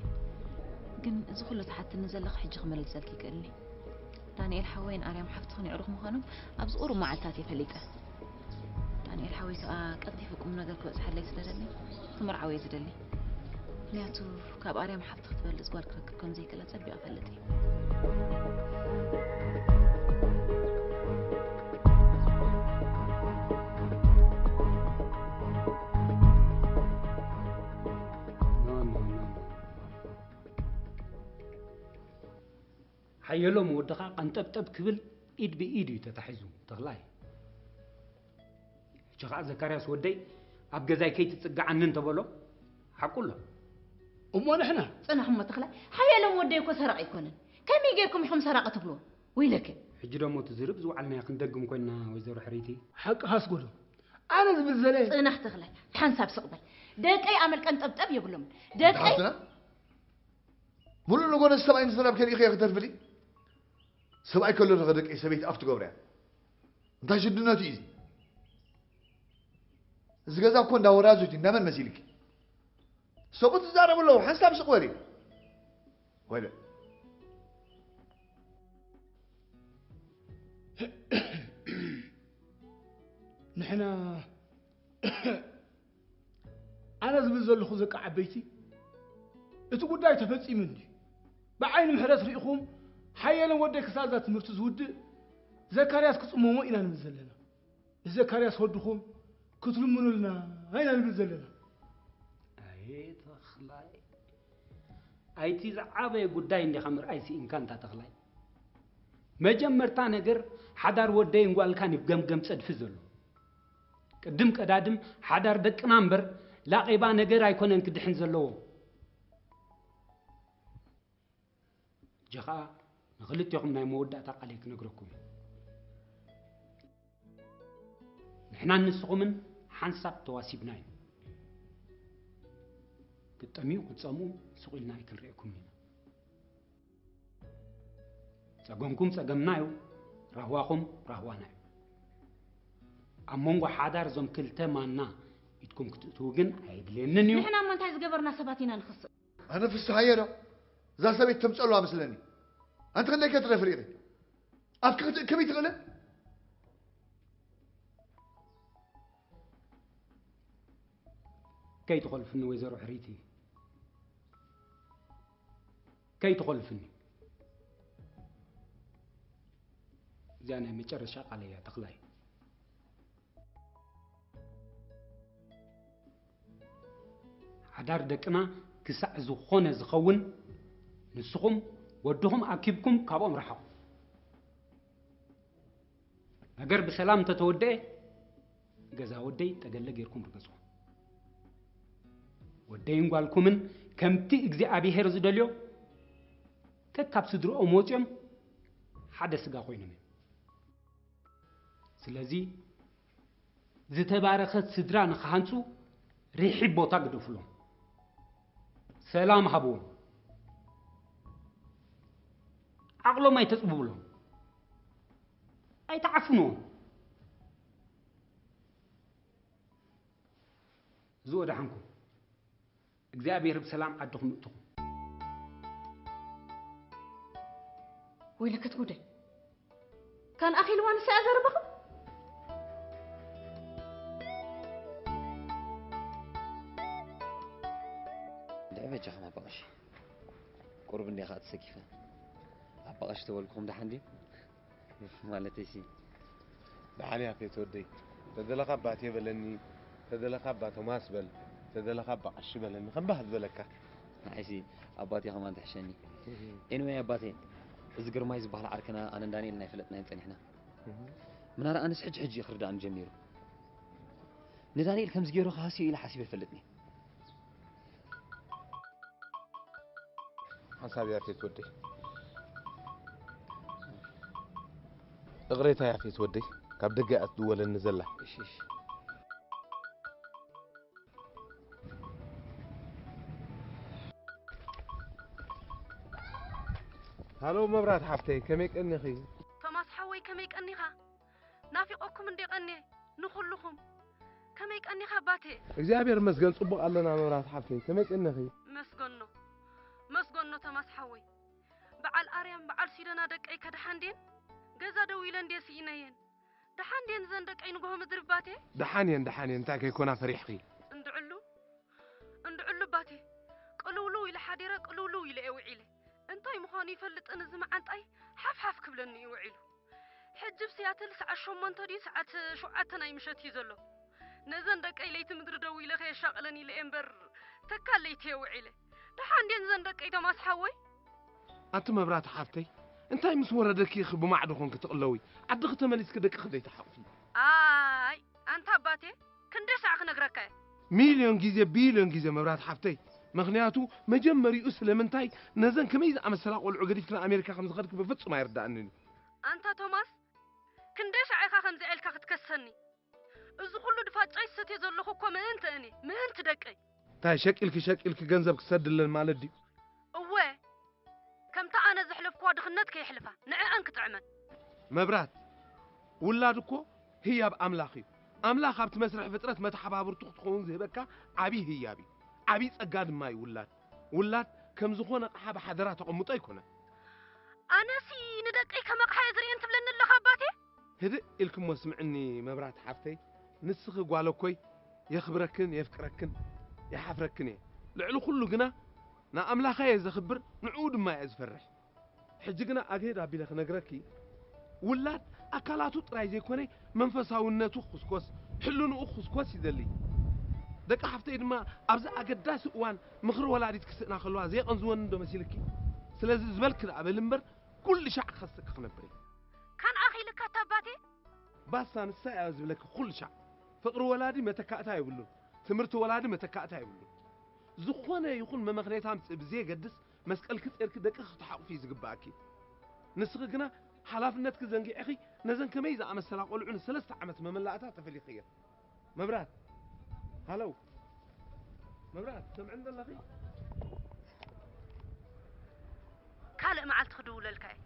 قن زخلو تحت نزل لخ حج خمل لسالكي قالي دانيال حوين أريم حفتخني عروخ مخانم أبز أورو مع تاتي فليته دانيال حوي قلبي فيكم نقل كوز حلي سدلني ثم رعوي زدلي نياتو كاب أريم حفتخ تبلز قوار كركبكم زي كلا تسبي أفلتي حيلهم ودقا قنطبطب كبل إيد بإيد يتتحزو تغلاي شخاء زكرياس ودي أبقى كي تتسقع عنن تبولو حقول له أمو نحنا صنعهم تخلا حيلهم ودي يكون سرق يكونن كم يجيكم يحوم سرقة تبلو ويلك حجرة موت زرب زوعلنا يقندقم كنا ويزور حريتي حق هاسقولو أنا زبزلي صنع تخلا حنساب سقبل داك أي عمل قنطبطب يبلوم داك أي مولو نقول السبعي نسرب كان يخي يختار فلي سبعي كله غدك سبيت أفت قبره انت شدنا تيزي زغزا كون داورازوتي نمن مسيلك صوبت زارب له حساب سقوري ولا نحنا أنا زبزل خزق عبيتي اتقداي تفصيمني بعين محرس ريخوم حيلا ودك سازات مرت زود زكرياس كصمومو إنا نمزلنا زكرياس ودخوم كتلمنوا لنا هينا نمزلنا أي تخلاي أي تزعبي قداي إني خمر أي سي إن كان تخلاي مجمرتا نجر حدار ودي نقول كان يبقم صدف زلو قدم قدادم حدار دق نمبر لا قيبا نجر أيكونن كدحن زلو جخا نخلت يوم ناي مودة تقاليك نقركم نحنا نسقمن حنساب تواسيبناي كتاميو كتصامو سقيلنا يكنريكم هنا سقمكم سقمنايو رهواكم رهوانايو أمونغو حادار زم كلتا مانا يتكم كتوغن عيدلينن نحنا ما انتهز قبرنا سباتينا نخص أنا في السحيرة ذا سبيت تمسألوا مثلني أنت خليك ترفريري أفكر كم يتغلب كي تقول فيني ويزرو حريتي كي تقول فيني زانا مجرد شاق عليها تقلاي حدار دقنا كسع زخون زخون نسخم ودهم أكيبكم كابهم رحوا أجر بسلام تتودي جزا ودي تجلى غيركم برجسوا ወደይን ጓልኩምን ከምቲ እግዚአብሔር ዝደልዮ ከካብ ስድሮኦም ወፅኦም ሓደ ስጋ ኮይኖም ስለዚ ዝተባረኸት ስድራ ንኽሃንፁ ሪሒብ ቦታ ግደፍሎም ሰላም ሃብዎም ዓቕሎም ኣይተፅብብሎም ኣይተዓፍንዎም ዝወዳሕንኩም እግዚአብሔር بسلام عدكم እትኹ ويلك تقول كان اخي لوان سأزربخ دعوة جخنا بقش قرب اني خاط سكيفة بقش تولكم ده عندي مالتي سي دعاني يا اخي تودي تدلق اباتي بلني تدلق اباتو ماسبل تدلق بقش بلني خم بهد بلكا عايزي اباتي كمان تحشني انو يا اباتي ازقر ما يزبح العركنا انا دانيال لنا يفلتنا ينطن احنا من ارى انس حج يخرج عن جميرو ندانيال كم زغيرو خاصي الى حسيب يفلتني حسابي يا فيت ودي اغريتها يا فيت ودي كاب دقات دول النزله ايش هالو مبرات حفتي كميك اني خي توماس حوي كميك اني خا نافقكم اندي قني نخلكم كميك اني خا باتي እግዚአብሔር መስገን ጽቡቅ አለና መብራት حفتي كميك اني خي مسغنو توماس حوي بعل اريام بعل سيدنا دقي كدحاندين غزا دويلن دي سينين دحاندين زندقي نغو مدر باتي دحانين تا كيكونا فريح خي اندعلو باتي قلولو الى حديره قلولو الى اوعيله انتي مخاني يفلط ان زمعنطاي حفحف كبلني يوعيلو حجب سياتل ساعه 8 دي ساعه 7 ناي مشت يزلو نزن دقي ليت مدر دويله خيشقلني لامبر تكاليتي يوعيله دحاندين زندقي توماس حوي انت مبرات حفتي انتي مس وردك يخ بمعدكم كتقلوي عدخ تمليس كدك خدي تحقفي اي انت اباتي كندي ساعه نغرك مليون جيزه بيليون جيزه مبرات حفتي مخنياتو مجمري اسلمنتاي نزن كميز امسلا قلعو غديفنا امريكا خمس خدك بفصم ما يردانني انت توماس كندي ساعه خمس الكا كتكسني از كله دفاعي ستي زلخو كو من انت دقي تاي شكلك ገንዘብ ክሰድልን ማለት ዲ እወ ከምታ አነ ዝሕልፍኳ ድኽነት ከይሕልፋ ንዕአን ክትዕመን መብራት ውላድ እኮ ህያብ አምላኺ አምላኽ ኣብቲ መስርሕ ፍጥረት መተሓባብርቱ ክትኸውን ዝህበካ ዓቢ ህያቢ ዓቢ ጸጋ ድማ እዩ ውላድ ከም ዝኾነ ቕሓ ብሓደራ ተቐምጦ ኣይኮነ ኣነሲ ንደቀይ ከመቕሓ ዝርየን ትብለኒ ኣለኻ ኣባቴ ህድእ ኢልክሞ ስምዕኒ መብራት ሓፍተይ ንስኺ ጓለኮይ የኽብረክን የፍቅረክን يحفركني لعلو كله جنا نا أملاخ يزخبر نعود ما يزفرح حجنا أجهد أبي لك نجركي ولاد أكلاتو ترايزي كوني منفسها والنتو خسكوس حلون خسكوس يدلي دك حفتي ما أبزع أجداس وان مخر ولا عريت كسنا خلوها زي قنزوان دو مسيلكي سلازي زبالك أبي لمبر كل شع خسك خنبري كان أخي لك تباتي بس أنا الساعة زبالك كل شع فقر ولادي متكأتها يقولون تمرت ولادي متكأتها يقولون زخوانه يكون ما مغنيتها بزي قدس مسكال كتير كده تحقق في زقباكي نسرقنا حلافنت كزنقي أخي نزن كميزة أما السلاق والعون 3 عامات ما ملأتها تفلي خير مبرات هلو مبرات سمع عند الله خي كالق معلت خدول الكاي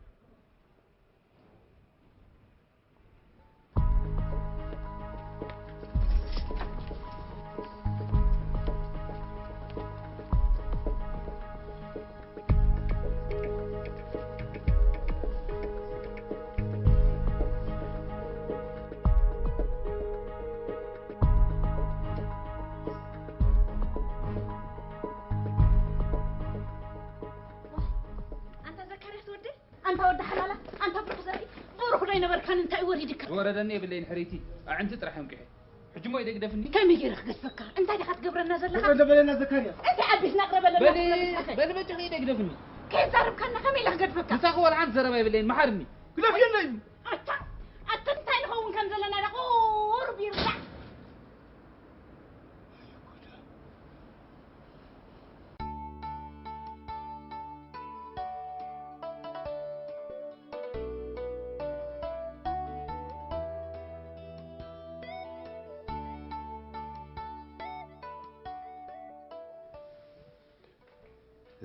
أنت ورد حلالة أنت بروح بروح لين بركان أنت يوردك وردني بالليل حريتي أنت ترحم كحي حجمو يدك دفني كم يجرخ قصفك أنت اللي خد قبر الناس اللي خد بلنا زكريا أنت عبيس نقرب بل بتجي يدك دفني كيف زارب كنا كم يلخ قصفك أنت هو العن زربا بالليل ما حرني كلف يلين أنت اللي كم زلنا لقور بيرجع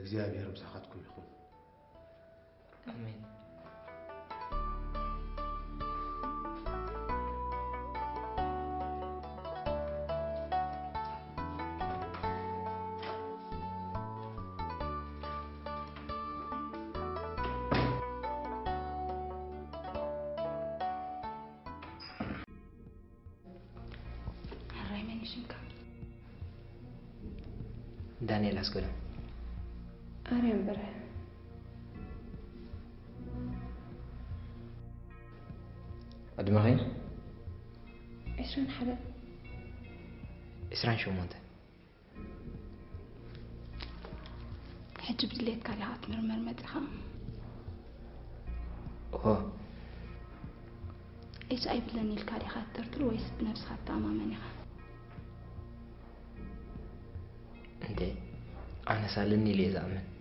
እግዚአብሔር ምሳኻትኩም ይኹን አሜን دانيال أسكولا أريم بره أدمغين 20 حدا 20 شو مونت حج بدليت كالهات مرمر مدخا أوه إيش أي بلاني الكاري خاطرت له ويس بنفس خاطر أمامني خا أنت أنا سالني ليه زعمن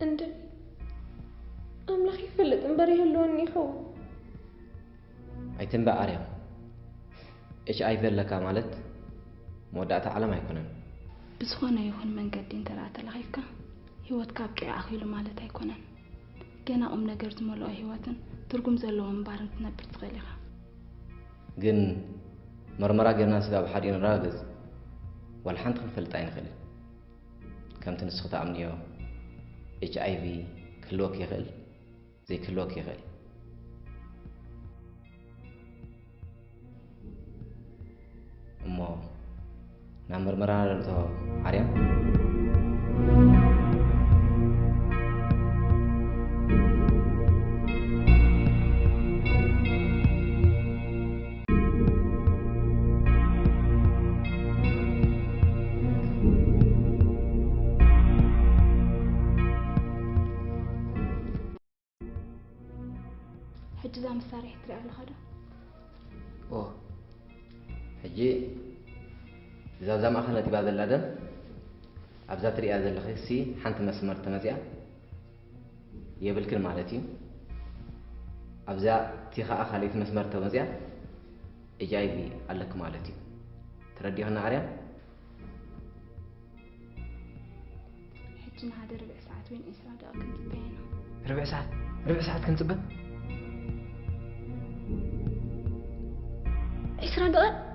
أنت أملاخي فلت أمبري هلوني خو أيتم بقى إيش أي لك مالت مودعت على ما يكونن بزخونه يكون من قدين ترى الغيفكا هيوت كابكي أخيلو مالت هيكونن جنا نجر زملو هيوتن ترجم زلهم بارن تنبر تغليها جن مرمرة جرنا سبب حدين راجز والحنت خلفلتين خلي كم تنسخت عمنيو HIV كلوك يغل زي كلوك يغل أمو نمر مرة تو عريم حجزا مسارح تري على هذا أوه حجي زم أخنا تبى هذا اللادم أبزات تري هذا الخيسي حنت مسمر تمزيع يبلكن مالتي أبزا تيخا أخاليت مسمر تمزيع إجايبي علىك مالتي تردي هنا عريا حجنا هذا ربع ساعة وين إسراء كنت بينه ربع ساعة كنت بين 20 دقائق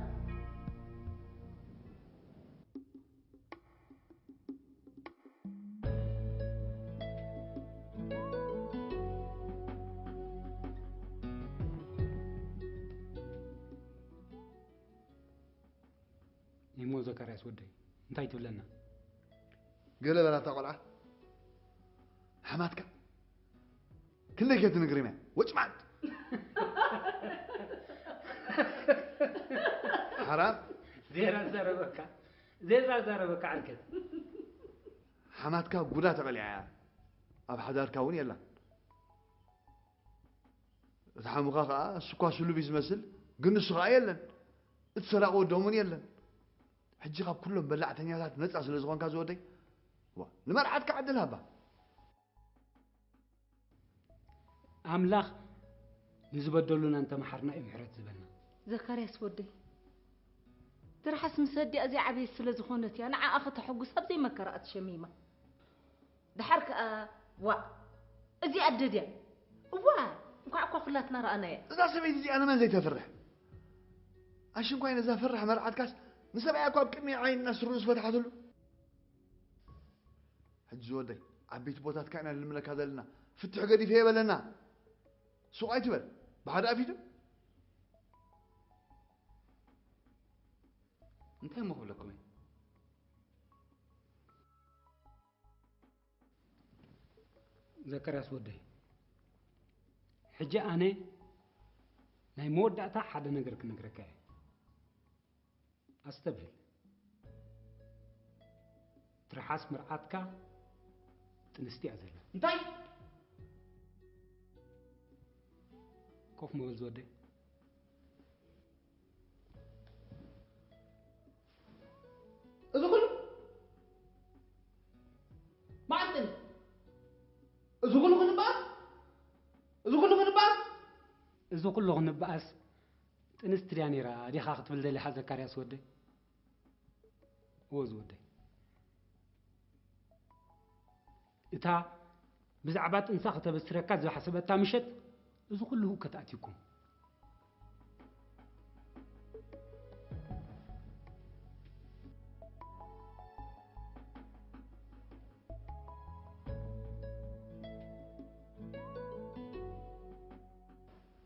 يمو زكرياس ودي انتي تبلنا قال بلا تقلع حماتك كنا كيف نقريمه وش معد حرام زيرا زربك عنك حماتك قدات بليا اب حدار كون يلا تحمقا سكوا سلو بيزمسل قنص يلا اتسرقوا دومن يلا حجي قاب كلهم بلعتنيات نصا سلازغون كازودي وا نمرعتك عدلها با املاخ نزبدلونا انت محرنا امحرت زبلنا زكرياس ودي ترحس مسدي ازي عبي سلازخونتي انا اخت حقوس ابزي مكرات شميمه دحرك وا ازي اددي وا انكو خلاتنا رانا اذا سميت زي انا ما زي تفرح عشان كوين اذا فرح مرعت كاس مسبع اكو بكمي عين الناس روس فتحت له حج ودي عبيت بوتات كان الملك هذا لنا فتح قدي فيه بلنا سوق ايتبل بعد افيدو انت ما بقولكم زكرياس ودي حجي انا ناي مودعتا حدا نغير كنغركا استبهل ترحاس مرعاتك تنستي ازل انتي كوف مول زودي ادخل ما عندنا ادخل غنباس إذا كله نبأس ጥንስትሪያ ነይራ ዲኻ ክትብል ደሊኻ ዘካርያስ ወደይ ወዝ ወደይ እታ ብዛዕባ ጥንሳ ከተበስረካ ዝሓሰበታ ምሸት እዚ ኩሉ ከተኣትይኩም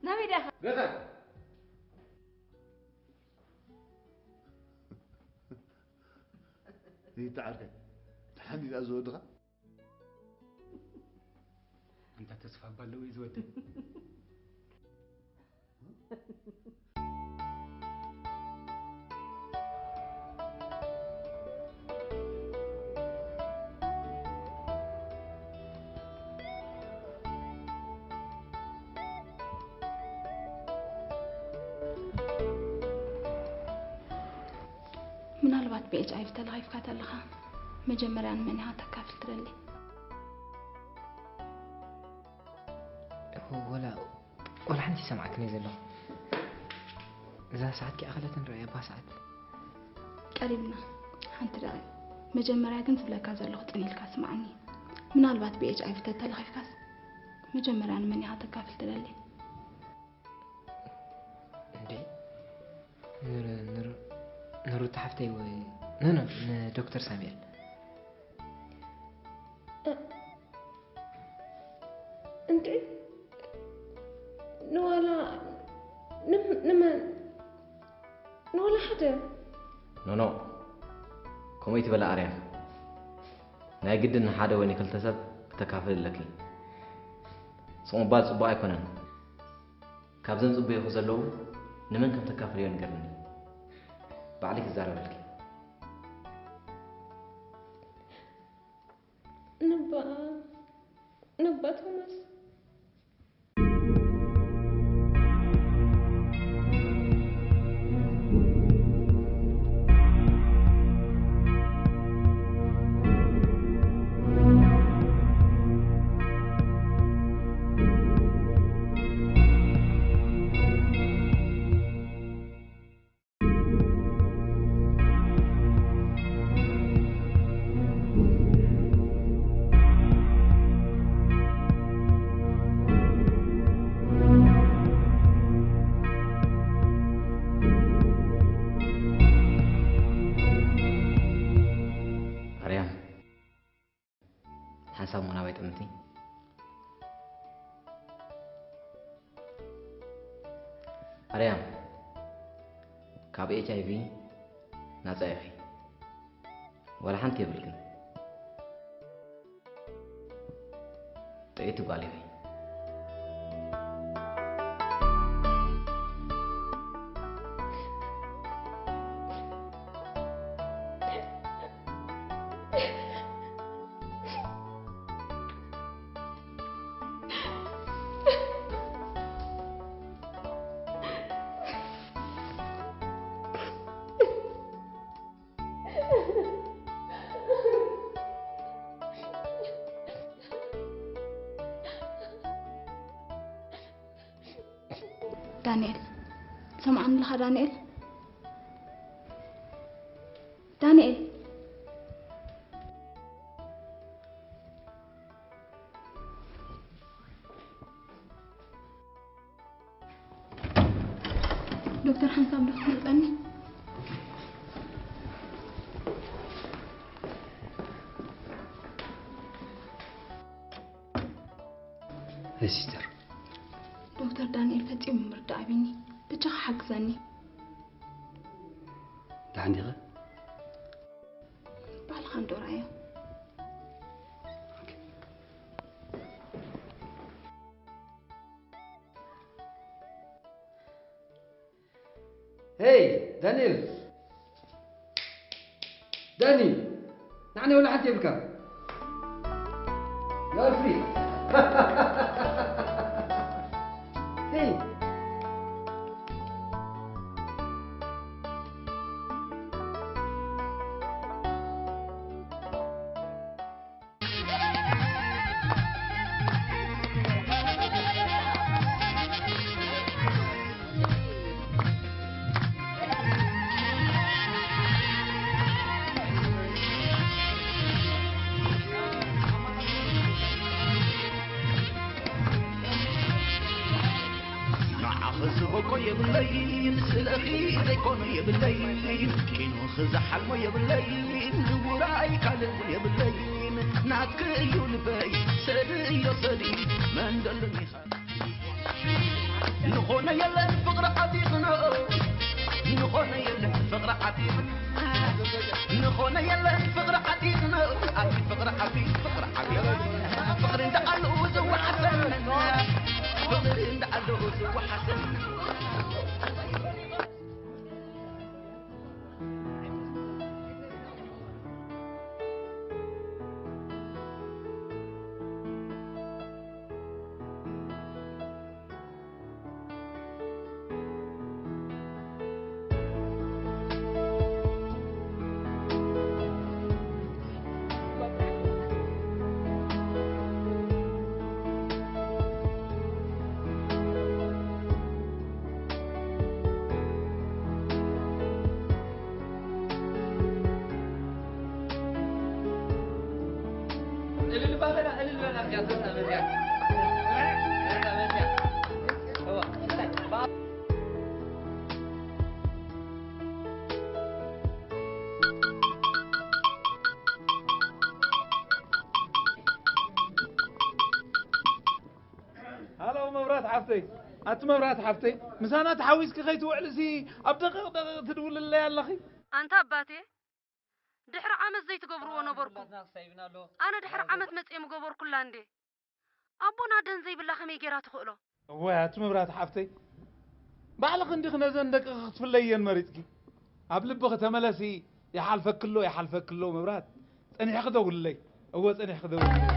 نبيدها قطع هي تعرف تحدي أزودها أنت تصفى بالو يزود ምናልባት በኤችአይቪ ተለኸይፍካ ተለኻ መጀመርያ ንመን ኢኻ ተካፍል ትደሊ ولا حنتي سمعك نزله إذا ساعات كي أخلت نرأي أبا ساعات قريبنا حنت رأي مجمريا كنت بلا كذا لو تنيل كاس معني ምናልባት በኤችአይቪ ተለኸይፍካስ መጀመርያ ንመን ኢኻ ተካፍል ትደሊ እንዴ نرو تحفتي و نو دكتور ساميل انت نولا نولا حدا نو كوميتي بلا أريان ناي قد إن حدا ويني كل تسب تكافل لكي صوم بعض صباع يكونن كابزن صبي خزلو نمن كم تكافل ينقرني بعليك الزارة لكي نبا توماس أريام كاب HIV نازعي ولا حنتي بلكن تأتي بالي دانيال سمعني لها دانيال دانيال دكتور حنسام دكتور تاني سيستر دكتور دانيال فتيم مرضى بيني بتشخ حجزني ده عندي غير بالخندور ايوه هاي دانيال داني نعني ولا حد يبكى يا الفريق هاي خزبكو يبلين سلخي زيكون يبلين كينو خزحل مو يبلين وراي كالب يبلين ناتك يولبي سدي يصدي من دلني نخونا يلا فقر عتيقنا نخونا يلا فقر عتيقنا نخونا يلا فقر عتيقنا فقر عتيق فقر عتيق فقر انت علوز وحسن فقر انت علوز وحسن هلا مبرات حفتي أنت مبرات حفتي مسانا تحويسك خيت وعلسي أبدغ تدول الله يا أخي أنت أباتي دحر عمت زي تقبروا ونبركم أنا دحر عمت متئم قبر كل عندي أبونا دن زي بالله خمي جرات خؤله وات مبرات حفتي بعلق عندك نزندك في الليل مريتك قبل بغ تملسي يحلفك كله مبرات أنا أخذه ولا هو أنا أخذه